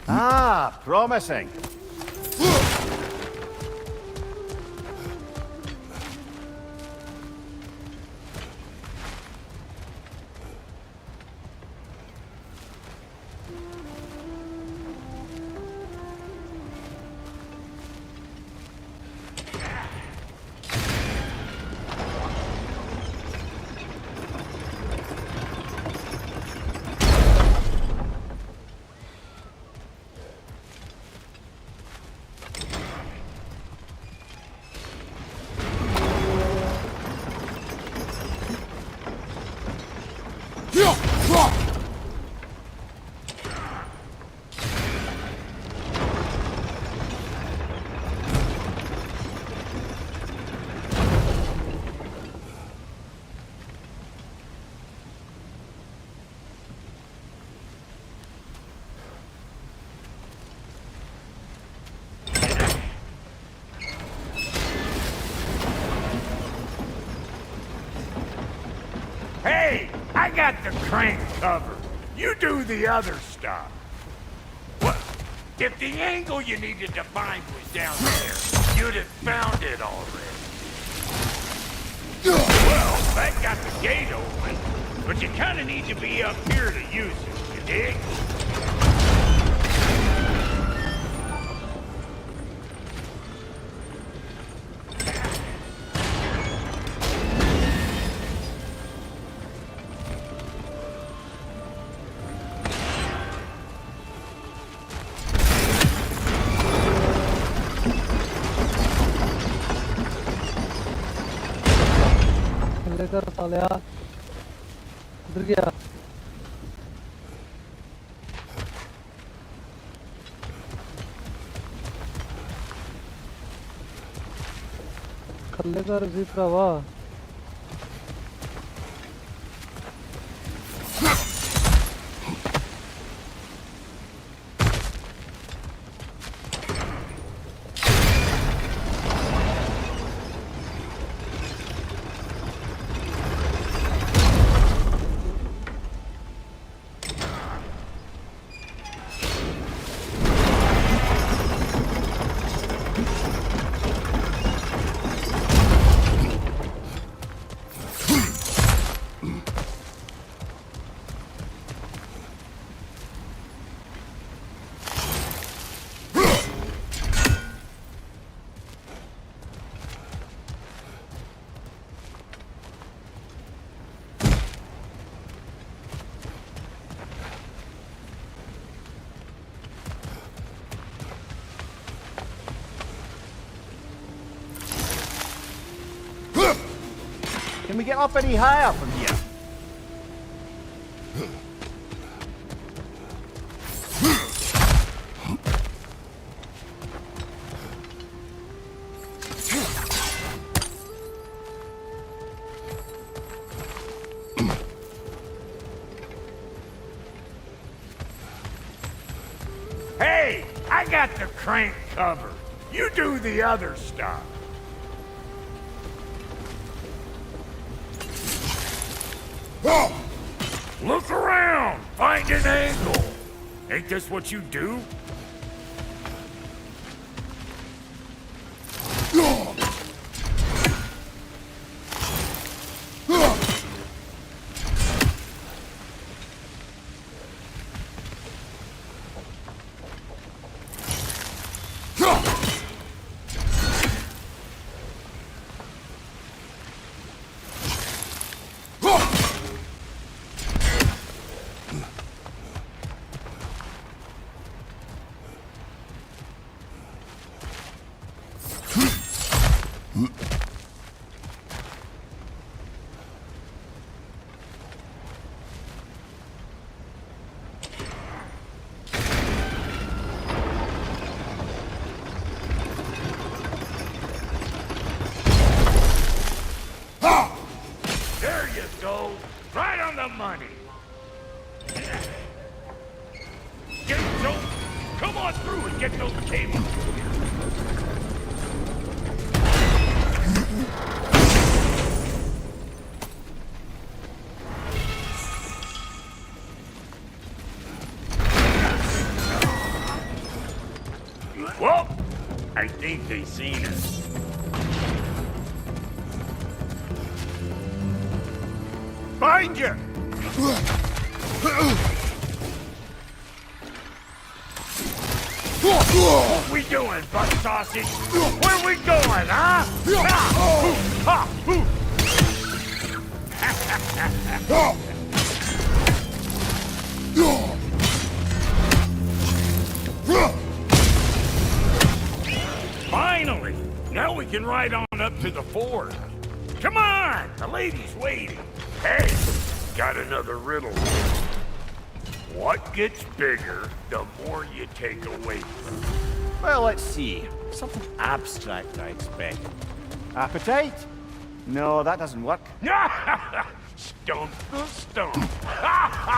Ah, promising. Hey, I got the crank covered. You do the other stuff. What? If the angle you needed to find was down there, you'd have found it already. Well, that got the gate open, but you kind of need to be up here to use it, you dig? लेकर सालिया उधर गया खल्ले कर जी भरावा we get up any higher from here? Hey, I got the crank covered. You do the other stuff. Look around! Find an angle! Ain't this what you do? There you go. Right on the money. Get those. Come on through and get those cables. Well, I think they seen us. Find you! What we doing, butt sausage? Where we going, huh? Finally! Now we can ride on up to the fort. Come on! The lady's waiting. Hey, got another riddle. What gets bigger the more you take away from it? Well, let's see. Something abstract, I expect. Appetite? No, that doesn't work. Stump the stump.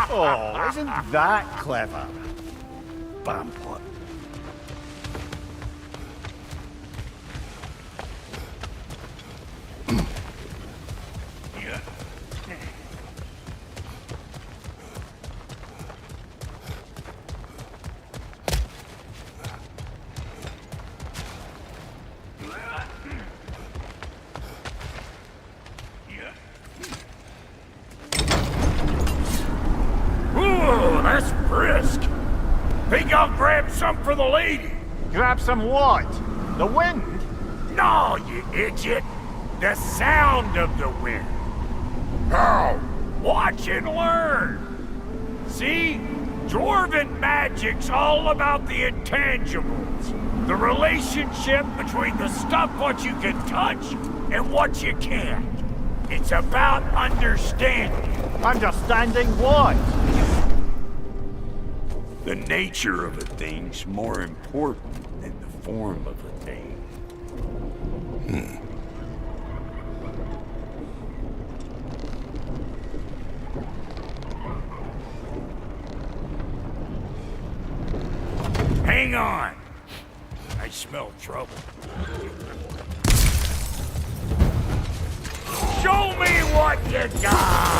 Oh, isn't that clever? Bampot. That's brisk. Think I'll grab some for the lady. Grab some what? The wind? No, you idiot. The sound of the wind. How? Watch and learn. See? Dwarven magic's all about the intangibles. The relationship between the stuff what you can touch and what you can't. It's about understanding. Understanding what? The nature of a thing's more important than the form of a thing. Hang on! I smell trouble. Show me what you got!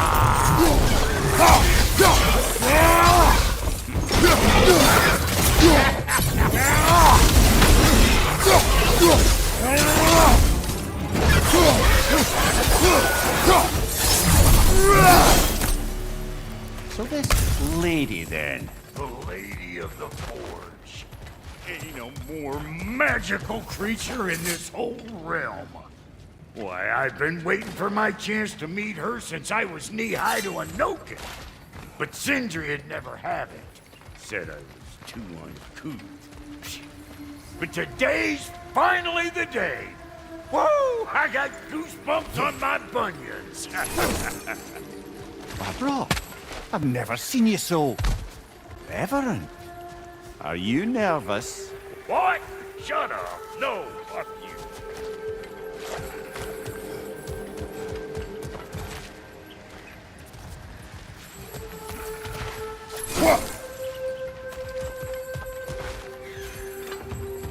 So this lady, then? The Lady of the Forge. Ain't no more magical creature in this whole realm. Why, I've been waiting for my chance to meet her since I was knee-high to a Noken. But Sindri'd never have it. Said I was too uncouth. But today's finally the day. Whoa! I got goosebumps on my bunions. Barbara, I've never seen you so reverent. Are you nervous? What? Shut up. No, fuck you.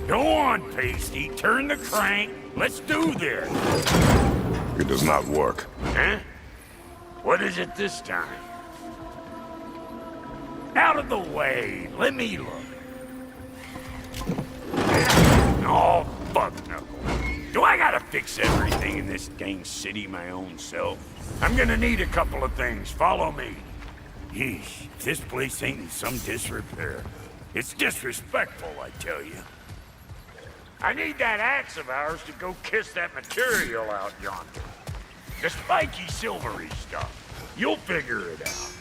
Go on, Pasty. Turn the crank. Let's do this. It does not work. Huh? What is it this time? Out of the way. Let me look. Oh, fuck no. Do I gotta fix everything in this dang city my own self? I'm gonna need a couple of things. Follow me. Yeesh, if this place ain't in some disrepair. It's disrespectful, I tell you. I need that axe of ours to go kiss that material out yonder. The spiky silvery stuff. You'll figure it out.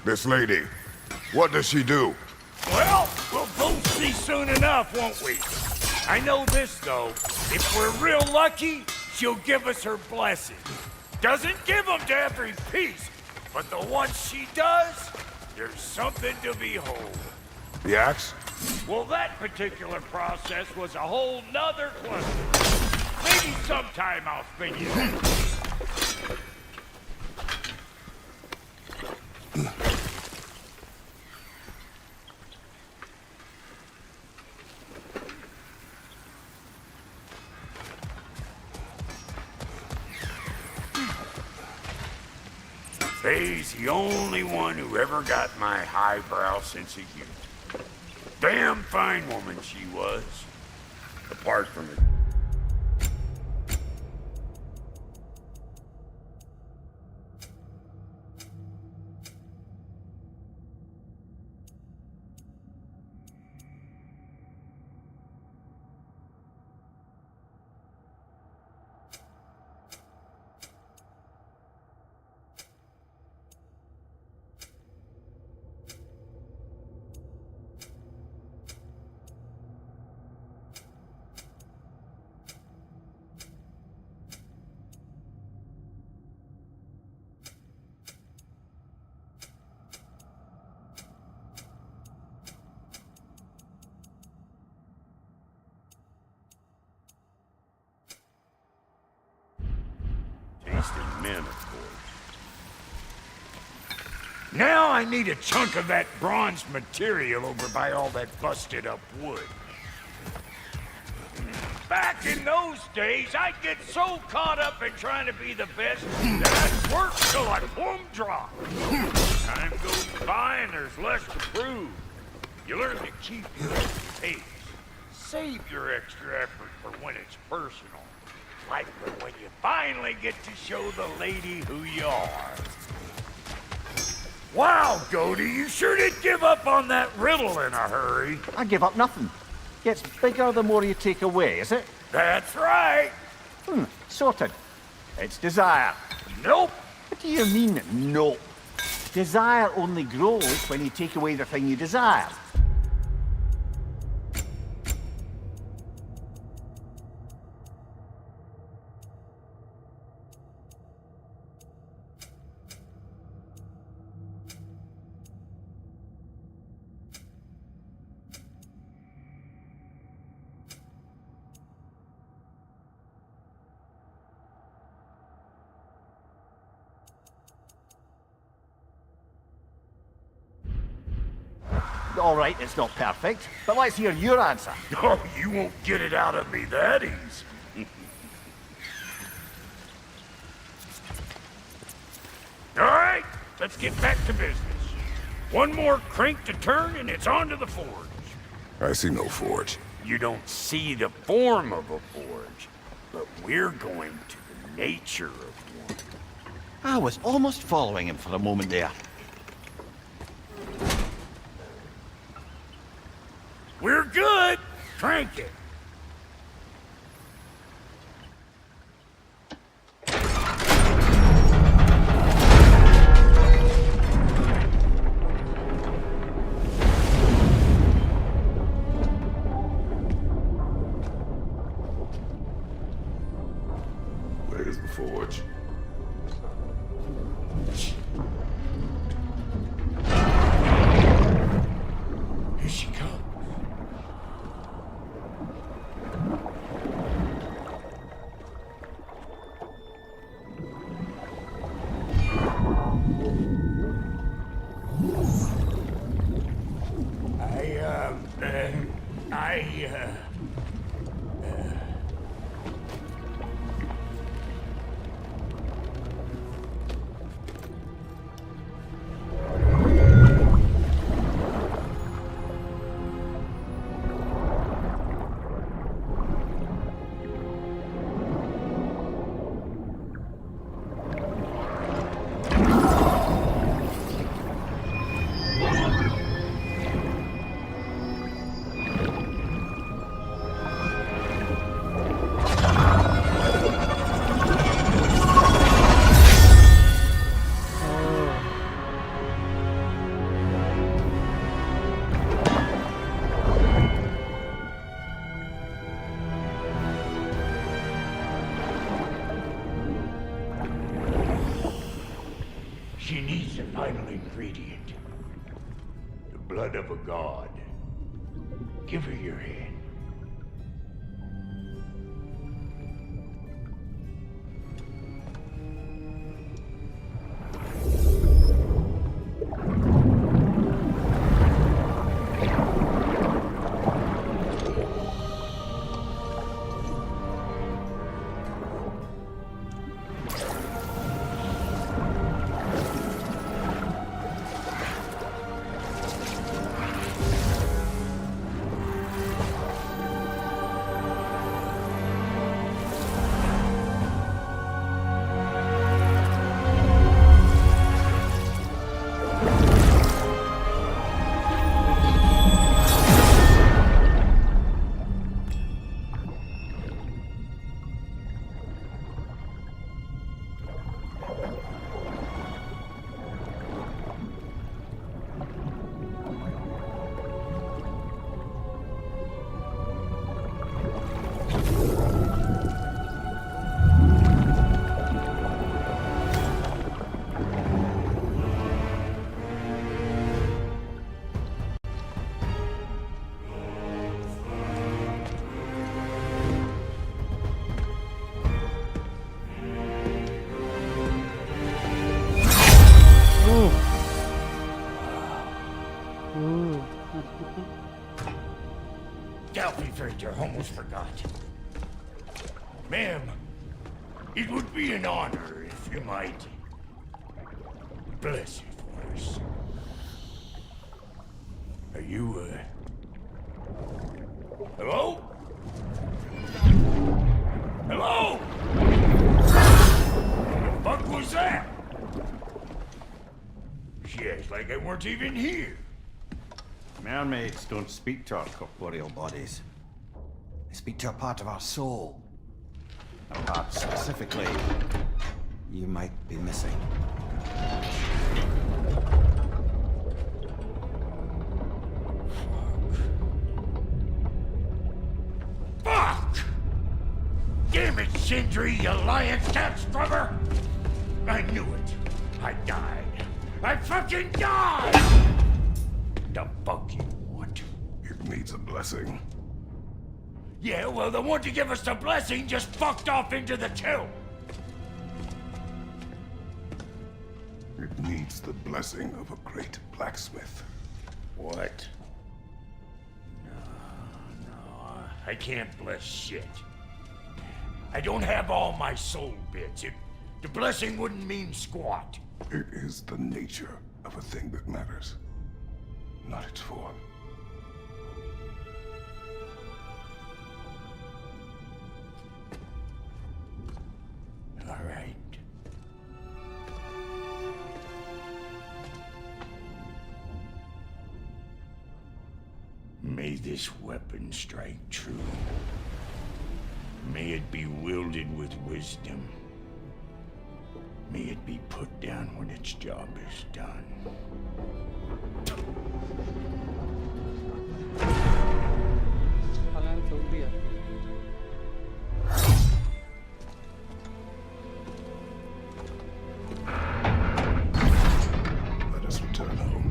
This lady, what does she do? Well, we'll both see soon enough, won't we? I know this, though. If we're real lucky, she'll give us her blessing. Doesn't give them to every piece, but the ones she does, there's something to behold. The axe? Well, that particular process was a whole nother question. Maybe sometime I'll spin you that. Faye's the only one who ever got my highbrow sense of humor. Damn fine woman she was. Apart from it. Men, of course. Now I need a chunk of that bronze material over by all that busted up wood. Back in those days, I'd get so caught up in trying to be the best that I'd work till I plumb drop. Time goes by and there's less to prove. You learn to keep your pace. Save your extra effort for when it's personal. Like when you finally get to show the lady who you are. Wow, Goldie, you sure did give up on that riddle in a hurry. I give up nothing. Gets bigger the more you take away, is it? That's right. Sorted. It's desire. Nope. What do you mean, nope? Desire only grows when you take away the thing you desire. All right, it's not perfect, but let's hear your answer. Oh, you won't get it out of me that easy. All right, let's get back to business. One more crank to turn and it's on to the forge. I see no forge. You don't see the form of a forge, but we're going to the nature of one. I was almost following him for a moment there. We're good. Crank it. blood of a god. Give her your hand. I almost forgot. Ma'am, it would be an honor if you might bless it for us. Are you, hello? Hello? What the fuck was that? She acts like I weren't even here. Mermaids don't speak to our corporeal bodies. They speak to a part of our soul. A part specifically you might be missing. Fuck! Damn it, Sindri, you lying cat scrubber! I knew it. I died. I fucking died! The fuck you want? It needs a blessing. Yeah, well, the one to give us the blessing just fucked off into the tomb. It needs the blessing of a great blacksmith. What? No, I can't bless shit. I don't have all my soul bits. The blessing wouldn't mean squat. It is the nature of a thing that matters, not its form. All right. May this weapon strike true. May it be wielded with wisdom. May it be put down when its job is done. Let us return home.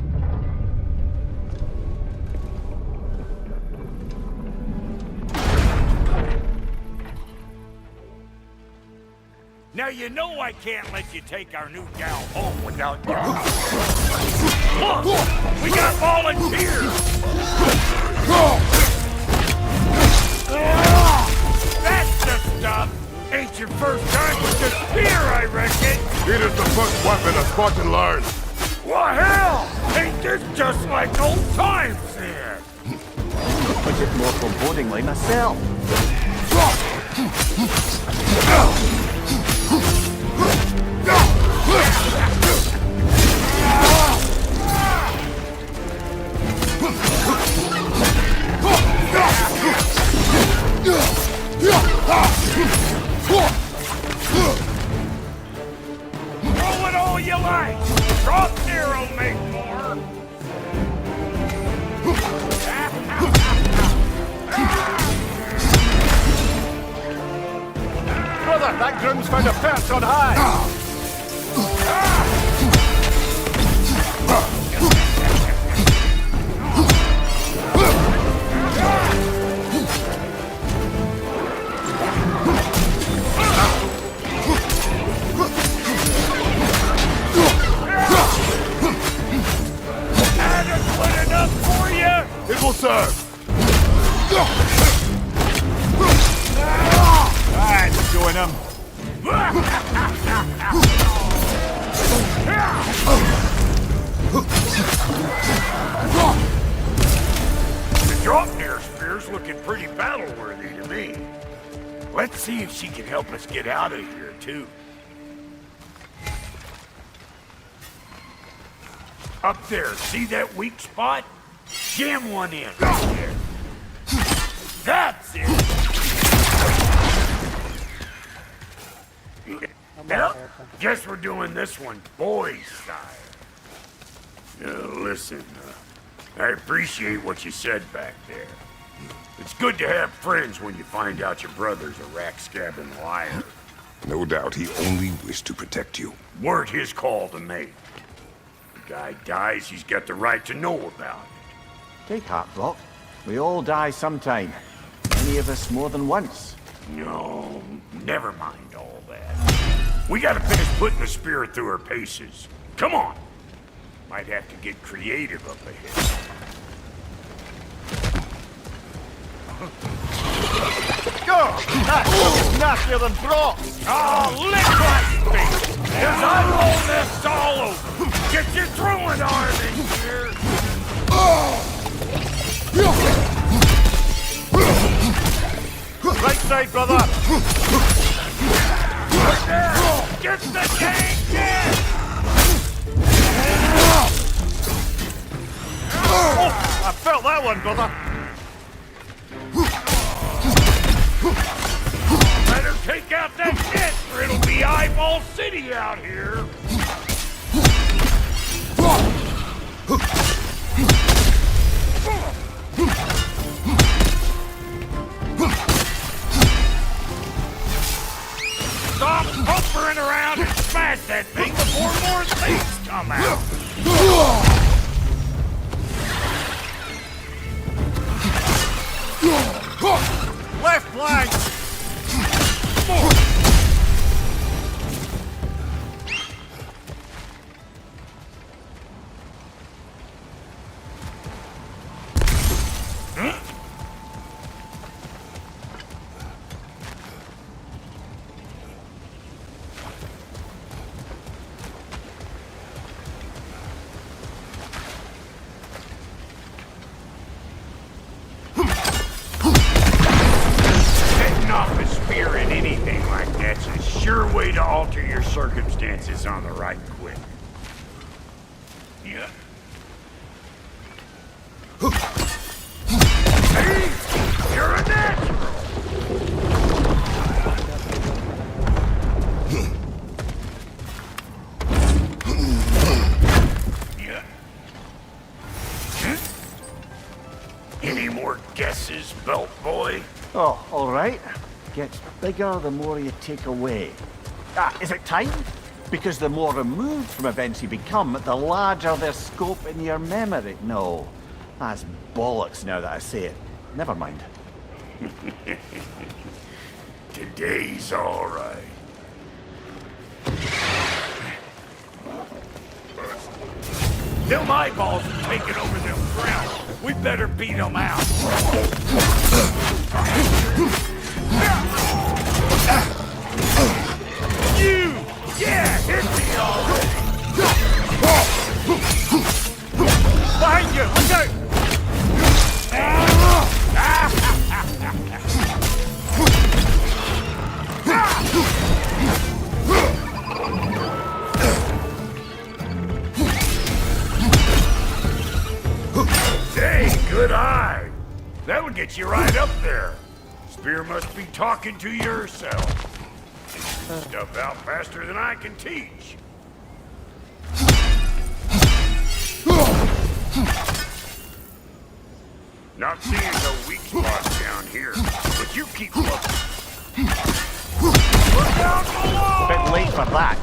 Now you know I can't let you take our new gal home without you. Look! We got volunteers! That's the stuff! Ain't your first time with the spear, I reckon! It is the first weapon a Spartan learned. Well, hell! Ain't this just like old times here? Put it more forebodingly myself. Throw it all you like! Drop Nero make more! Brother, that groom's found a perch on high! closer! That's showing him. The Draupnir spear's looking pretty battle-worthy to me. Let's see if she can help us get out of here, too. Up there, see that weak spot? Jam one in right there. That's it! Well, guess we're doing this one boys style. Listen, I appreciate what you said back there. It's good to have friends when you find out your brother's a rack-scabbing liar. No doubt he only wished to protect you. Weren't his call to make. The guy dies, he's got the right to know about it. Take heart, Brock. We all die sometime. Many of us more than once. No, never mind all that. We gotta finish putting the spirit through her paces. Come on! Might have to get creative up ahead. Go! That's nastier than Brock! Oh, lick my feet! Cause I roll this all over! Get your throwing arm in here! Right side, brother! Right there! Get the tank in! Oh, I felt that one, brother! Better take out that shit, or it'll be Eyeball City out here! Stop pumpering around and smash that thing before more things come out! Left flank! Circumstances on the right quick. Yeah. Hey, you're a natural. Yeah. Any more guesses, belt boy? Oh, all right. Gets bigger the more you take away. Is it time? Because the more removed from events you become, the larger their scope in your memory. No, that's bollocks now that I say it. Never mind. Today's all right. Them eyeballs have taken over them grounds. We better beat them out. You! Yeah, hit me already! Behind you! Look out! Hey, good eye! That'll get you right up there. Spear must be talking to yourself. Stuff out faster than I can teach. Not seeing no weak spots down here, but you keep looking. Look out below! Bit late for that.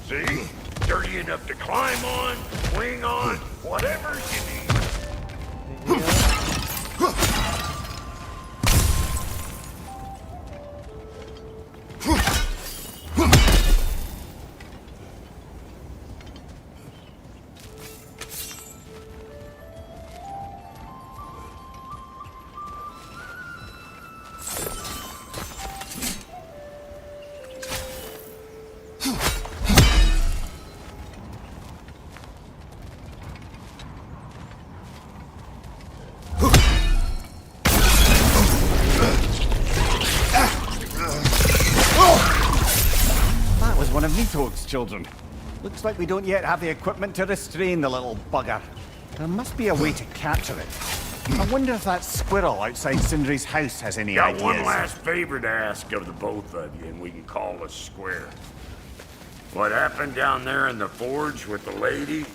See? Dirty enough to climb on, swing on, whatever you need. That was one of Nito's children. Looks like we don't yet have the equipment to restrain the little bugger. There must be a way to capture it. I wonder if that squirrel outside Sindri's house has any Got ideas. one last favor to ask of the both of you, and we can call us square. What happened down there in the forge with the lady?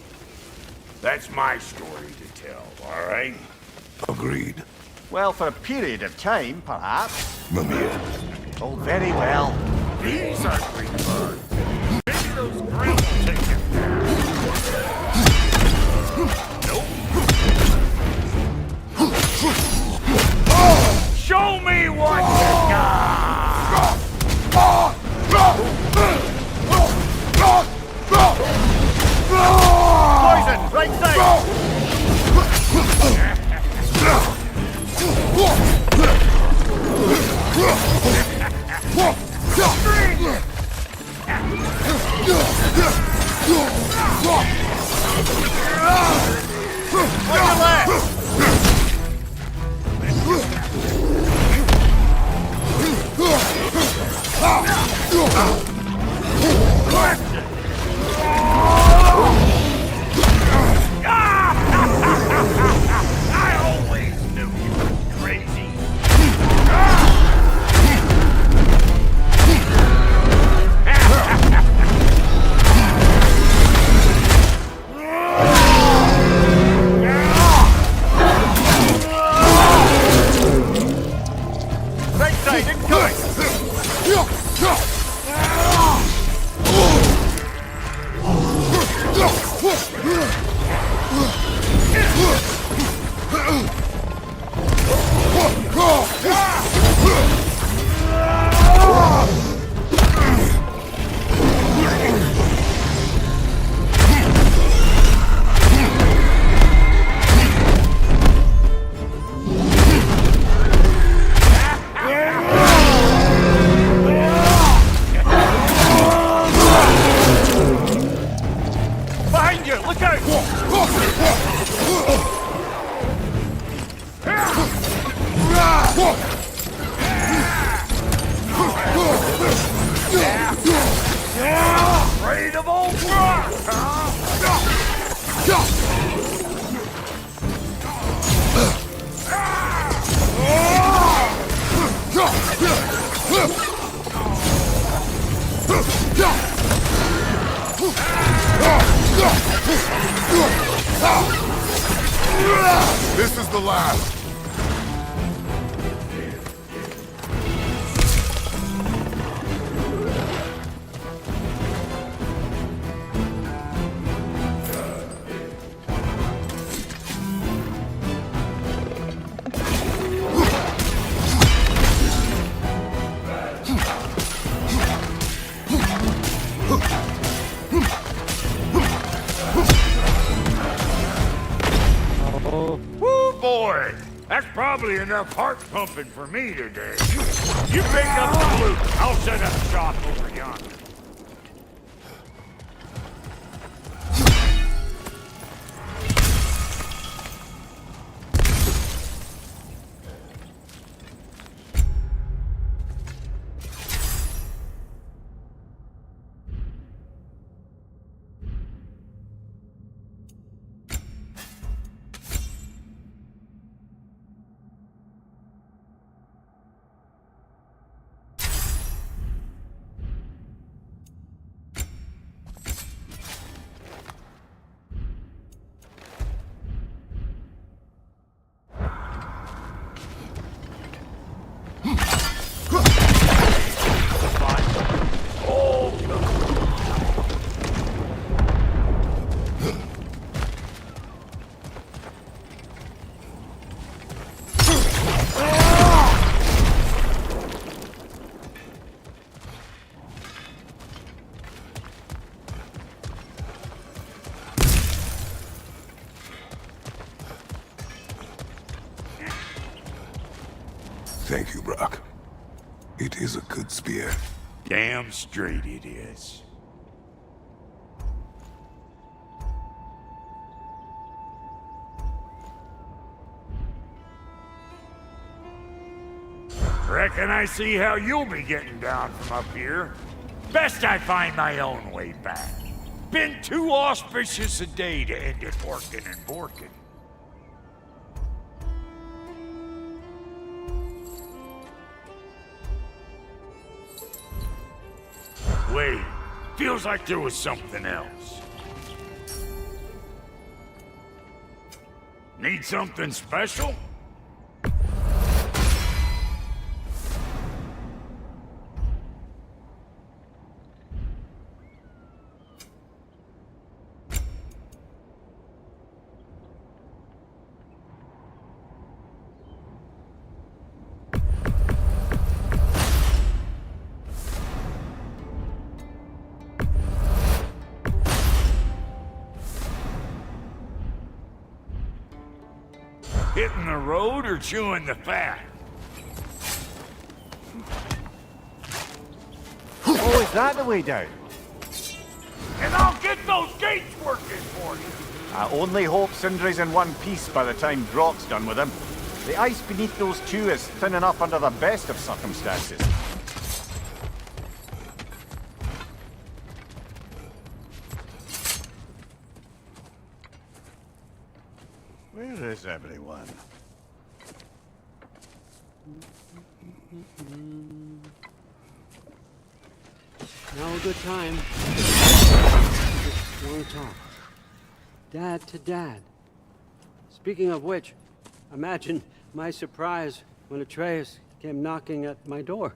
That's my story to tell, all right? Agreed. Well, for a period of time, perhaps. Mummy. Oh, very well. These ugly bugs. Maybe those grills will take him down. Nope. Show me what you got! Poison, right side! I always knew you were crazy. Right side, incoming! Behind you, look out! Afraid of old rock, This is the last. Woo, boy! That's probably enough heart pumping for me today. You pick up the loot. I'll set up shop over yonder. Thank you, Brock. It is a good spear. Damn straight it is. Reckon I see how you'll be getting down from up here. Best I find my own way back. Been too auspicious a day to end it working and borking. Wait, feels like there was something else. Need something special? Hitting the road or chewing the fat? Oh, is that the way down? And I'll get those gates working for you! I only hope Sindri's in one piece by the time Brock's done with him. The ice beneath those two is thin enough under the best of circumstances. Where is everyone? Now a good time. Just want to talk. Dad to Dad. Speaking of which, imagine my surprise when Atreus came knocking at my door.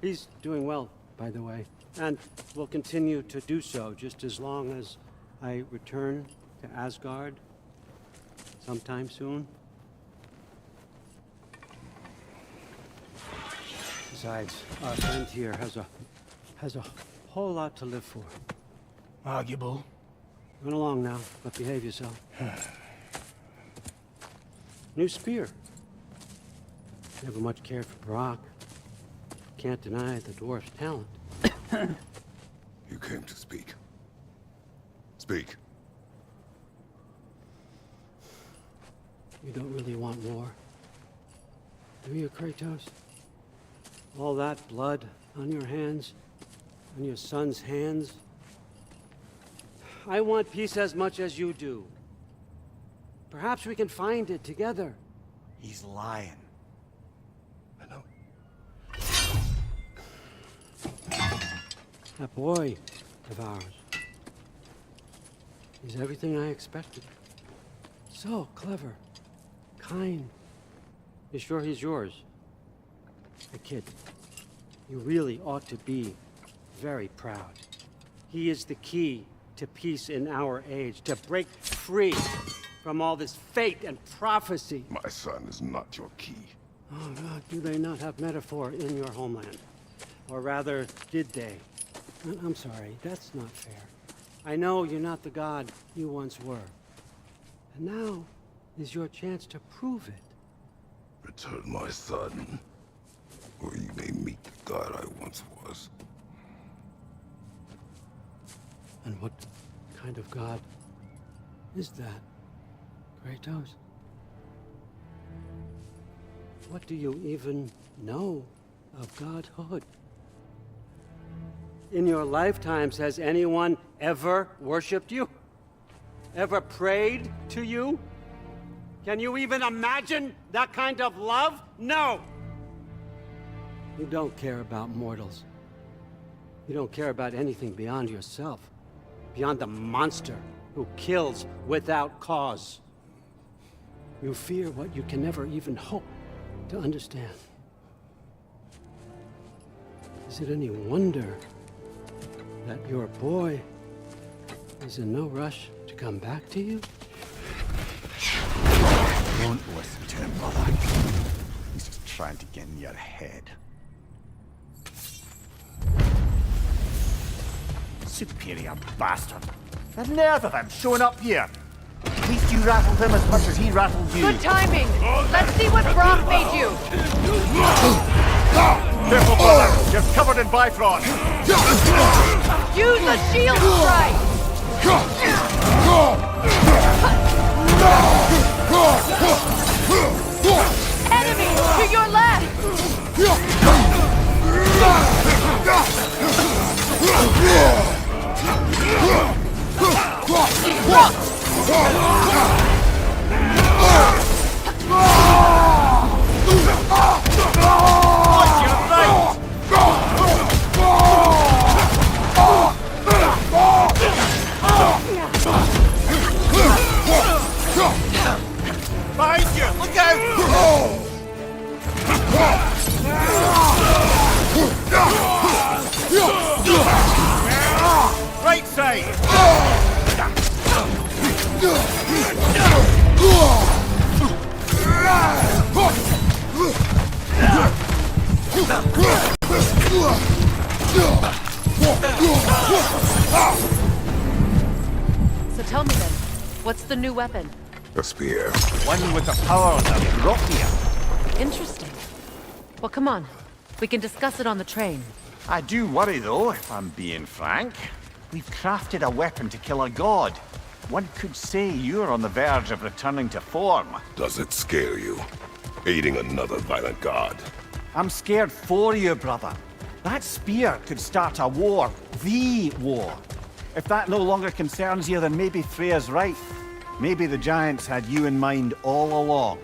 He's doing well, by the way, and will continue to do so just as long as I return to Asgard sometime soon. Besides, our friend here has a whole lot to live for. Arguable. Run along now, but behave yourself. New spear. Never much cared for Brock. Can't deny the dwarf's talent. You came to speak. Speak. You don't really want war, do you, Kratos? All that blood on your hands, on your son's hands. I want peace as much as you do. Perhaps we can find it together. He's lying. I know. That boy of ours. He's everything I expected. So clever, kind. You sure he's yours? A kid. You really ought to be very proud. He is the key to peace in our age, to break free from all this fate and prophecy. My son is not your key. Oh, God, do they not have metaphor in your homeland? Or rather, did they? I'm sorry, that's not fair. I know you're not the god you once were. And now is your chance to prove it. Return my son, or you may meet the god I once was. And what kind of god is that, Kratos? What do you even know of godhood? In your lifetimes, has anyone ever worshipped you? Ever prayed to you? Can you even imagine that kind of love? No! You don't care about mortals. You don't care about anything beyond yourself. Beyond the monster who kills without cause. You fear what you can never even hope to understand. Is it any wonder that your boy is in no rush to come back to you? Don't listen to him, brother. He's just trying to get in your head. Superior bastard. The nerve of him showing up here. At least you rattled him as much as he rattled you. Good timing. Let's see what Brock made you. Careful, brother. You're covered in Bifrost. Use the shield strike. Enemy to your left. Behind you! Look out! Right side! So tell me then, what's the new weapon? A spear. One with the powers of Rokia. Interesting. Well, come on. We can discuss it on the train. I do worry, though, if I'm being frank. We've crafted a weapon to kill a god. One could say you're on the verge of returning to form. Does it scare you? Aiding another violent god? I'm scared for you, brother. That spear could start a war. The war. If that no longer concerns you, then maybe Freya's right. Maybe the Giants had you in mind all along.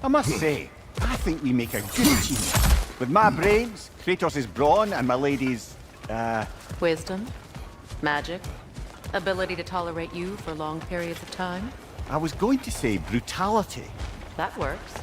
I must say, I think we make a good team. With my brains, Kratos' brawn, and my lady's, Wisdom, magic, ability to tolerate you for long periods of time. I was going to say brutality. That works.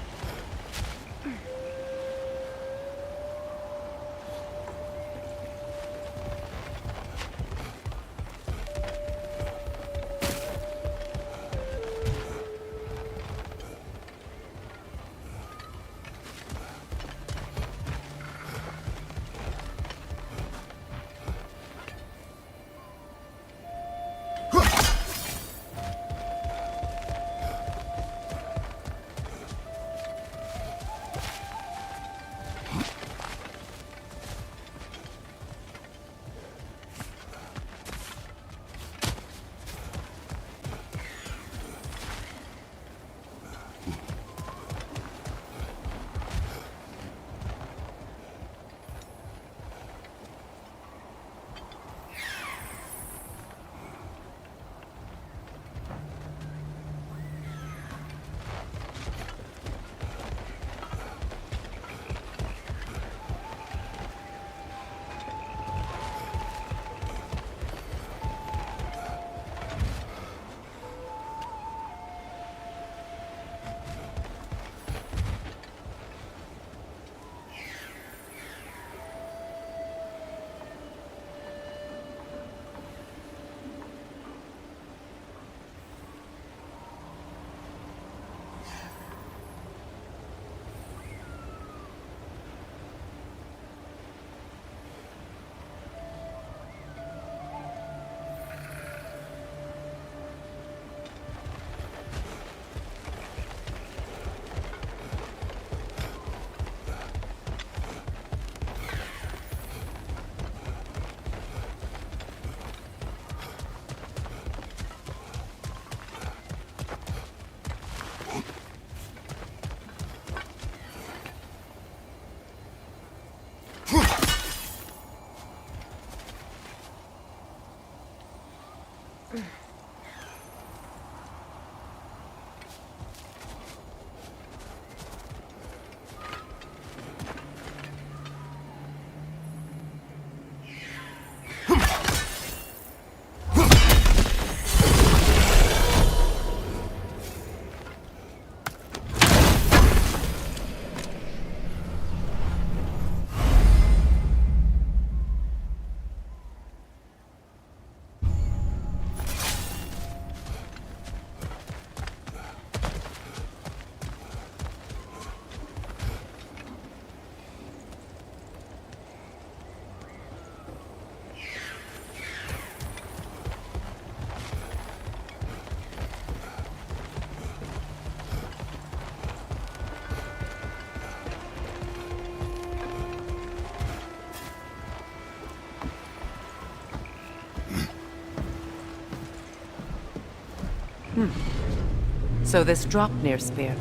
So this Draupnir spear,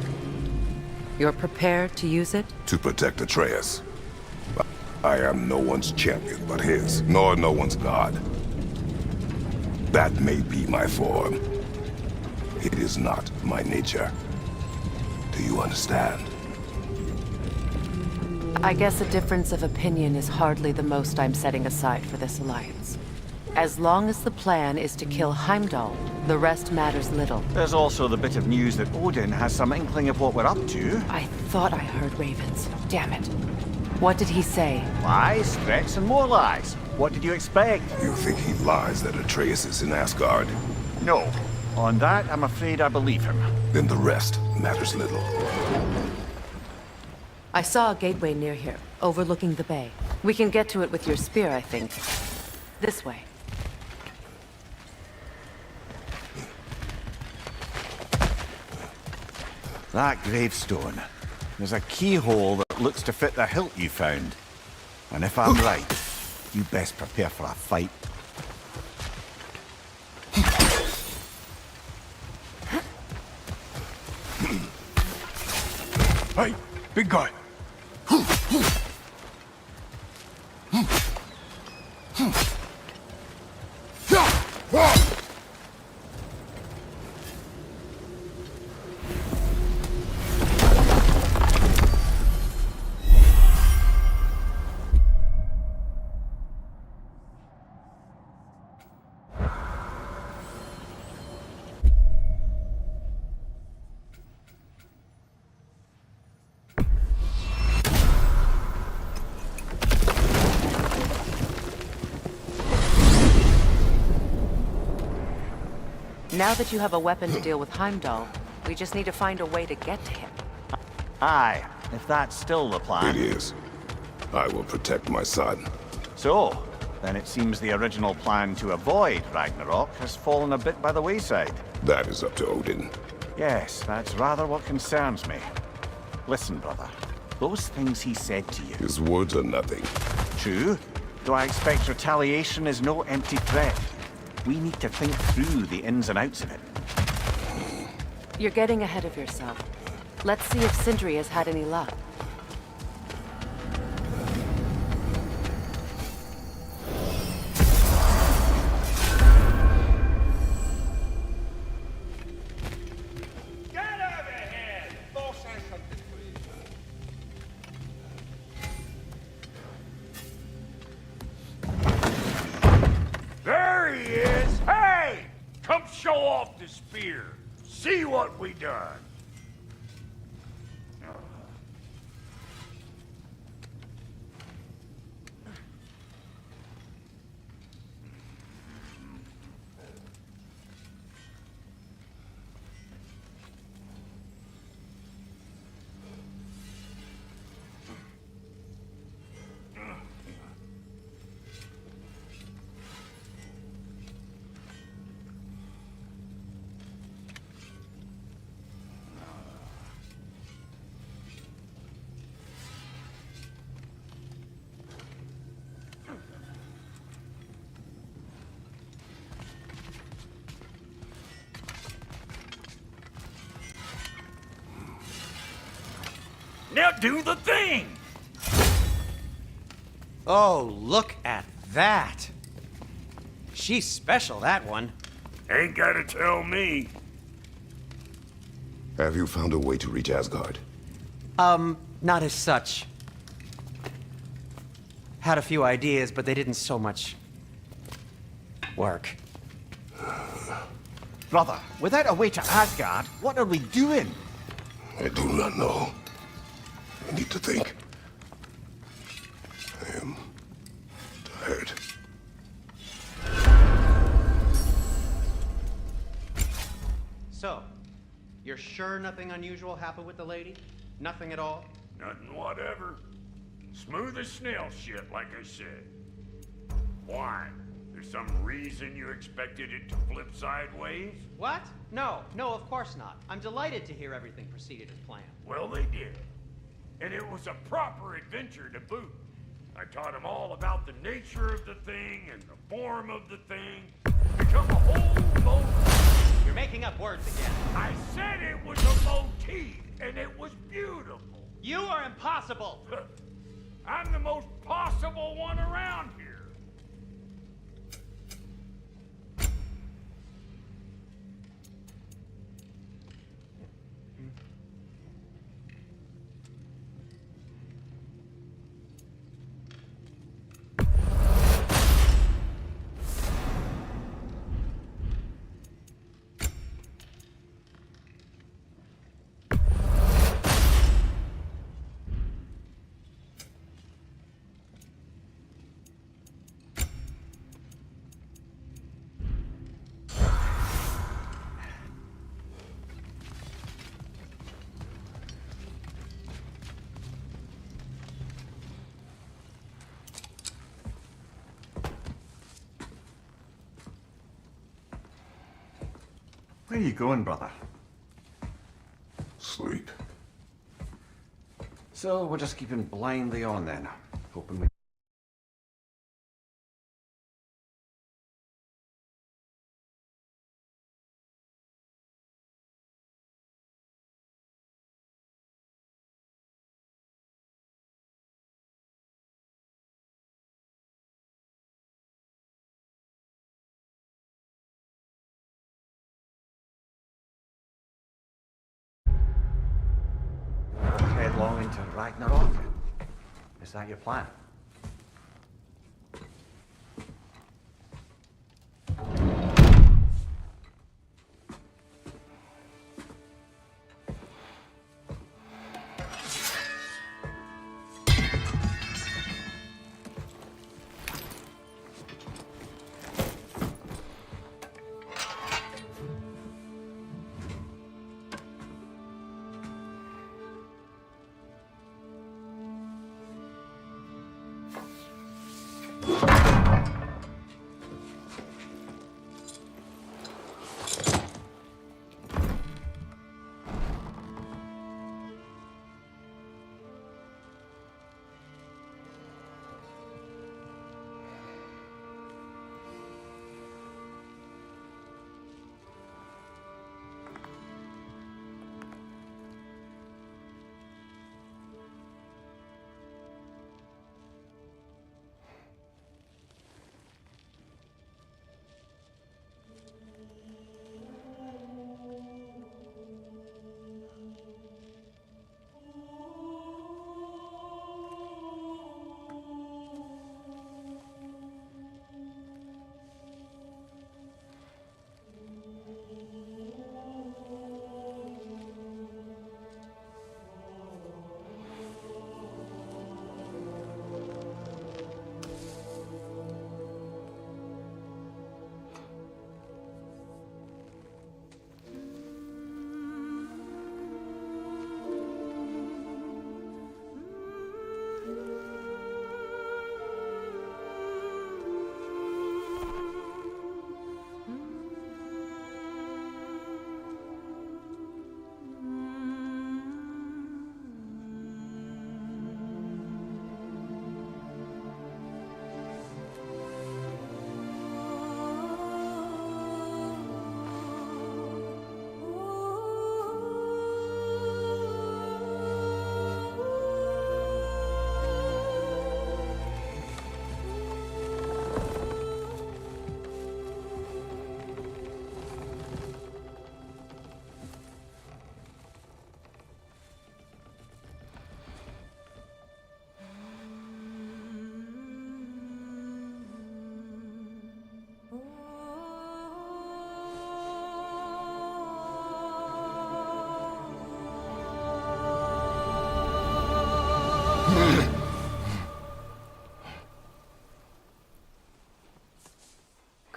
you're prepared to use it? To protect Atreus. I am no one's champion but his, nor no one's god. That may be my form. It is not my nature. Do you understand? I guess a difference of opinion is hardly the most I'm setting aside for this alliance. As long as the plan is to kill Heimdall, the rest matters little. There's also the bit of news that Odin has some inkling of what we're up to. I thought I heard ravens. Damn it. What did he say? Lies, threats, and more lies. What did you expect? You think he lies that Atreus is in Asgard? No. On that, I'm afraid I believe him. Then the rest matters little. I saw a gateway near here, overlooking the bay. We can get to it with your spear, I think. This way. That gravestone. There's a keyhole that looks to fit the hilt you found. And if I'm right, you best prepare for a fight. Hey, big guy. Now that you have a weapon to deal with Heimdall, we just need to find a way to get to him. Aye, if that's still the plan. It is. I will protect my son. So, then it seems the original plan to avoid Ragnarok has fallen a bit by the wayside. That is up to Odin. Yes, that's rather what concerns me. Listen, brother. Those things he said to you. His words are nothing. True. Though I expect retaliation is no empty threat. We need to think through the ins and outs of it. You're getting ahead of yourself. Let's see if Sindri has had any luck. There he is! Hey! Come show off the spear. See what we done. Now do the thing! Oh, look at that! She's special, that one. Ain't gotta tell me. Have you found a way to reach Asgard? Not as such. Had a few ideas, but they didn't so much work. Brother, without a way to Asgard, what are we doing? I do not know. I need to think. I am tired. So, you're sure nothing unusual happened with the lady? Nothing at all? Nothing whatever. Smooth as snail shit, like I said. Why? There's some reason you expected it to flip sideways? What? No, of course not. I'm delighted to hear everything proceeded as planned. Well, they did. And it was a proper adventure to boot. I taught them all about the nature of the thing and the form of the thing. Become a whole motif. You're making up words again. I said it was a motif, and it was beautiful. You are impossible. I'm the most possible one around here. are you going, brother? Sleep. So we're just keeping blindly on then, hoping we... Headlong into Ragnarok? Is that your plan?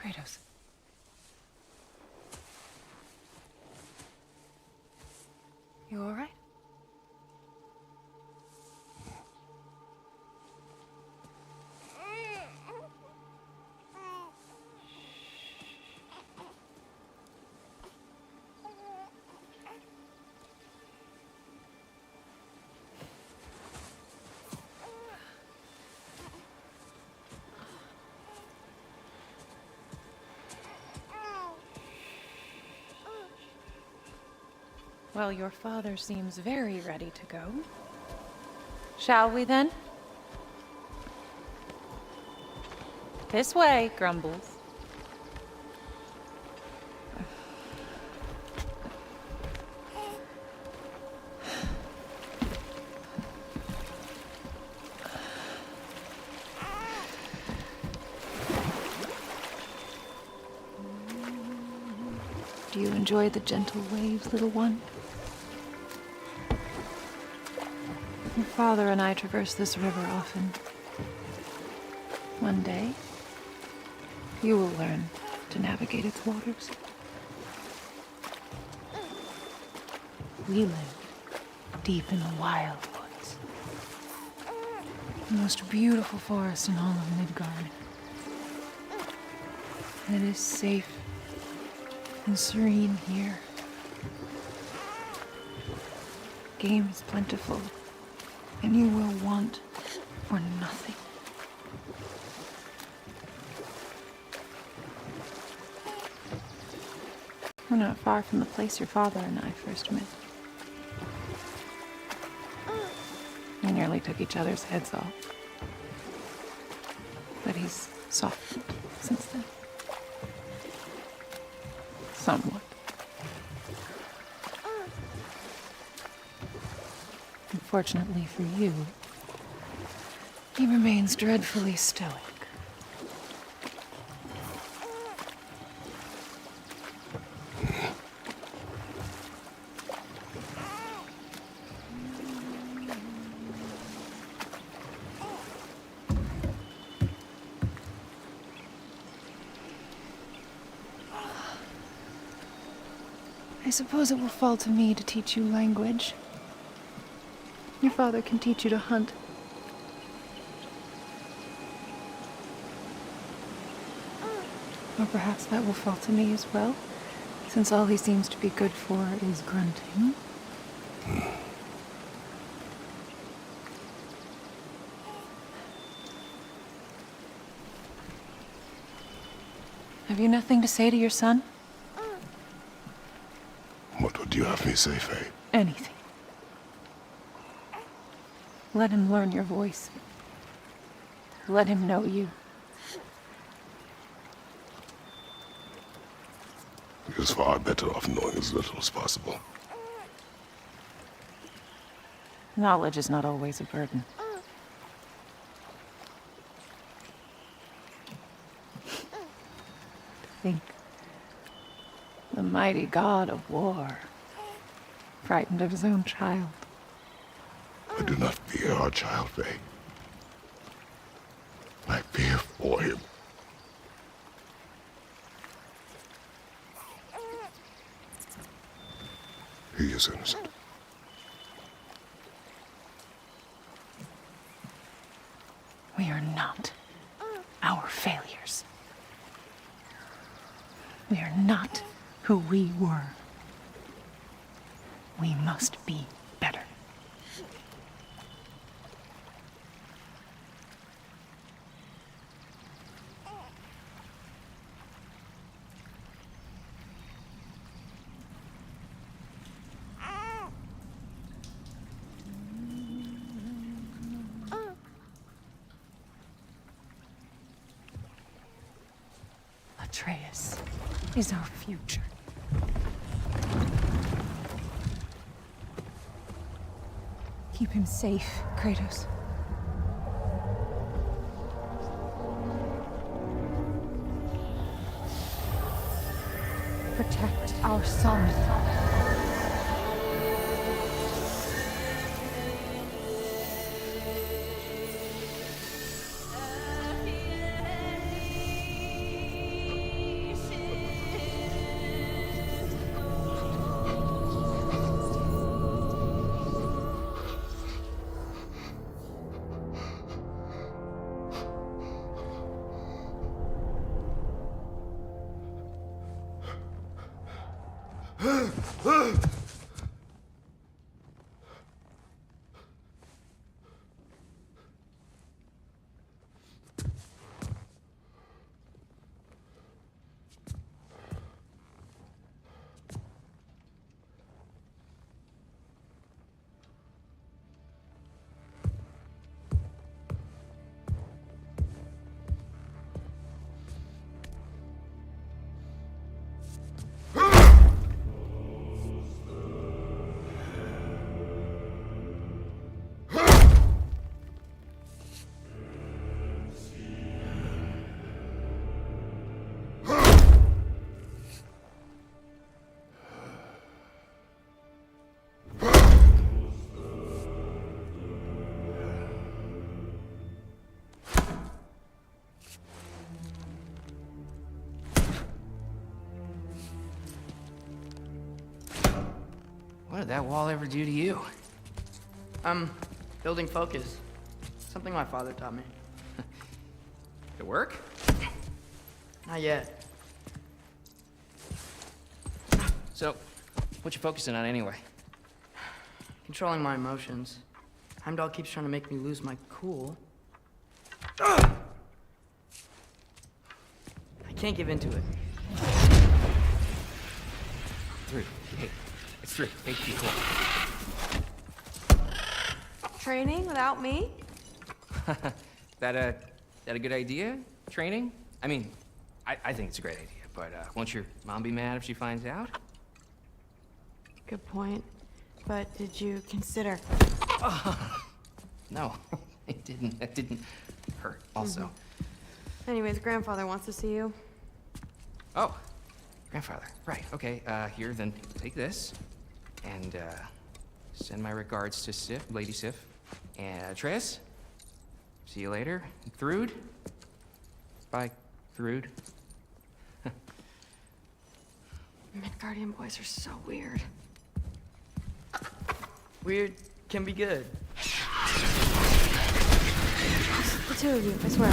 Kratos. You all right? Well, your father seems very ready to go. Shall we then? This way, Grumbles. Do you enjoy the gentle waves, little one? Your father and I traverse this river often. One day, you will learn to navigate its waters. We live deep in the wild woods. The most beautiful forest in all of Midgard. And it is safe and serene here. Game is plentiful, and you will want for nothing. We're not far from the place your father and I first met. We nearly took each other's heads off. But he's softened since then. Somewhat. Unfortunately for you, he remains dreadfully stoic. I suppose it will fall to me to teach you language. Your father can teach you to hunt. Or perhaps that will fall to me as well, since all he seems to be good for is grunting. Have you nothing to say to your son? What would you have me say, Faye? Anything. Let him learn your voice. Let him know you. He is far better off knowing as little as possible. Knowledge is not always a burden. Think. The mighty god of war, frightened of his own child. I do not fear our child, Faye. I fear for him. He is innocent. We are not our failures. We are not who we were. We must be better. Atreus is our future. Keep him safe, Kratos. Protect our son. What did that wall ever do to you? Building focus. Something my father taught me. Did it work? Not yet. So, what you focusing on anyway? Controlling my emotions. Heimdall keeps trying to make me lose my cool. I can't give into it. Through. Hey, it's through. Hey, be cool. Training without me? That a good idea? Training? I mean, I think it's a great idea, but won't your mom be mad if she finds out? Good point. But did you consider? No, it didn't. It didn't hurt. Also. Anyways, grandfather wants to see you. Oh, grandfather. Right. Okay. Here, then take this, and send my regards to Sif, Lady Sif, and Atreus. See you later, Thrud. Bye, Thrud. Midgardian boys are so weird. Weird can be good. The two of you, I swear.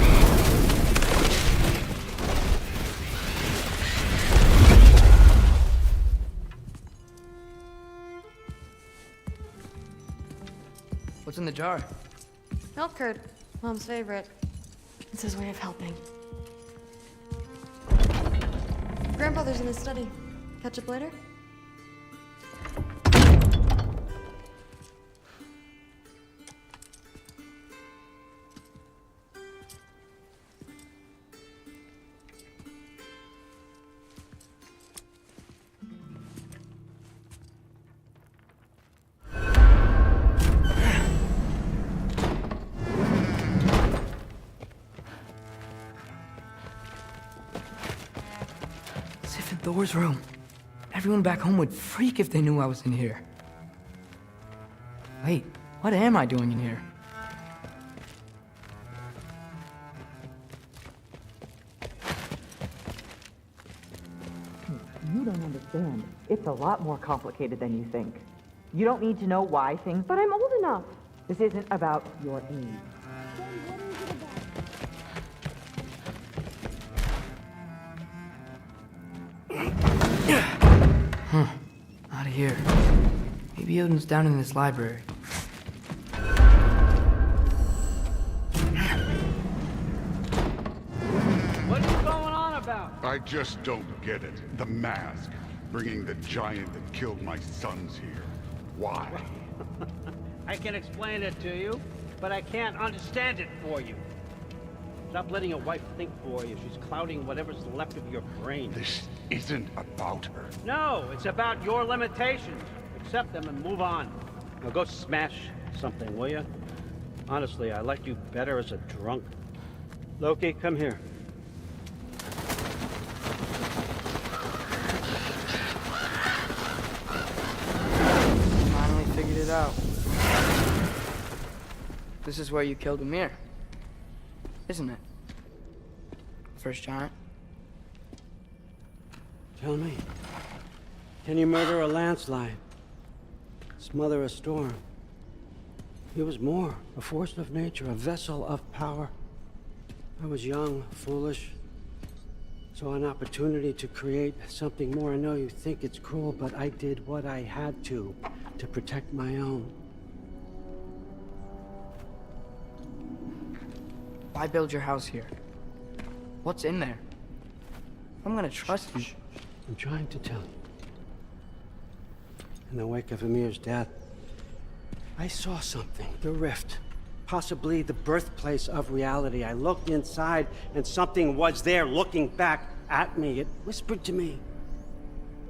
What's in the jar? Milk curd. Mom's favorite. It's his way of helping. Grandfather's in his study. Catch up later? Sif in Thor's room. Everyone back home would freak if they knew I was in here. Wait, what am I doing in here? You don't understand. It's a lot more complicated than you think. You don't need to know why things... But I'm old enough. This isn't about your age. Huh. Out of here. Maybe Odin's down in this library. What are you going on about? I just don't get it. The mask. Bringing the giant that killed my sons here. Why? I can explain it to you, but I can't understand it for you. Stop letting your wife think for you. She's clouding whatever's left of your brain. This isn't about her. No, it's about your limitations. Accept them and move on. Now go smash something, will you? Honestly, I like you better as a drunk. Loki, come here. Finally figured it out. This is where you killed Ymir, isn't it? First giant. Tell me, can you murder a landslide? Smother a storm? He was more, a force of nature, a vessel of power. I was young, foolish, saw an opportunity to create something more. I know you think it's cruel, but I did what I had to protect my own. Why build your house here? What's in there? I'm gonna trust you. I'm trying to tell you. In the wake of Ymir's death, I saw something. The rift. Possibly the birthplace of reality. I looked inside, and something was there looking back at me. It whispered to me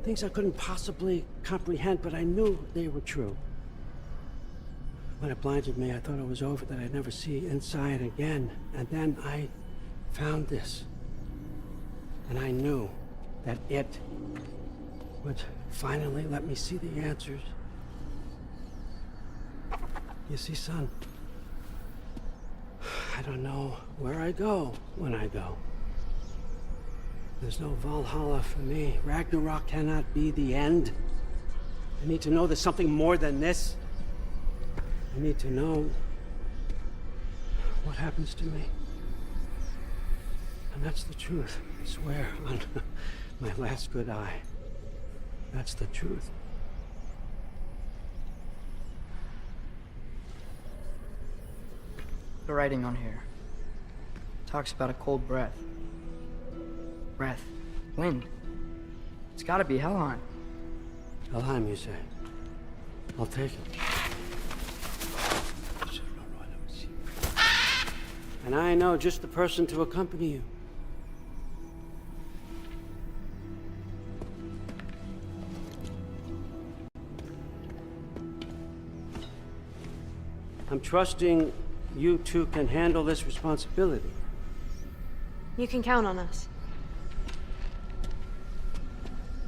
things I couldn't possibly comprehend, but I knew they were true. When it blinded me, I thought it was over, that I'd never see inside again. And then I found this. And I knew that it would finally let me see the answers. You see, son, I don't know where I go when I go. There's no Valhalla for me. Ragnarok cannot be the end. I need to know there's something more than this. I need to know what happens to me. And that's the truth, I swear, on my last good eye. That's the truth. The writing on here talks about a cold breath. Breath. Wind. It's gotta be Helheim. Helheim, you say? I'll take it. And I know just the person to accompany you. I'm trusting you two can handle this responsibility. You can count on us.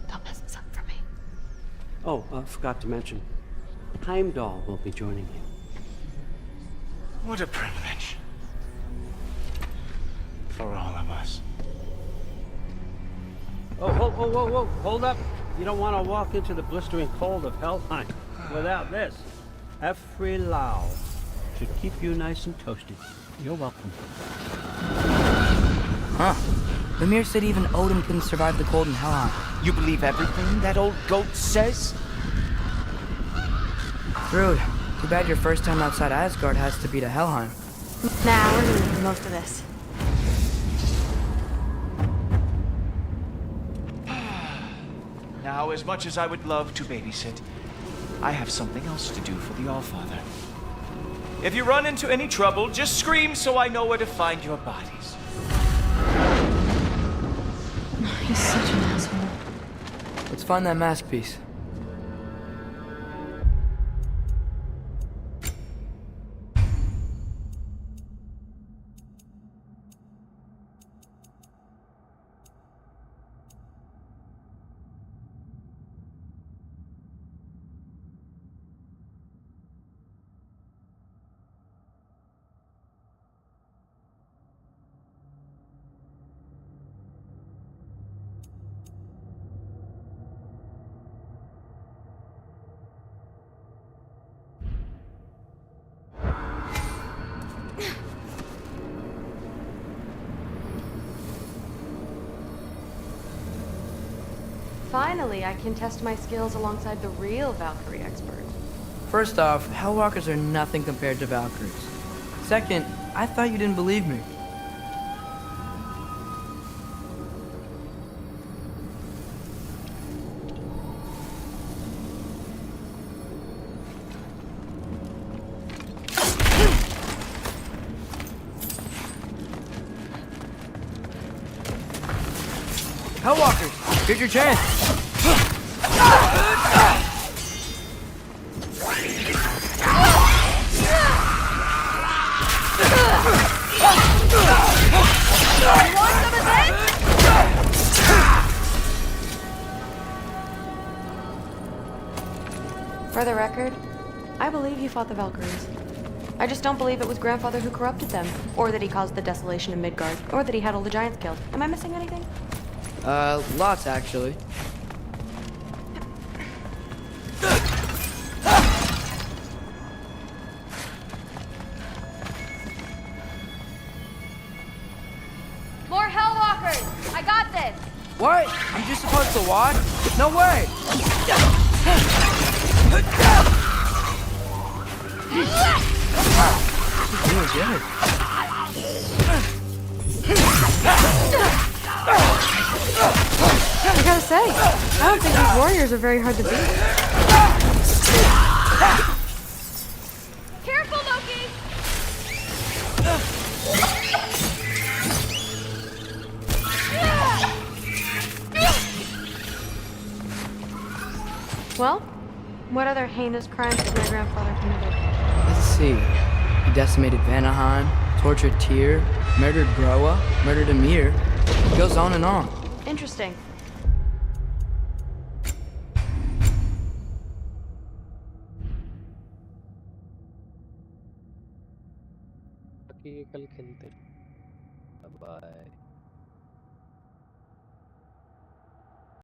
Don't mess this up for me. Oh, forgot to mention. Heimdall will be joining you. What a privilege. For all of us. Oh, whoa, whoa, whoa, whoa, hold up. You don't want to walk into the blistering cold of Helheim without this. Efri should keep you nice and toasty. You're welcome. Huh. Mimir said even Odin couldn't survive the cold in Helheim. You believe everything that old goat says? Rude. Too bad your first time outside Asgard has to be to Helheim. Nah, we're gonna do most of this. Now, as much as I would love to babysit, I have something else to do for the Allfather. If you run into any trouble, just scream so I know where to find your bodies. He's such an asshole. Let's find that mask piece. Finally, I can test my skills alongside the real Valkyrie expert. First off, Hellwalkers are nothing compared to Valkyries. Second, I thought you didn't believe me. Hellwalkers, here's your chance. For the record, I believe you fought the Valkyries. I just don't believe it was Grandfather who corrupted them, or that he caused the desolation in Midgard, or that he had all the giants killed. Am I missing anything? Lots actually. More Hellwalkers! I got this! What? I'm just supposed to watch? No way! This is really good. I gotta say, I don't think these warriors are very hard to beat. Careful, Loki! Well, what other heinous crimes has my grandfather committed? Let's see. He decimated Vanaheim, tortured Tyr, murdered Groa, murdered Ymir. It goes on and on. Interesting. बाकी कल खेलते हैं। Bye.